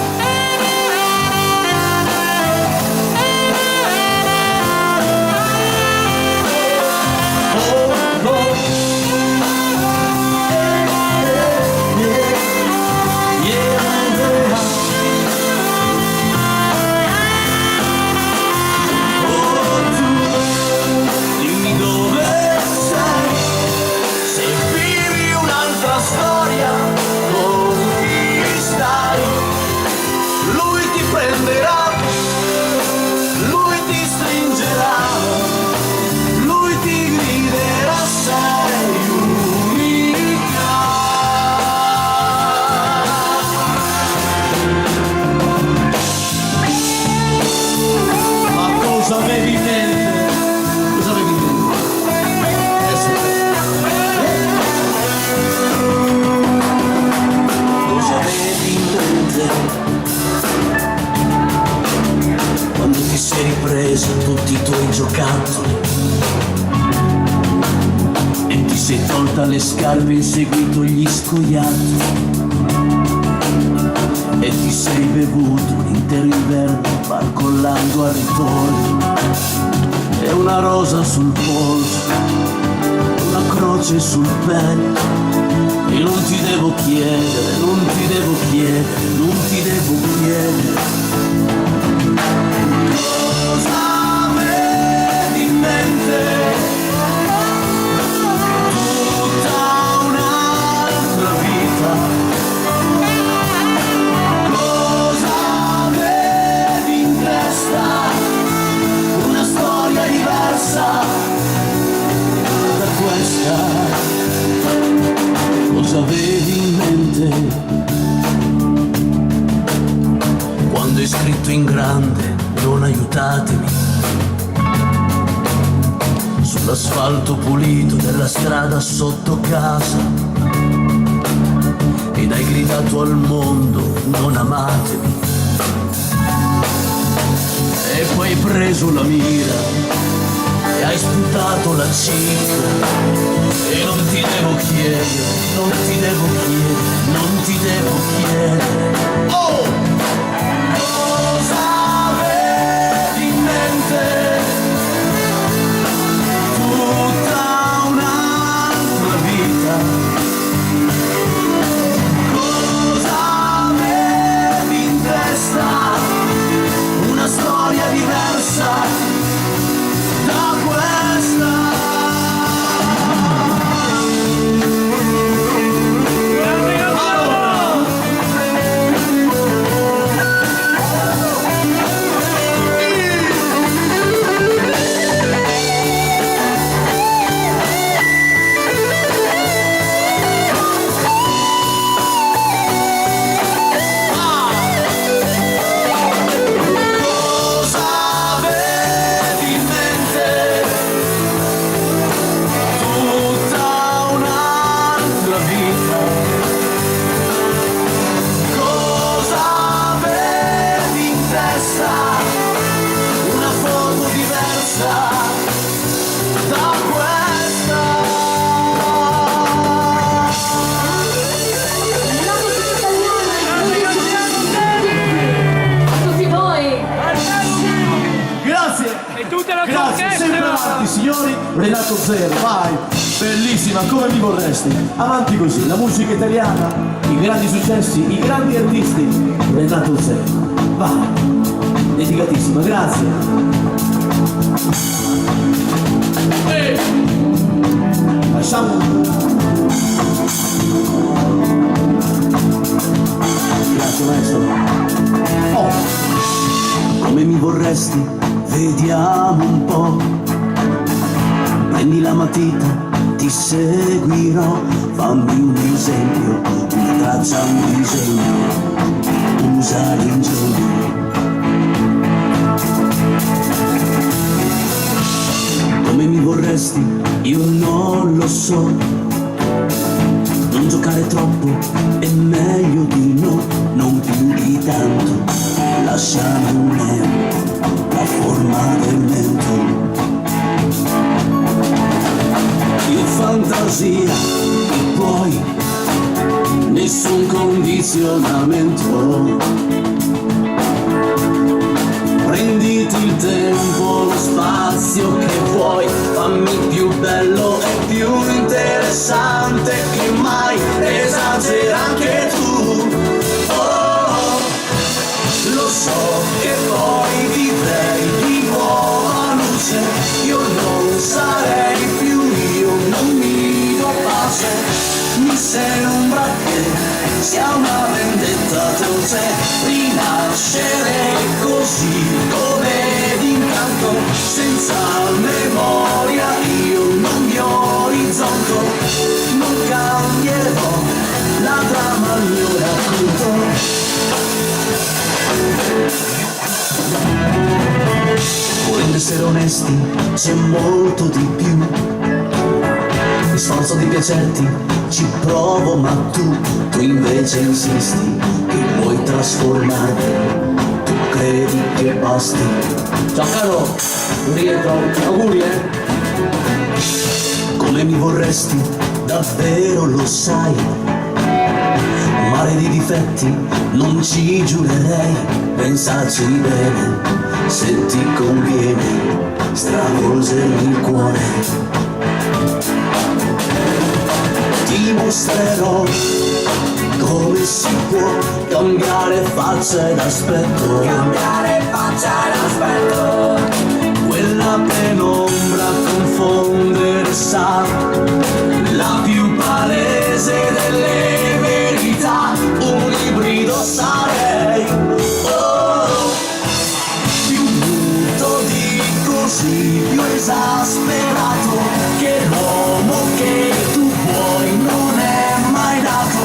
Dimmi dove sei, se vivi un'altra storia, con chi stai? Lui ti prenderà, lui ti stringerà, lui ti griderà, sei unica. Ma cosa avevi in mente? Cosa avevi in mente? Cosa avevi in mente? Quando ti sei ripresa tutti i tuoi giocattoli e ti sei tolta le scarpe e inseguito gli scoiattoli e ti sei bevuto un intero inverno barcollando al ritorno e una rosa sul polso, una croce sul petto. E non ti devo chiedere, non ti devo chiedere, non ti devo chiedere cosa avevi in mente. Tutta un'altra vita. Cosa avevi in testa? Una storia diversa da questa. Cosa avevi in mente? Quando hai scritto in grande non aiutatemi sull'asfalto pulito della strada sotto casa ed hai gridato al mondo non amatemi e poi hai preso la mira e hai sputato la cifra e non ti devo chiedere, non ti devo chiedere, non ti devo chiedere. Oh! Cosa avevi in mente? Tutta un'altra vita. Cosa avevi in testa? Una storia diversa da questa. Grande, Renato Zero, vai, bellissima, come mi vorresti. Avanti così, la musica italiana, i grandi successi, i grandi artisti. Renato Zero, vai, dedicatissima, grazie. Lasciamo. Grazie maestro. Oh. Come mi vorresti, vediamo un po'. Prendi la matita, ti seguirò. Fammi un esempio, una traccia, un disegno. Usa l'ingegno. Come mi vorresti, io non lo so. Non giocare troppo, è meglio di no. Non più di tanto, lasciami un neo, la forma del mento. Io fantasia, e poi nessun condizionamento. Prenditi il tempo, lo spazio che vuoi, fammi più bello e più interessante che mai, esagera anche tu. Oh, lo so che poi vivrei di nuova luce, io non sarei più io, non mi do pace, mi sembra che sia una vendetta atroce, rinascere così come d'incanto, senza memoria io non mi orizzonto, non cambierò, la trama al mio racconto. Volendo essere onesti, c'è molto di più. Mi sforzo di piacerti, ci provo, ma tu invece insisti che vuoi trasformarmi. Tu credi che basti. Ciao caro, rientro, auguri Come mi vorresti, davvero lo sai. Un mare di difetti, non ci giurerei. Pensaci bene, se ti conviene, stravolgermi il cuore. Ti mostrerò come si può cambiare faccia ed aspetto. Cambiare faccia ed aspetto. Quella penombra confondere sa la più palese delle verità. Un ibrido sarei, oh, più brutto di così, più esasperato che l'uomo che tu vuoi non è mai nato.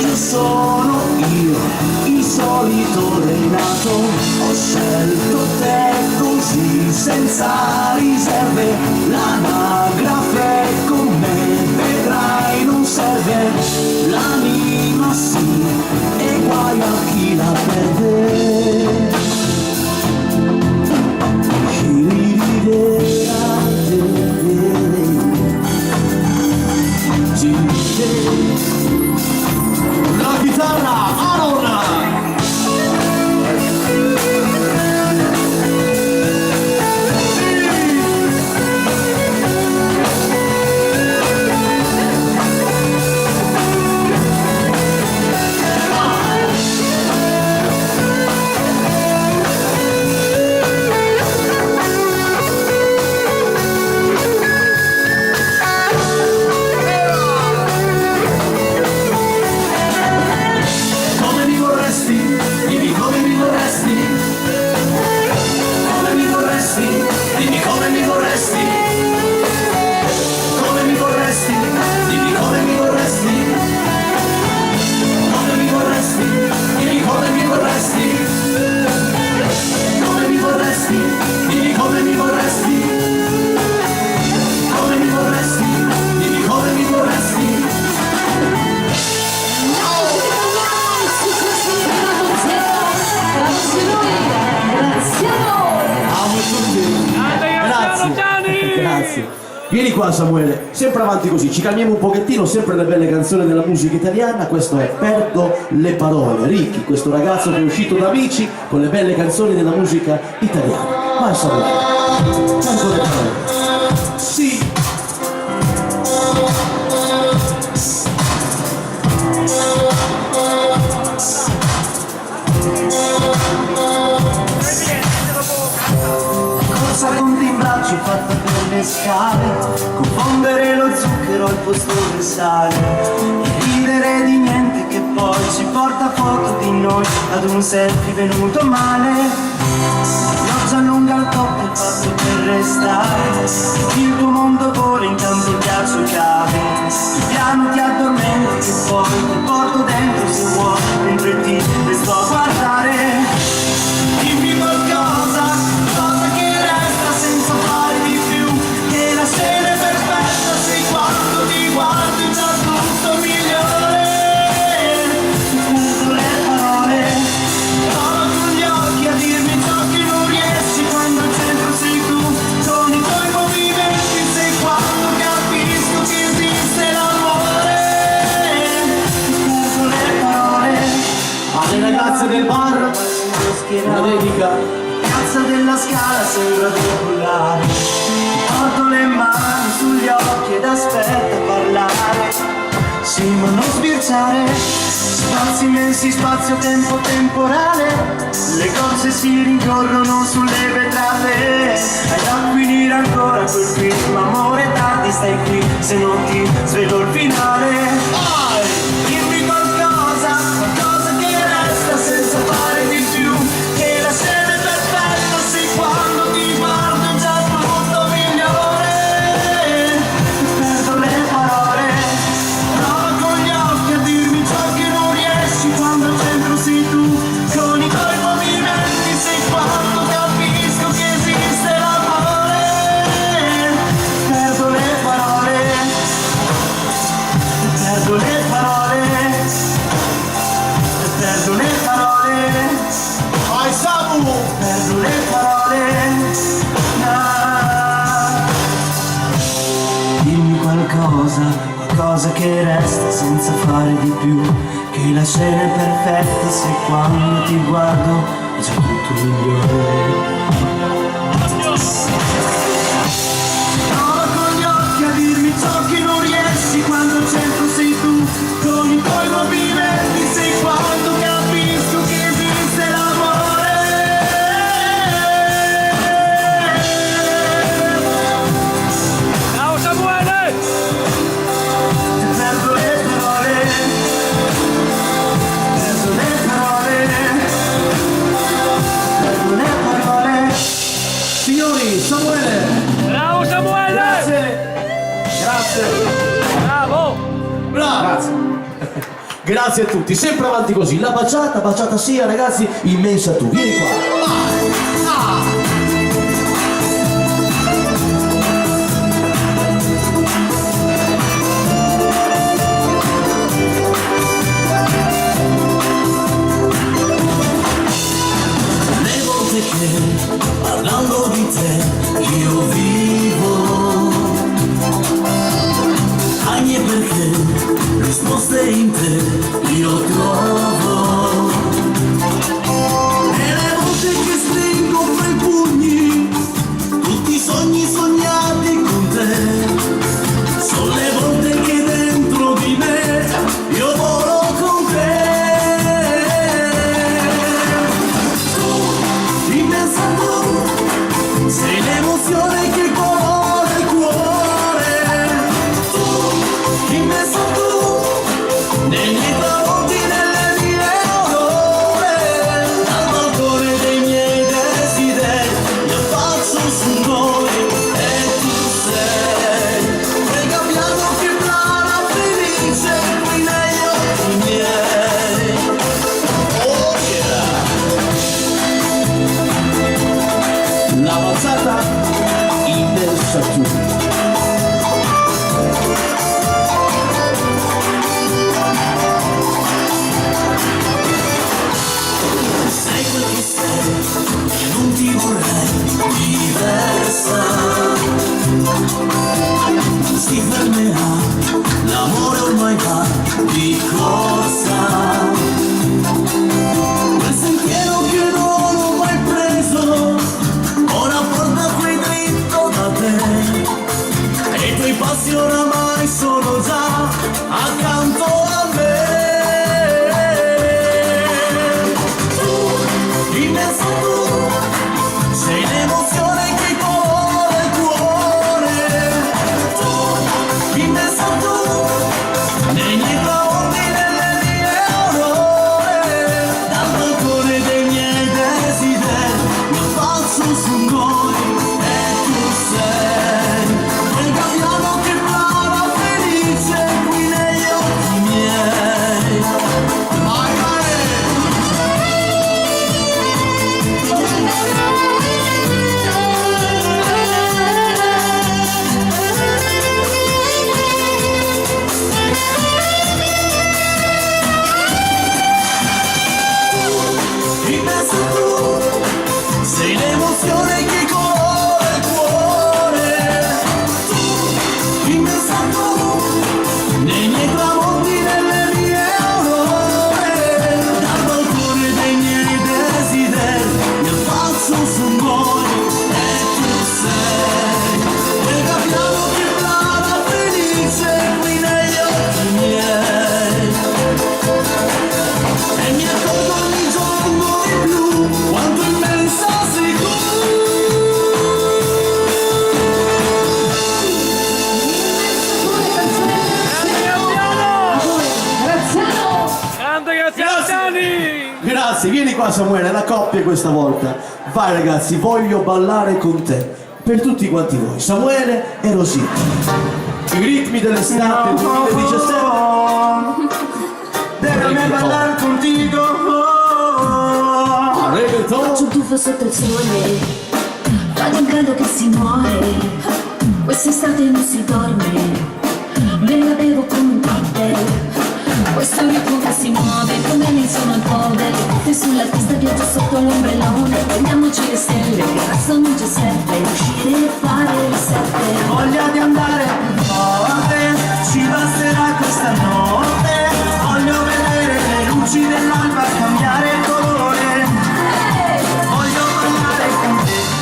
Io sono io, il solito Renato, ho scelto te così senza riserve, l'anagrafe con me vedrai non serve, l'anima sì e guai a chi la perde. la chitarra, Aaron! Grazie. Vieni qua Samuele, sempre avanti così, ci calmiamo un pochettino, sempre le belle canzoni della musica italiana. Questo è Perdo le parole, Ricky, questo ragazzo che è uscito da Amici con le belle canzoni della musica italiana. Vai Samuele, perdo le parole. sì. Corsa con timbracci fatta per le scale, confondere lo zucchero al posto del sale, ridere di niente che poi ci porta foto di noi ad un selfie venuto male. Pioggia lunga al top è fatto per restare, il tuo mondo vola intanto il ghiaccio cade, il piano ti addormenti che poi ti porto dentro se vuoi, mentre ti resto a guardare. Dimmi qualcosa, cosa che resta senza fare di più, che la scena è perfetta se quando ti guardi già tutto migliore. Perdo le parole, provo con gli occhi a dirmi ciò che non riesci quando al centro sei tu, con i tuoi movimenti sei quando capisco che esiste l'amore. Perdo le parole, Alle ragazze del bar, una dedica. Piazza della Scala sembra popolare, porto le mani sugli occhi ed aspetta a parlare. Sì, ma non sbirciare, spazi immensi, spazio-tempo temporale, le cose si rincorrono sulle vetrate, hai da finire ancora quel film, amore tardi stai qui, se non ti svelo il finale. Dimmi qualcosa, qualcosa che resta senza fare di più, che la scena è perfetta se quando ti guardo è già tutto migliore. Perdo le parole, prova con gli occhi a dirmi ciò che non riesci quando al centro sei tu, con i tuoi movimenti sei quando capisco che esiste l'amore. Perdo le parole, perdo le parole, perdo le parole, Vai Samu! perdo le parole. Ah. Dimmi qualcosa, qualcosa che resta senza fare di più, che la scena è perfetta se quando ti guardo è già tutto migliore. Prova con gli occhi a dirmi ciò che non riesci quando al centro sei tu, con i tuoi movimenti sei quando capisco che esiste l'amore. Ciao Samuele! Perdo le parole, perdo le parole, perdo le parole. Signori, Samuele! Bravo Samuele! Grazie! Bravo! Bravo! Grazie! Grazie a tutti, sempre avanti così. La baciata sia ragazzi, immensa tu. Vieni qua. Le volte che parlando di te io vivo, anche perché risposte in te io trovo, e le volte che stringo fra i Grazie, vieni qua Samuele, è la coppia questa volta. Vai ragazzi, voglio ballare con te. Per tutti quanti voi, Samuele e Rosita. I ritmi dell'estate 2017. Déjame bailar contigo. Faccio un tuffo sotto il sole, vado in caldo che si muore, quest'estate non si dorme, me la bevo come un cocktail, questo ritmo che si muove, come mi sono al cover, e sulla pista viaggio sotto l'ombrellone, prendiamoci le stelle, che il resto non ci serve, uscire e fare le sette. Voglia di andare forte, ci basterà questa notte, voglio vedere le luci dell'alba cambiare colore.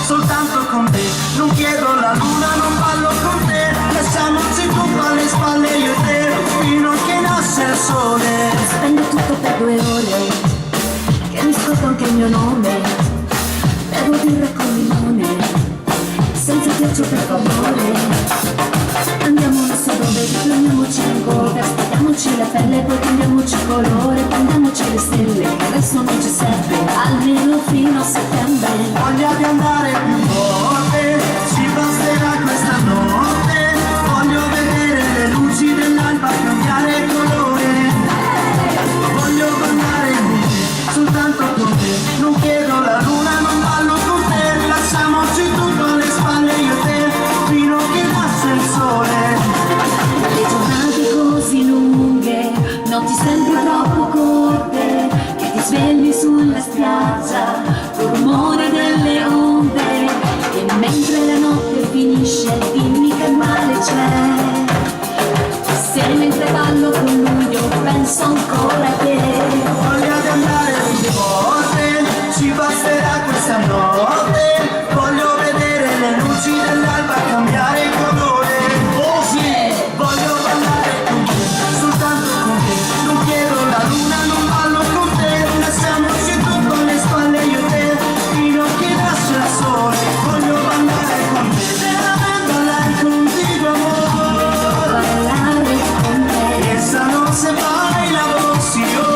Soltanto con te, non chiedo la luna, non ballo con te, lasciamoci tutto alle spalle io e te, fino a che nasce il sole. Spendo tutto per 2 ore, che mi scordo anche il mio nome, bevo birra con limone, senza ghiaccio per favore. Andiamo non so dove, riprendiamoci in coda, spacchiamoci la pelle, poi cambiamoci colore, prendiamoci le stelle, che adesso non ci serve, almeno fino a settembre. Voglia di andare più forte, ci basterà questa notte, voglio vedere le luci dell'alba cambiare colore. Voglio ballare con te, soltanto con te, non chiedo la luna, non ballo con te, lasciamoci tutto alle spalle io e te, fino a che nasce il sole. Le giornate così lunghe, notti sempre troppo corte, che ti svegli sulla spiaggia, col rumore delle onde, e mentre la notte finisce, dimmi che male c'è. Se mentre ballo con lui io penso ancora a te. Voglia di andare più forte, ci basterà questa notte, voglio vedere le luci dell'alba cambiare colore. Oh sì! Voglio ballare con te, soltanto con te, non chiedo la luna, non ballo con te, lasciamoci tutto alle spalle io e te, fino a che nasce il sole. Voglio ballare con te, ballare contigo amore, Ballare con te, esa noche baila vos y yo.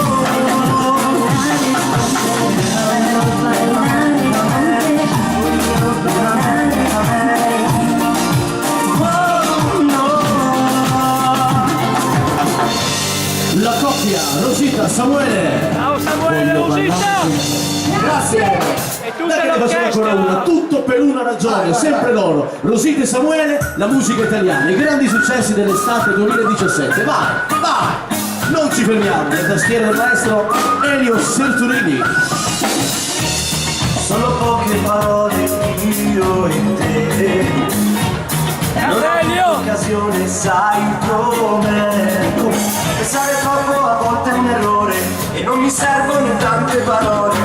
La coppia, Rosita, Samuele. Ciao Samuele, Voglio Rosita! Grazie! E tutta Dai che ne facciamo ancora una, l'orchestra! tutto per una ragione, sempre loro. Rosita e Samuele, la musica italiana, i grandi successi dell'estate 2017. Vai, vai! Non ci fermiamo, la tastiera del maestro Elio Serturini. Solo poche parole io e te, non è Elio! un'occasione, sai com'è. Pensare troppo a volte è un errore e non mi servono tante parole.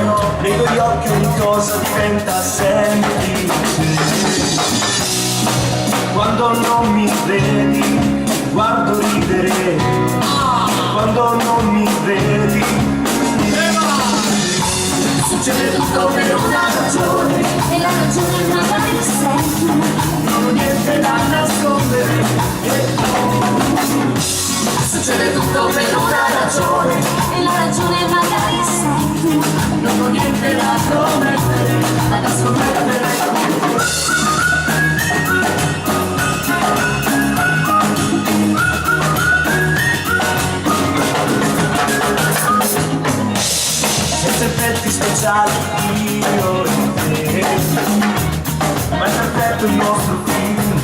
Nei tuoi occhi ogni cosa diventa semplice. Quando non mi vedi, guardo ridere. Quando non mi vedi, succede tutto per una ragione, e la ragione magari sei tu. non ho niente da nascondere. Succede tutto per una ragione, e la ragione magari sei tu. Non ho niente da promettere, ma da scommettere. Senza effetti speciali io e te, ma è perfetto il nostro film,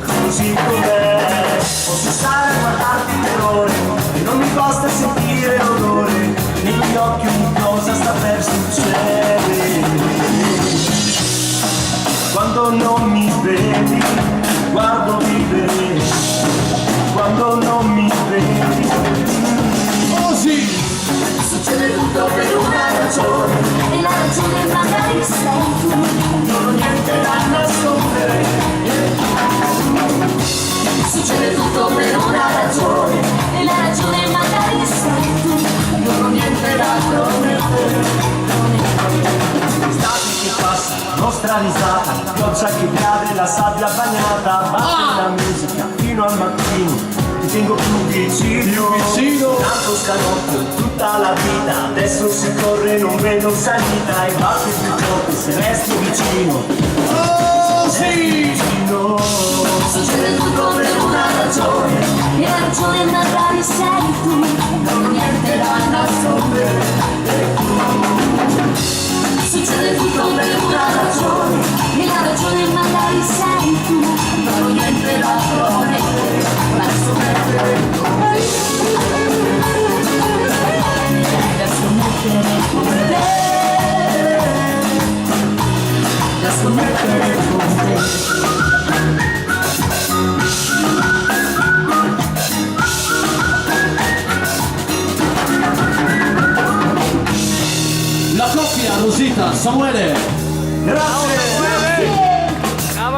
così com'è. Posso stare a guardarti per ore e non mi costa sentire l'odore, nei tuoi occhi ogni cosa sta per succedere. Quando non mi vedi, guardo vivere. Quando non mi vedi, Oh sì! Succede tutto per una ragione, e la ragione magari sei tu. non ho niente da nascondere. Succede tutto per una ragione, e la ragione magari sei tu. Non ho niente da promettere. Stati che passa, nostra risata, pioggia che cade, la sabbia bagnata, basta la musica fino al mattino, ti tengo più vicino. Tanto scalotto tutta la vita, adesso si corre, non vedo salita, e batti più forte se resto vicino. Oh sì! Vicino. Succede tutto per una ragione, e la ragione magari sei tu, non ho niente da nascondere. Succede tutto per una ragione, e la ragione magari sei tu, non ho niente da promettere, adesso mettere con te, adesso mettere con te, adesso mettere con te. La coppia Rosita, Samuele. Brava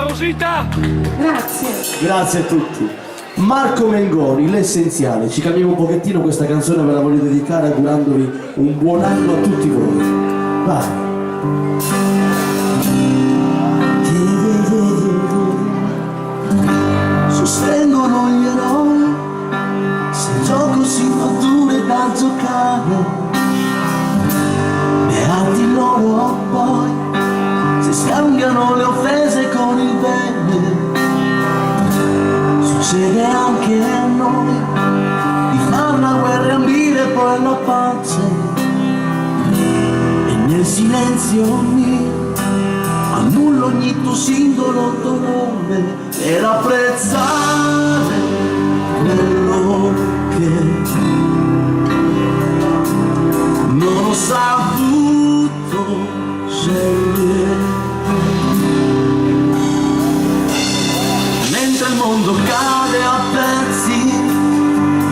Rosita! Grazie. Grazie a tutti. Marco Mengoni, l'essenziale. Ci cambiamo un pochettino, questa canzone ve la voglio dedicare augurandovi un buon anno a tutti voi. Vai. Sostengono gli eroi, se il gioco si fa duro e da giocare. Beati loro poi, si scambiano le offese con il bene. Succede anche a noi di far la guerra e ambire poi la pace. E nel silenzio mio annullo ogni tuo singolo dolore per apprezzare quello che non ho saputo scegliere. Mentre il mondo cade a pezzi,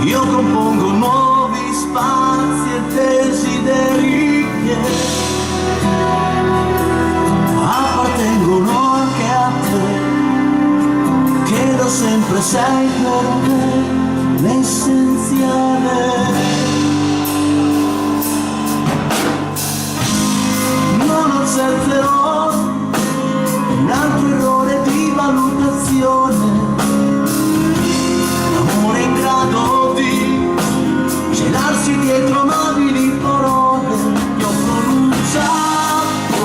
io compongo nuovi spazi e desideri che appartengono anche a te, che da sempre sei per me l'essenziale. Non accetterò un altro errore di valutazione, l'amore in grado di celarsi dietro amabili parole che ho pronunciato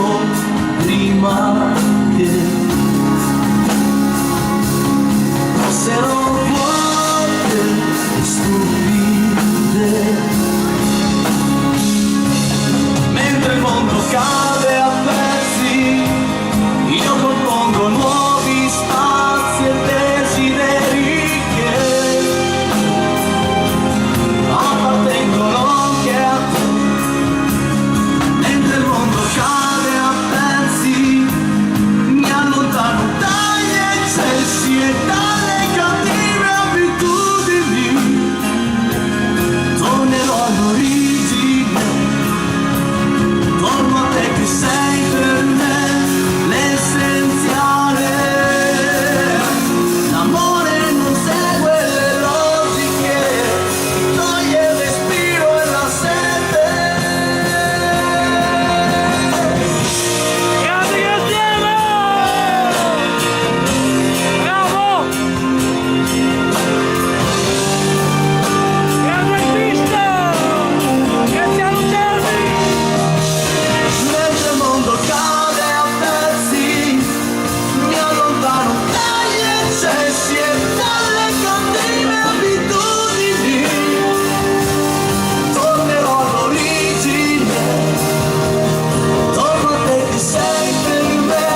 prima che fossero vuote e stupide. Mentre il mondo cade a pezzi, io compongo nuovi spazi e desideri che appartengono anche a te. Mentre il mondo cade a pezzi, mi allontano dagli eccessi e dalle cattive abitudini. Tornerò all'origine, torno a te che sei per me l'essenziale. L'amore non segue le logiche, ti toglie il respiro e la sete. Grande Graziano! Bravo! Grande artista! Graziano Cervi! Mentre il mondo cade a pezzi, mi allontano dagli eccessi e dalle cattive abitudini. Tornerò all'origine, torno a te che sei per me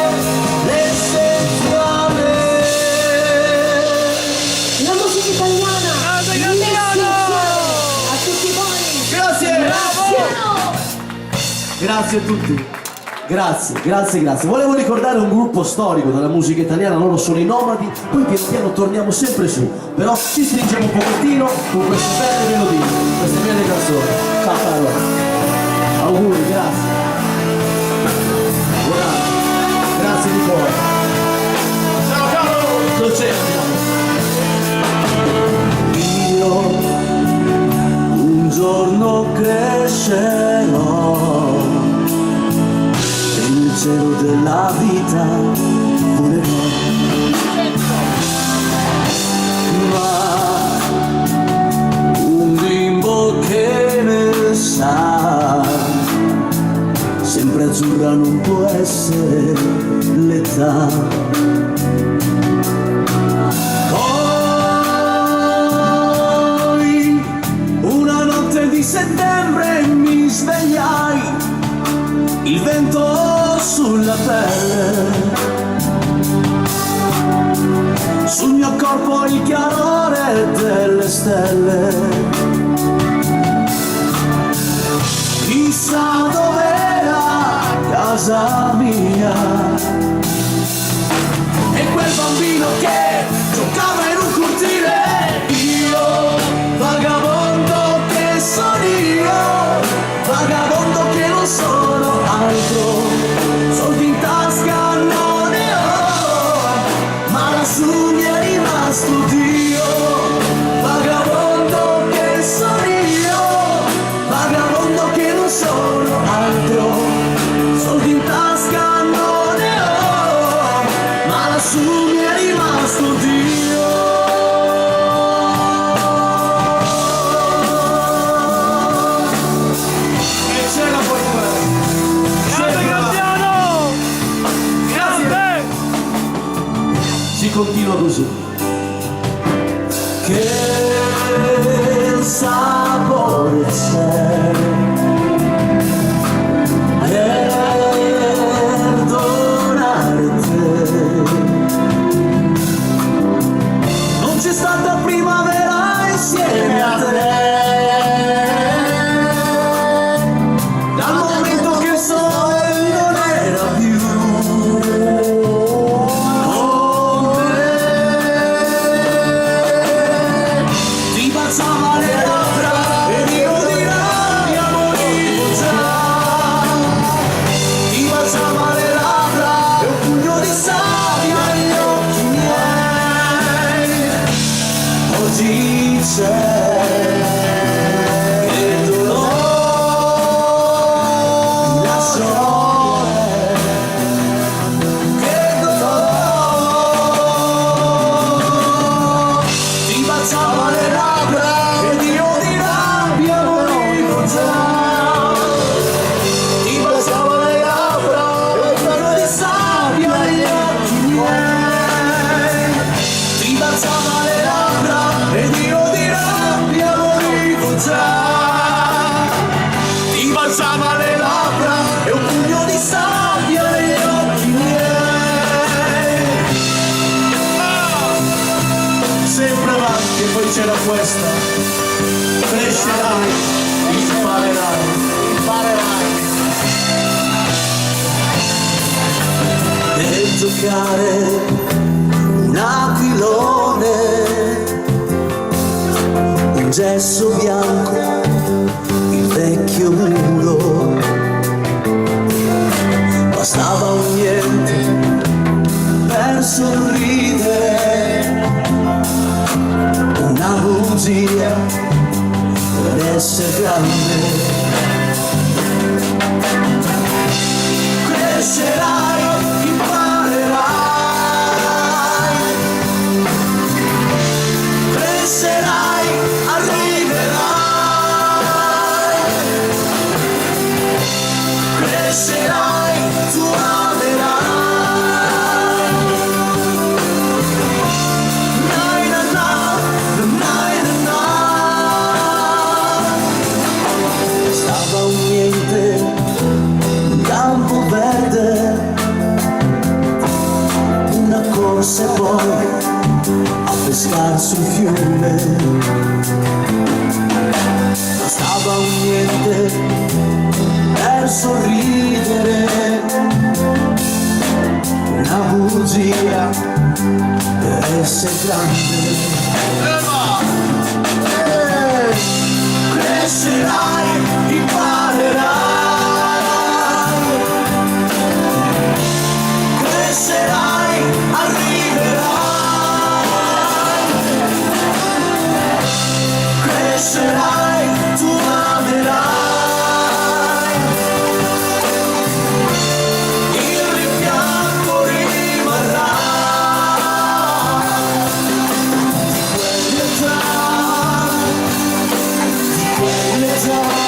l'essenziale. La musica italiana. Grande Graziano! A tutti voi. Grazie! Grazie a tutti. Grazie, grazie, grazie. Volevo ricordare un gruppo storico della musica italiana, loro sono i Nomadi, poi piano piano torniamo sempre su, però ci stringiamo un pochettino con queste belle melodie, queste belle canzoni. Ciao caro. Auguri, grazie. Buon anno. Grazie di cuore. Ciao caro. Non c'è, Io un giorno crescerò e nel cielo della vita volerò, ma sa, sempre azzurra non può essere l'età. Poi una notte di settembre mi svegliai, il vento sulla pelle, sul mio corpo il chiarore delle stelle. Chissà dov'era casa mia, e quel bambino che giocava in un cortile. Io, vagabondo che sono io, vagabondo che non sono altro, soldi in tasca non ne ho, ma lassù mi è rimasto Dio. Vagabondo che sono io, vagabondo che non sono altro, soldi in tasca non ne ho, ma lassù mi è rimasto Dio. E c'era poi grande Graziano! Grande! Si continua così. Che sapore c'è perdonarti, non c'è stata primavera insieme a te, dal momento che il sole non era più con me. Ti baciava le labbra ed io di rabbia morivo già. Ti baciava le labbra e un pugno di sabbia negli occhi miei. Oggi c'è che dolore mi lasciò, che dolore. Ti baciava le labbra ed io di rabbia morivo già. Ti baciava le labbra e un pugno di sabbia negli occhi miei. Ti baciava le labbra ed io di rabbia morivo già. Ti baciava le labbra e un pugno di sabbia negli occhi miei. Sempre avanti, e poi c'era questa. Crescerai, imparerai, imparerai. E giocare un aquilone, un gesso bianco, il vecchio muro. Bastava un niente per sorridere, una bugia per essere grande. Crescerai, imparerai, crescerai, arriverai, crescerai, tu amerai. Nai na na, nai na na. Stava un niente, un campo verde, una corsa e poi a pescar sul fiume. Bastava un niente per sorridere, una bugia per essere grande. Crescerai, imparerai, crescerai, arriverai, crescerai, tu amerai. Il rimpianto rimarrà di quell'età, di quell'età.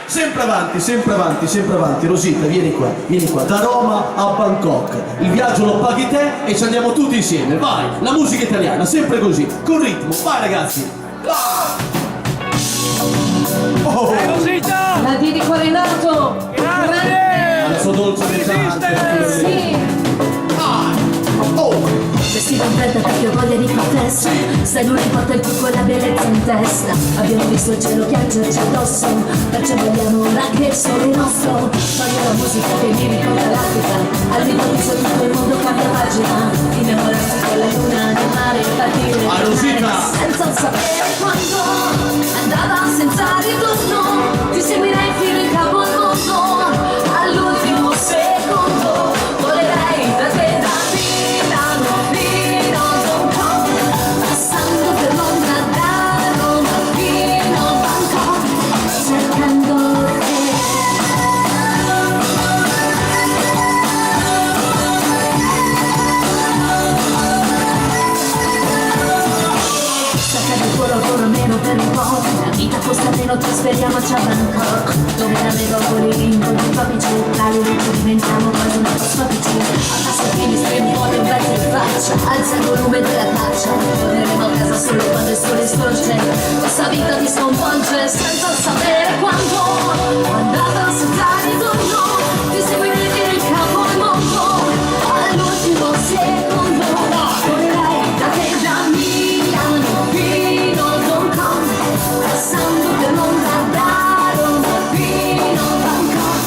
sempre avanti, sempre avanti, sempre avanti. Rosita, vieni qua, da Roma a Bangkok. Il viaggio lo paghi te e ci andiamo tutti insieme. Vai, la musica italiana, sempre così, con ritmo. Vai ragazzi. Oh. Rosita! La dedico a Renato. Grazie! Al suo dolce pesante. Sì. Oh. Vestito in fretta perché ho voglia di protesta. Sai lui porta il tuo con la bellezza in testa. Abbiamo visto il cielo piangerci addosso, perciò vogliamo ora che il sole è nostro. Voglio la musica che mi ricorda l'Africa, all'improvviso tutto il mondo cambia pagina. Innamorarsi con la luna nel mare e partire Ah, Rosita! senza sapere quando. Andava senza ritorno, ti seguirei fino in capo al mondo. All'ultimo secondo volerei da te, da Milano fino a Hong Kong, passando per Londra, da Roma fino a Bangkok, cercando te. Stacca del cuore ancora meno per un po', la vita costa meno, trasferiamoci a Bangkok, dove navigo con i rimpolli tropici, tra le luci diventiamo quasi un microscopici. Abbassa i primi spremi, vuole un vento in faccia, alza il volume della caccia, torneremo a casa solo quando il sole scorge, questa vita ti sconvolge senza sapere quando. Andata senza ritorno, ti seguirei fino in capo al mondo, all'ultimo secondo volerai da te, da Milano fino a Hong Kong, passando per Londra, da Roma fino a Bangkok,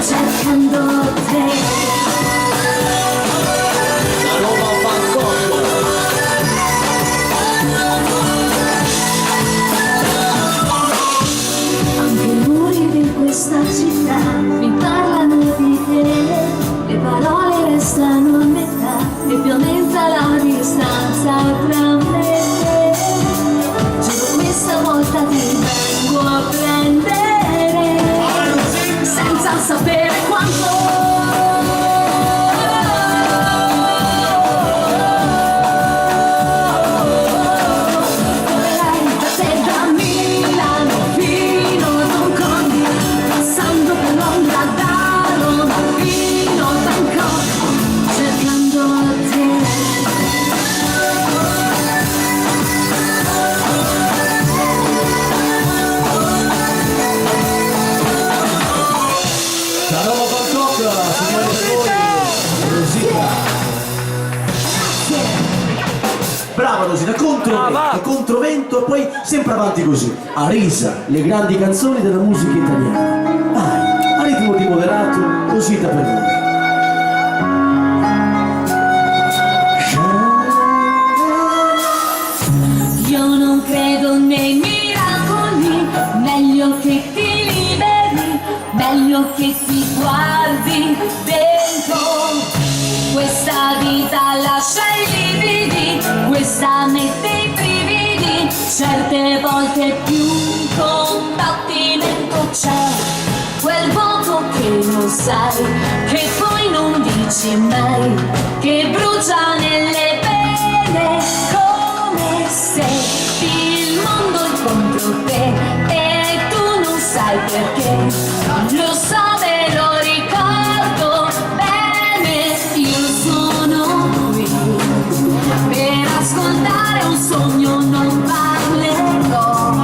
cercando te. Da Roma a Bangkok. Anche i muri di questa città mi parlano di te, le parole restano a metà e più aumenta la distanza tra me e te. Giuro questa volta ti vengo a prendere senza sapere quanto. Volerai da te, da Milano fino a Hong Kong, passando per Londra, da Roma fino a Bangkok, cercando te. Da Roma a Bangkok, signori e signori, Rosita. Brava Rosita, controvento e poi sempre avanti così. Arisa, le grandi canzoni della musica italiana. Vai, a ritmo di moderato, Rosita per voi. Io non credo nei miracoli, meglio che ti liberi, meglio che ti guardi dentro. Questa vita lascia i lividi, questa mette i brividi, certe volte più combattimento c'è, quel vuoto che non sai, che poi non dici mai, che brucia nelle vene come se il mondo è contro te e tu non sai perché. Lo so, me lo ricordo bene, io sono qui per ascoltare un sogno, non parlerò,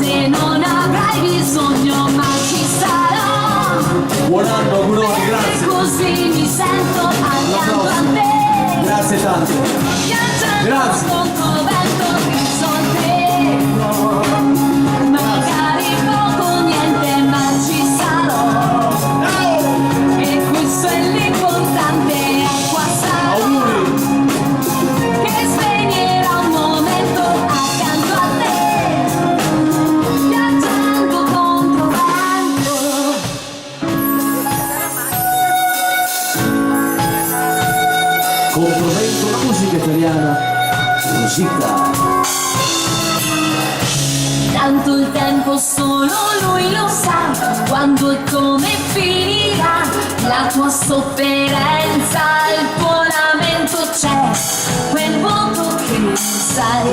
se non avrai bisogno ma ci sarò. Buon anno, auguroni, grazie. Così mi sento accanto a te, Grazie tante. viaggiando Grazie. sotto vento che soltevo, magari poco niente ma ci sarò, e questo è l'importante, qua sarò, Auguri. che spegnerà un momento accanto a te, viaggiando contro vento. Controvento, la musica italiana, Rosita. Tanto il tempo solo lui lo sa, quando e come finirà la tua sofferenza, il tuo lamento c'è, quel vuoto che non sai,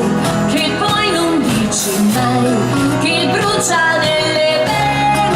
che poi non dici mai, che brucia nelle vene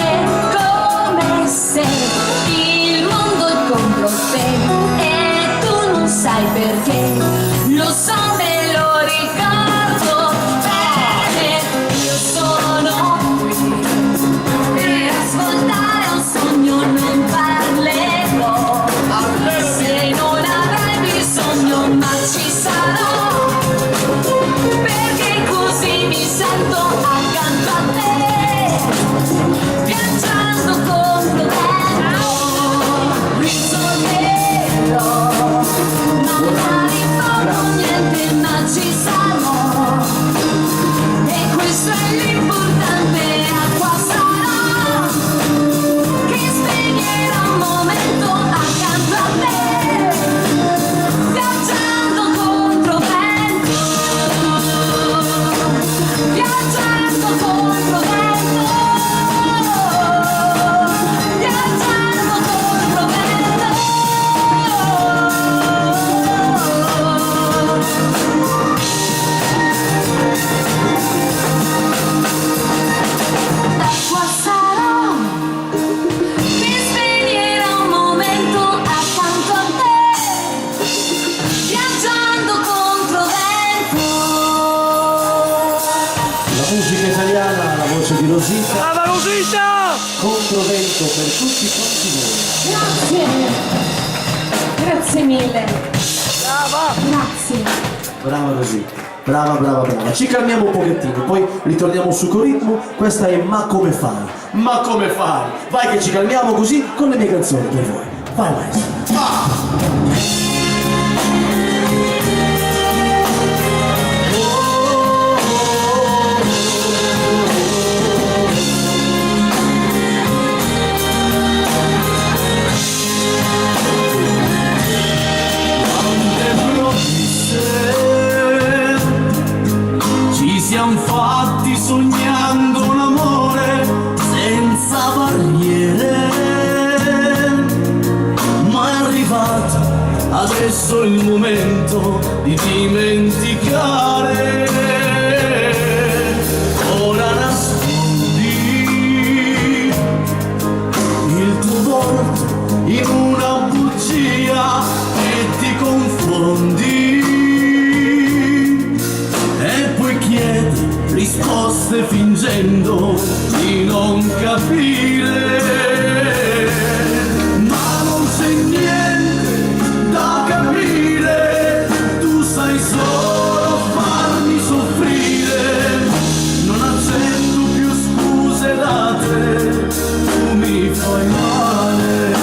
Rosita! Controvento per tutti quanti voi. Grazie. Grazie mille. Brava! Grazie. Brava Rosita, brava. Ci calmiamo un pochettino, poi ritorniamo su ritmo. Questa è Ma come fai? Ma come fai? Vai che ci calmiamo così con le mie canzoni per voi. Vai maestro. Ci siamo fatti sognando un amore senza barriere, ma è arrivato adesso il momento di dimenticare. Ora nascondi il tuo volto in una bugia e ti confondi. Risposte fingendo di non capire, ma non c'è niente da capire, tu sai solo farmi soffrire, non accetto più scuse date, tu mi fai male.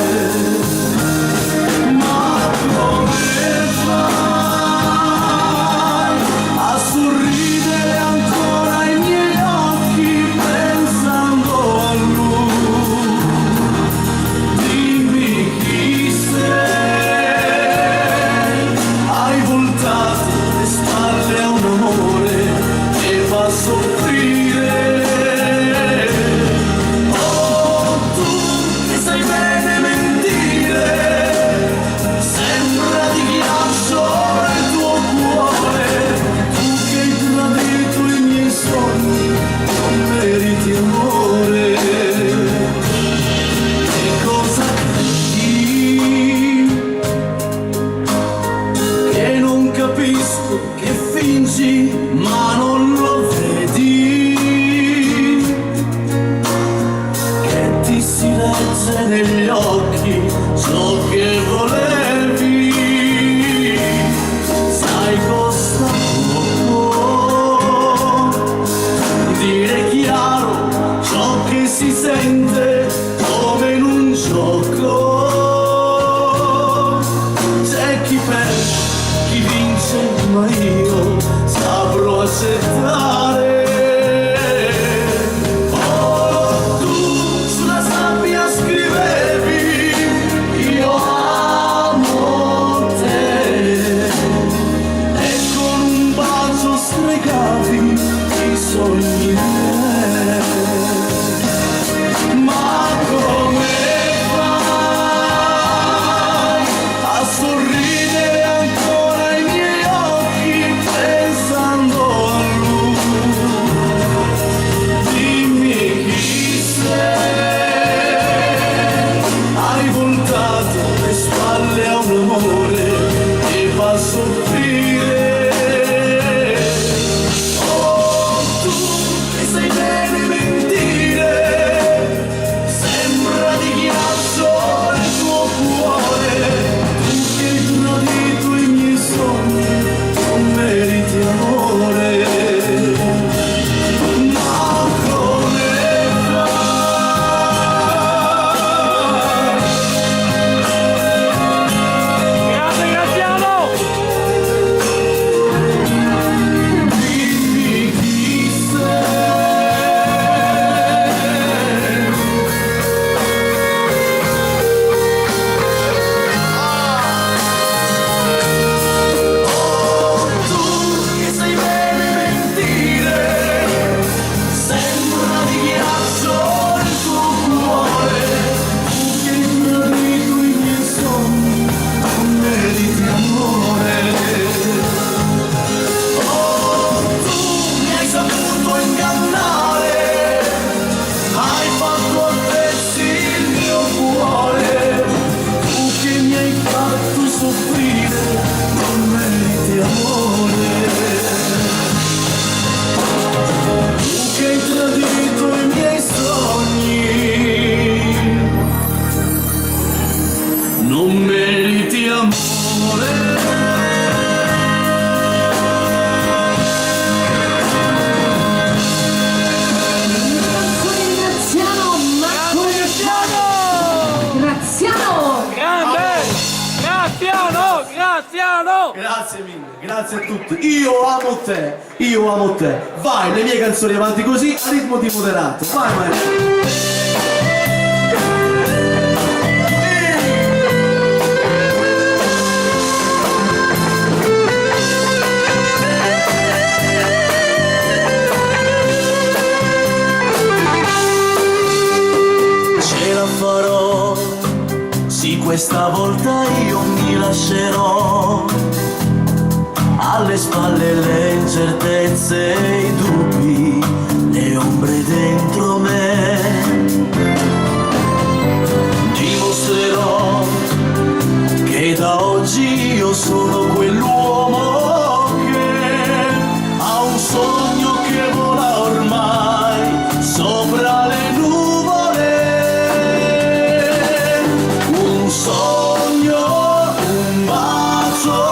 non meriti amore. Graziano! Grazie mille, grazie a tutti. Io amo te, io amo te. Vai, le mie canzoni avanti così, a ritmo di moderato. Vai, maestro. Ce la farò, sì, questa volta io mi lascerò. Alle spalle le incertezze e i dubbi, le ombre dentro me. Dimostrerò che da oggi io sono quell'uomo che ha un sogno che vola ormai sopra le nuvole. Un sogno, un bacio,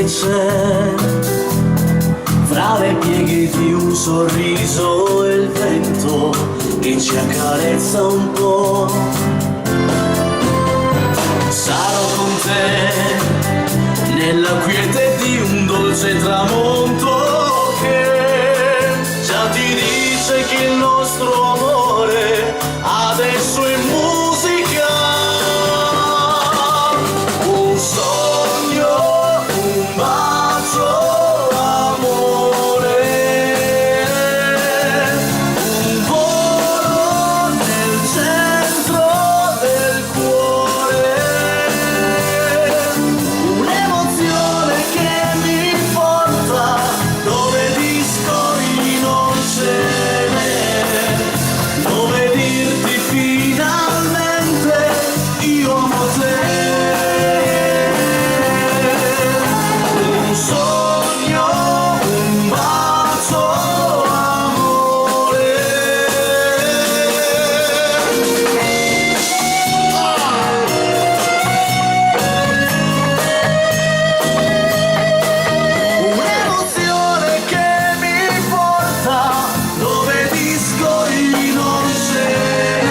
c'è fra le pieghe di un sorriso e il vento che ci accarezza un po'. Sarò con te nella quiete di un dolce tramonto che già ti dice che il nostro amore adesso è musica. Un sogno, un bacio, amore, un volo nel centro del cuore, un'emozione che mi porta dove discordi non ce n'è, dove dirti finalmente io amo te. Un sogno, un bacio, amore. Un'emozione che mi porta dove discordi non c'è,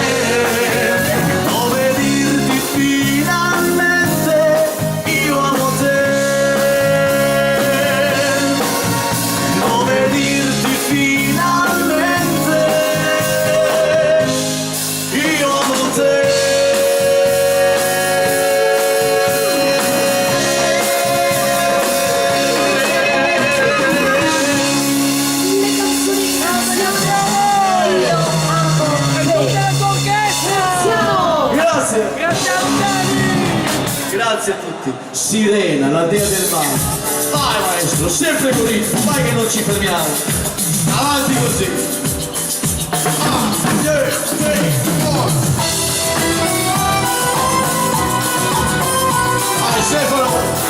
dove dirti finalmente io amo te. Dove dirti finalmente io amo te. Le canzoni graziano, io amo te. Graziano! Grazie, Graziano Dani! grazie a tutti. Sirena, la dea del mare. Vai maestro, sempre con ritmo, vai che non ci fermiamo. Avanti così. 1, 2, 3, 4. Vai Stefano.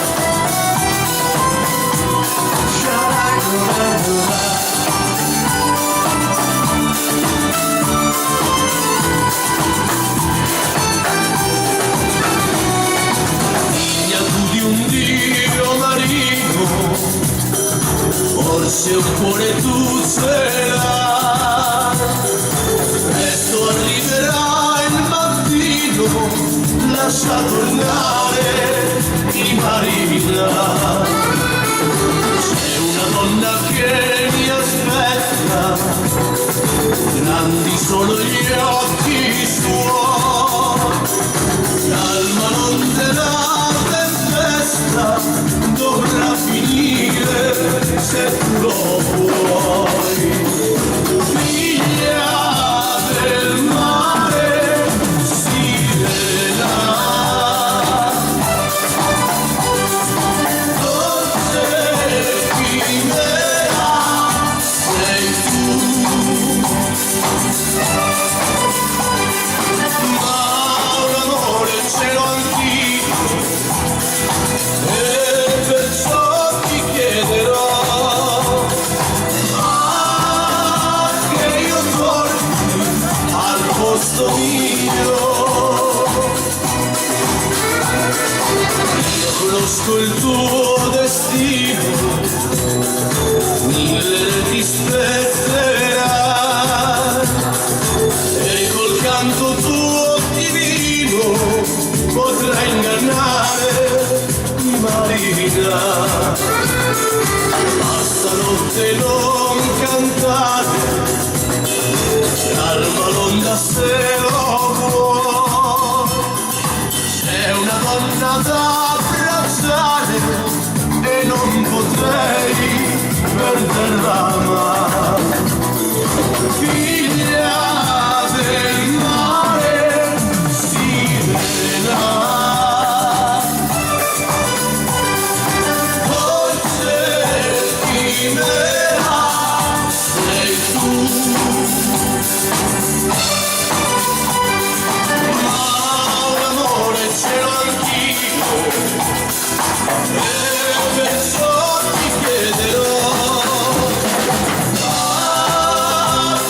Figlia tu di un dio marino, forse un cuore tu ce l'hai. Presto arriverà il mattino, lascia tornare in marina. C'è una donna che mi aspetta, grandi sono gli occhi suoi. Calma, non te la tempesta, dovrà finire se tu lo vuoi. Figlia del mare, conosco il tuo destino, mille ti spetterà, e col canto tuo divino potrai ingannare Marina. Basta notte non cantare, calma l'onda se lo vuoi, c'è una donna da abbracciare e non potrei perderla mai. Figlia del mare, sirena, dolce chimera sei tu. Ce l'ho anch'io e perciò ti chiederò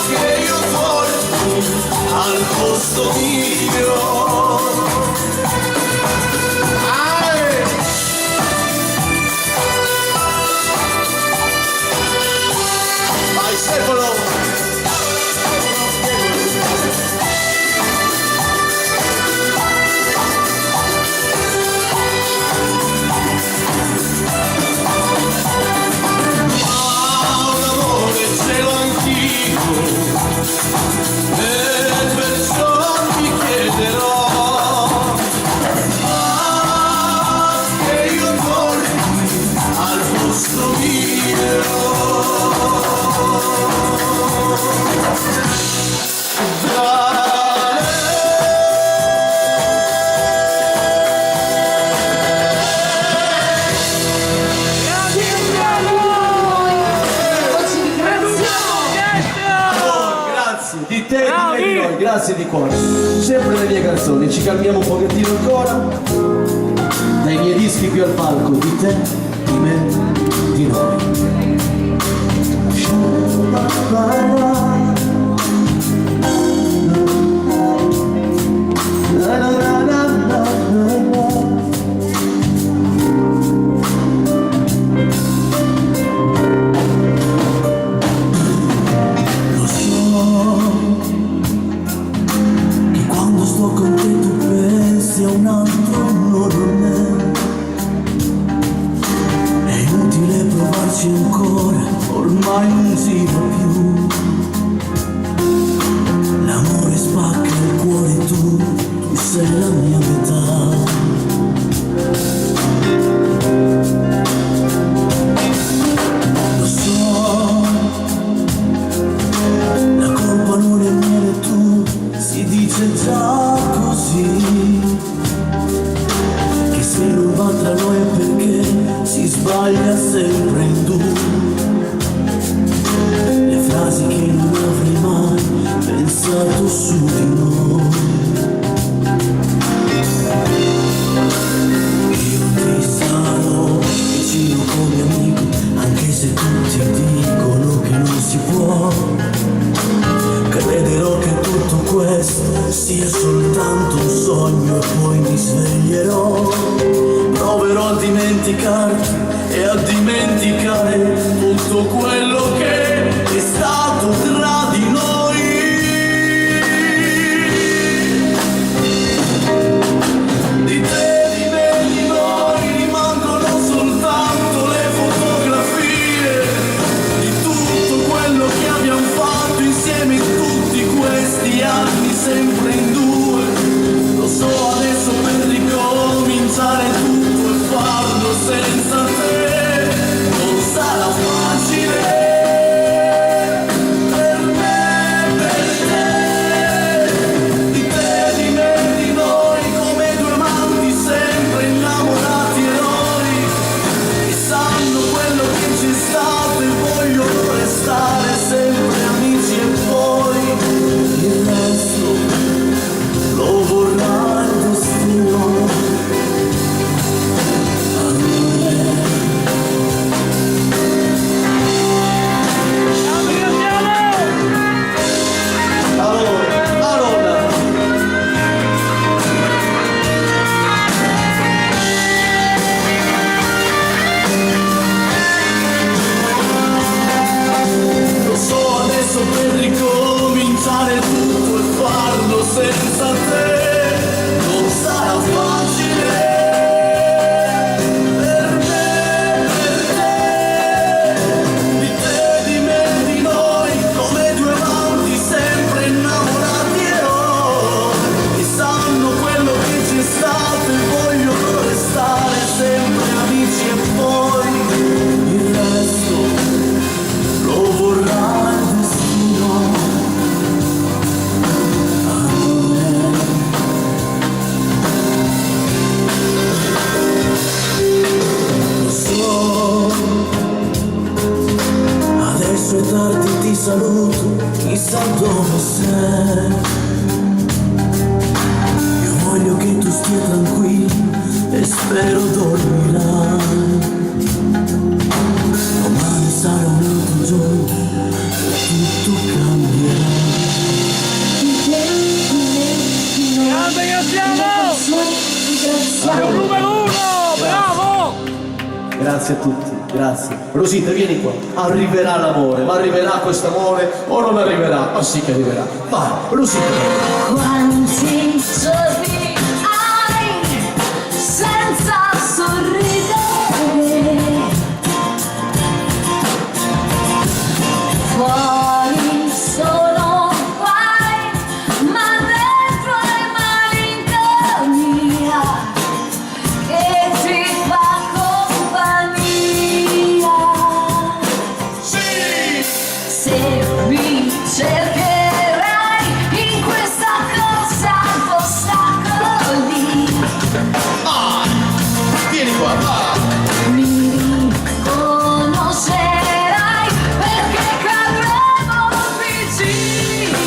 che io porto al posto mio. Vai secolo! E perciò ti chiederò che io torni al posto mio. Di te e di noi, grazie di cuore. Sempre le mie canzoni, ci calmiamo un pochettino ancora. Dai miei dischi qui al palco, di te, di me, di noi. Con te tu pensi a un altro, non è inutile provarci ancora, ormai non si va più. L'amore spacca il cuore, tu sei la mia metà. Lo so, la colpa non è mia e tu, si dice già così, che se non va tra noi è perché si sbaglia sempre in tu. Le frasi che non avrei mai pensato su di noi. Io ti sarò vicino come amico, anche se tutti dicono che non si può. Crederò che tutto questo sia soltanto un sogno e poi mi sveglierò. Proverò a dimenticarti e a dimenticare tutto quello che è stato tra di noi. Di te, di me, di noi rimangono soltanto le fotografie di tutto quello che abbiamo fatto insieme tutti questi anni, sempre in due. Lo so adesso per ricominciare tutto e farlo senza te non sarà facile. spero dormirai. Domani sarà un altro giorno e tutto cambierà. Grande Graziano! Numero 1, bravo! Grazie a tutti, grazie. Rosita, vieni qua. Arriverà l'amore, ma arriverà questo amore o non arriverà? Ma sì che arriverà. Vai, Rosita. Quanti giorni hai senza sorridere? Fuori sono guai, ma dentro è malinconia che ti fa compagnia. Se mi cercherai in questa corsa ostacoli, Vieni qua, va. mi riconoscerai perché cadremo vicini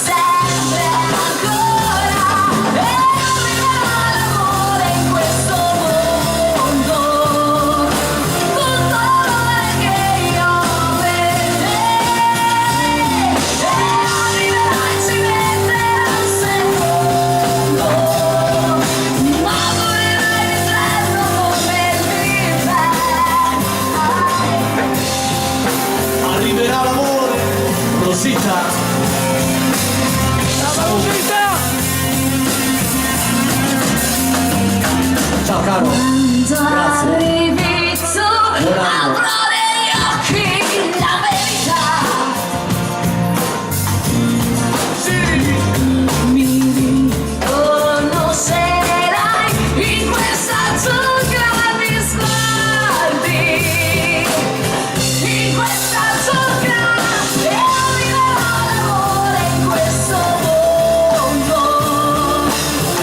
sempre ancora e arriverà l'amore in questo mondo, tutto l'amore che io per te, e arriverà e ci metterà un secondo, ma durerai l'eterno come il Big Bang. Arriverà l'amore, Rosita. La velocità! Ciao caro. Quando arrivi tu, Buon anno. avrò negli occhi la verità. Mi riconoscerai in questa giungla di sguardi, in questa giungla, e arriverà l'amore in questo mondo,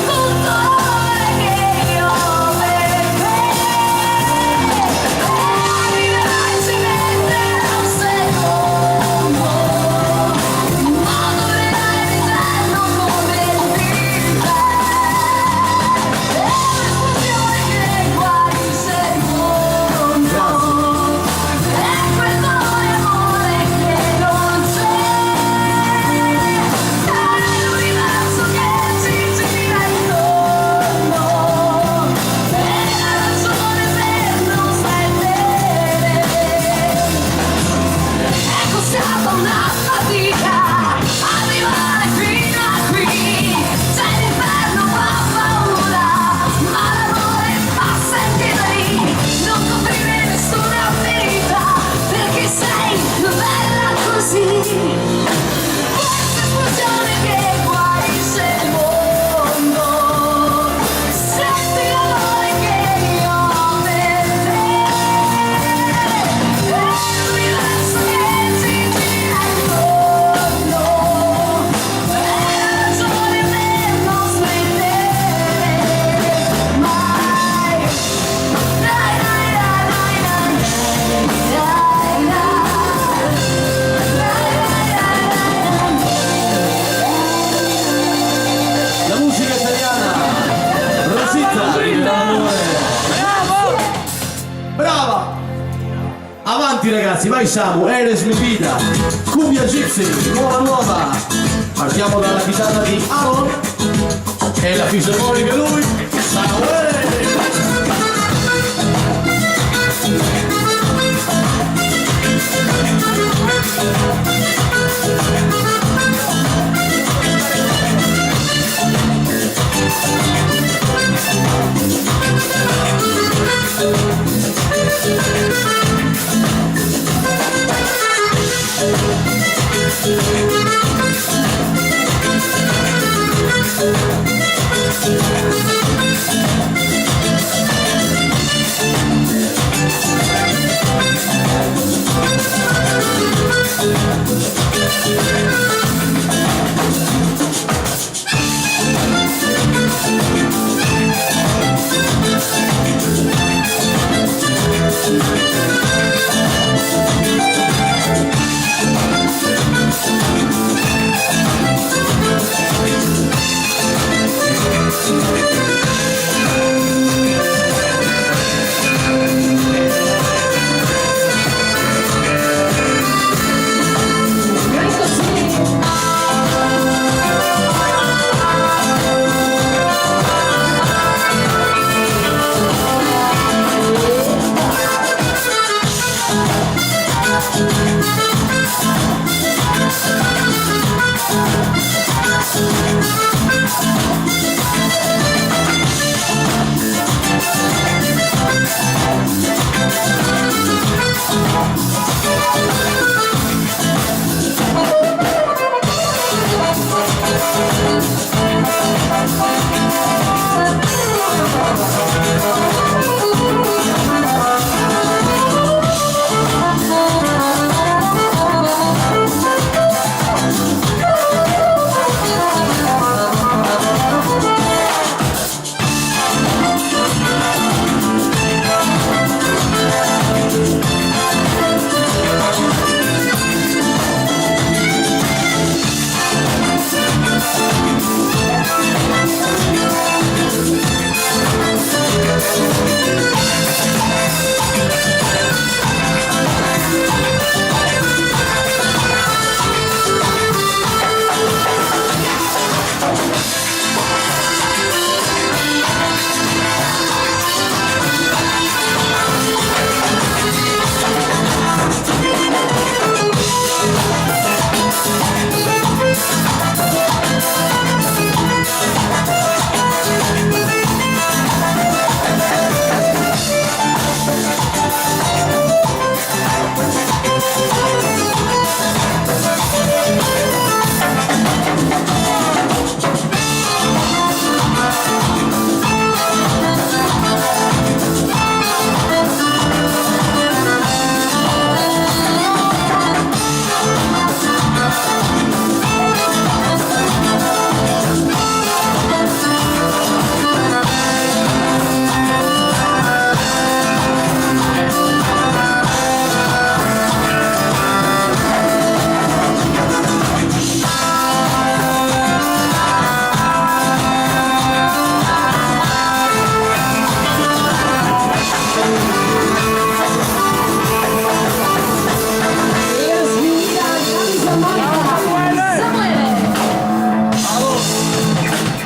tutto l'amore che io per te, e arriverà e ci metterà un secondo, ma durerai l'eterno come il Big Bang, e l'esplosione che guarisce il mondo, è quel amore che non c'è, è l'universo che ci gira intorno, è la ragione per non smettere. È costata una fatica arrivare fino a qui, c'è l'inferno fa paura, ma l'amore fa sentire, non coprire nessuna ferita, perché sei bella così. Questa esplosione che guarisce il mondo, senti l'amore che io ho per te, è l'universo che ci gira intorno, è la ragione per non smettere mai. Dai, dai, dai, dai, dai, dai, dai, La musica italiana. Rosita, l'amore. Bravo! Brava! Avanti ragazzi, vai Samu, Eres mi vida, Cumbia Gypsy, nuova. Partiamo dalla chitarra di Aaron e la fisarmonica lui, Samuele. dai.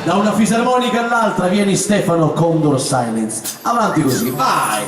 Da una fisarmonica all'altra vieni Stefano Condor Silence. Avanti così, vai!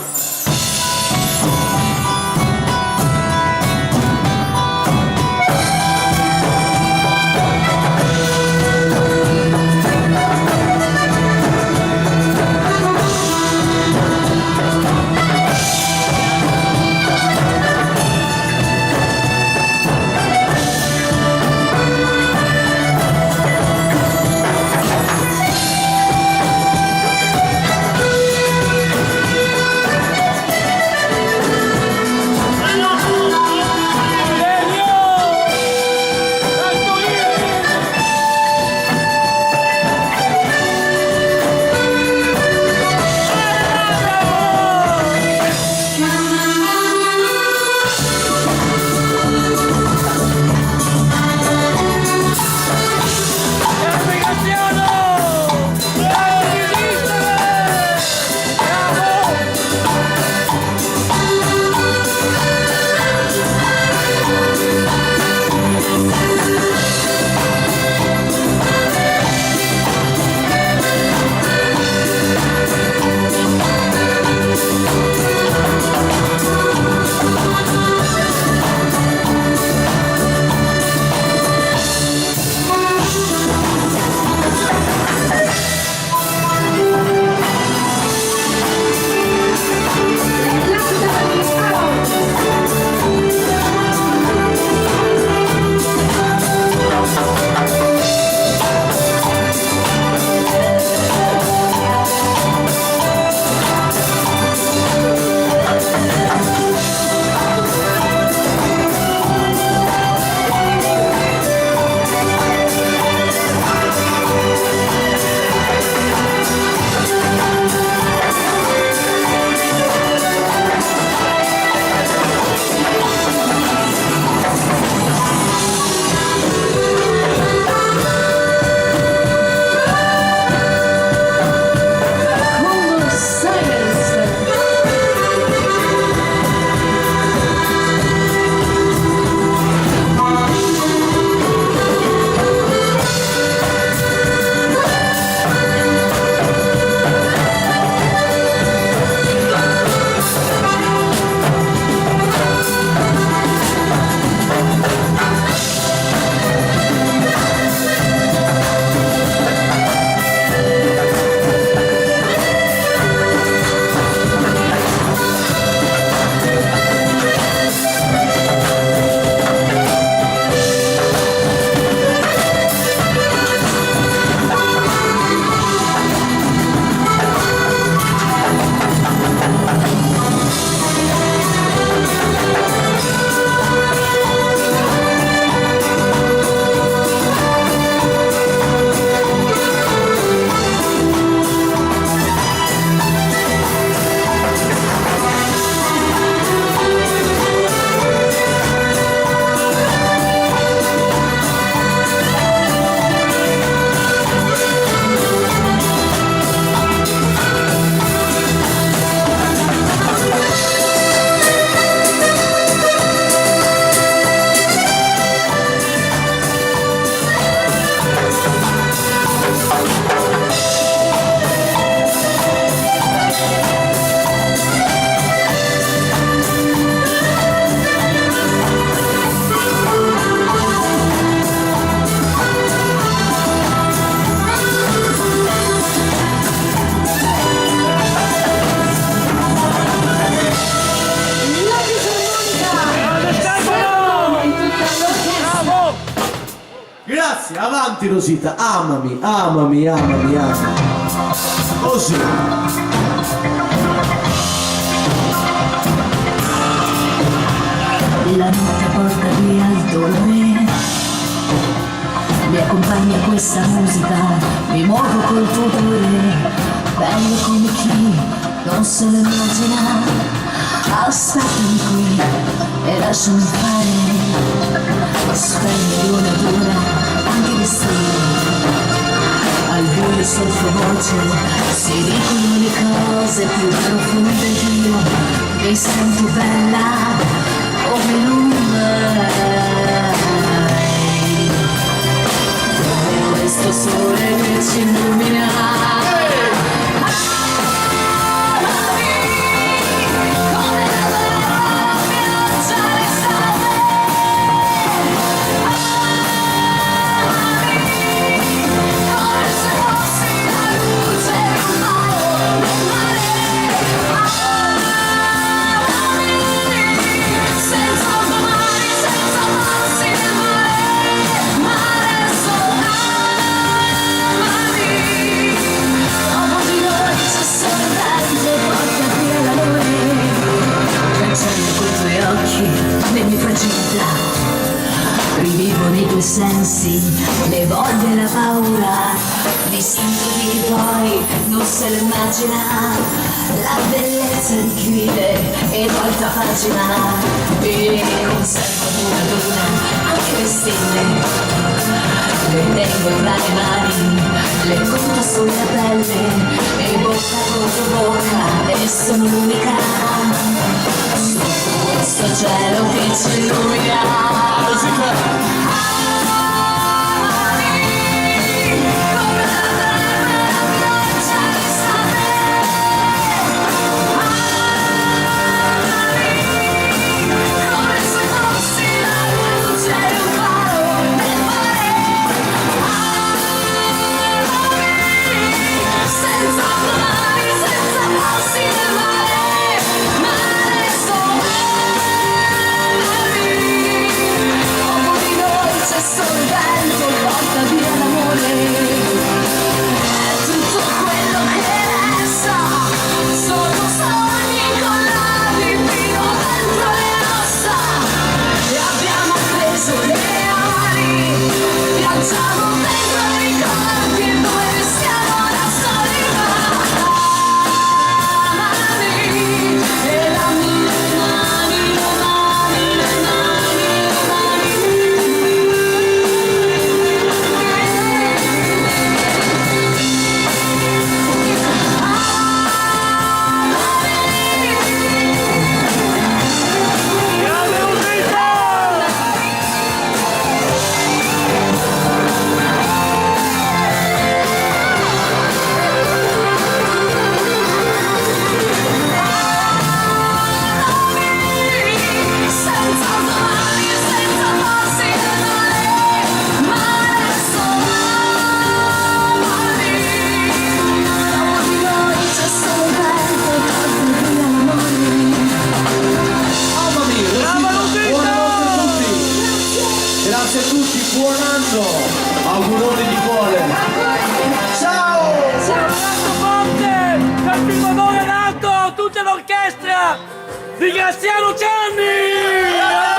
Grazie, avanti Rosita, amami, amami, amami, amami. Così. La notte porta via il dolore, mi accompagna questa musica, mi muovo col tuo odore, bello come chi non se lo immagina. Aspettami qui e lasciami fare, spegni l'una dura anche le stelle, al buio sottovoce si dicono le cose più profonde che io mi sento bella come non mai. Come questo sole che ci muove sensi, le voglie e la paura, l'istinto di poi non se lo immagina, la bellezza di chi vive e volta pagina, e conservo una luna, anche le stelle, le tengo tra le mani, le conto sulla pelle, e bocca contro bocca, e sono l'unica, sotto questo cielo che ci illumina. Grazie a tutti, buon anno, auguroni di cuore. Ciao! Forte! Per primo onore nato, tutta l'orchestra di Graziano Gianni!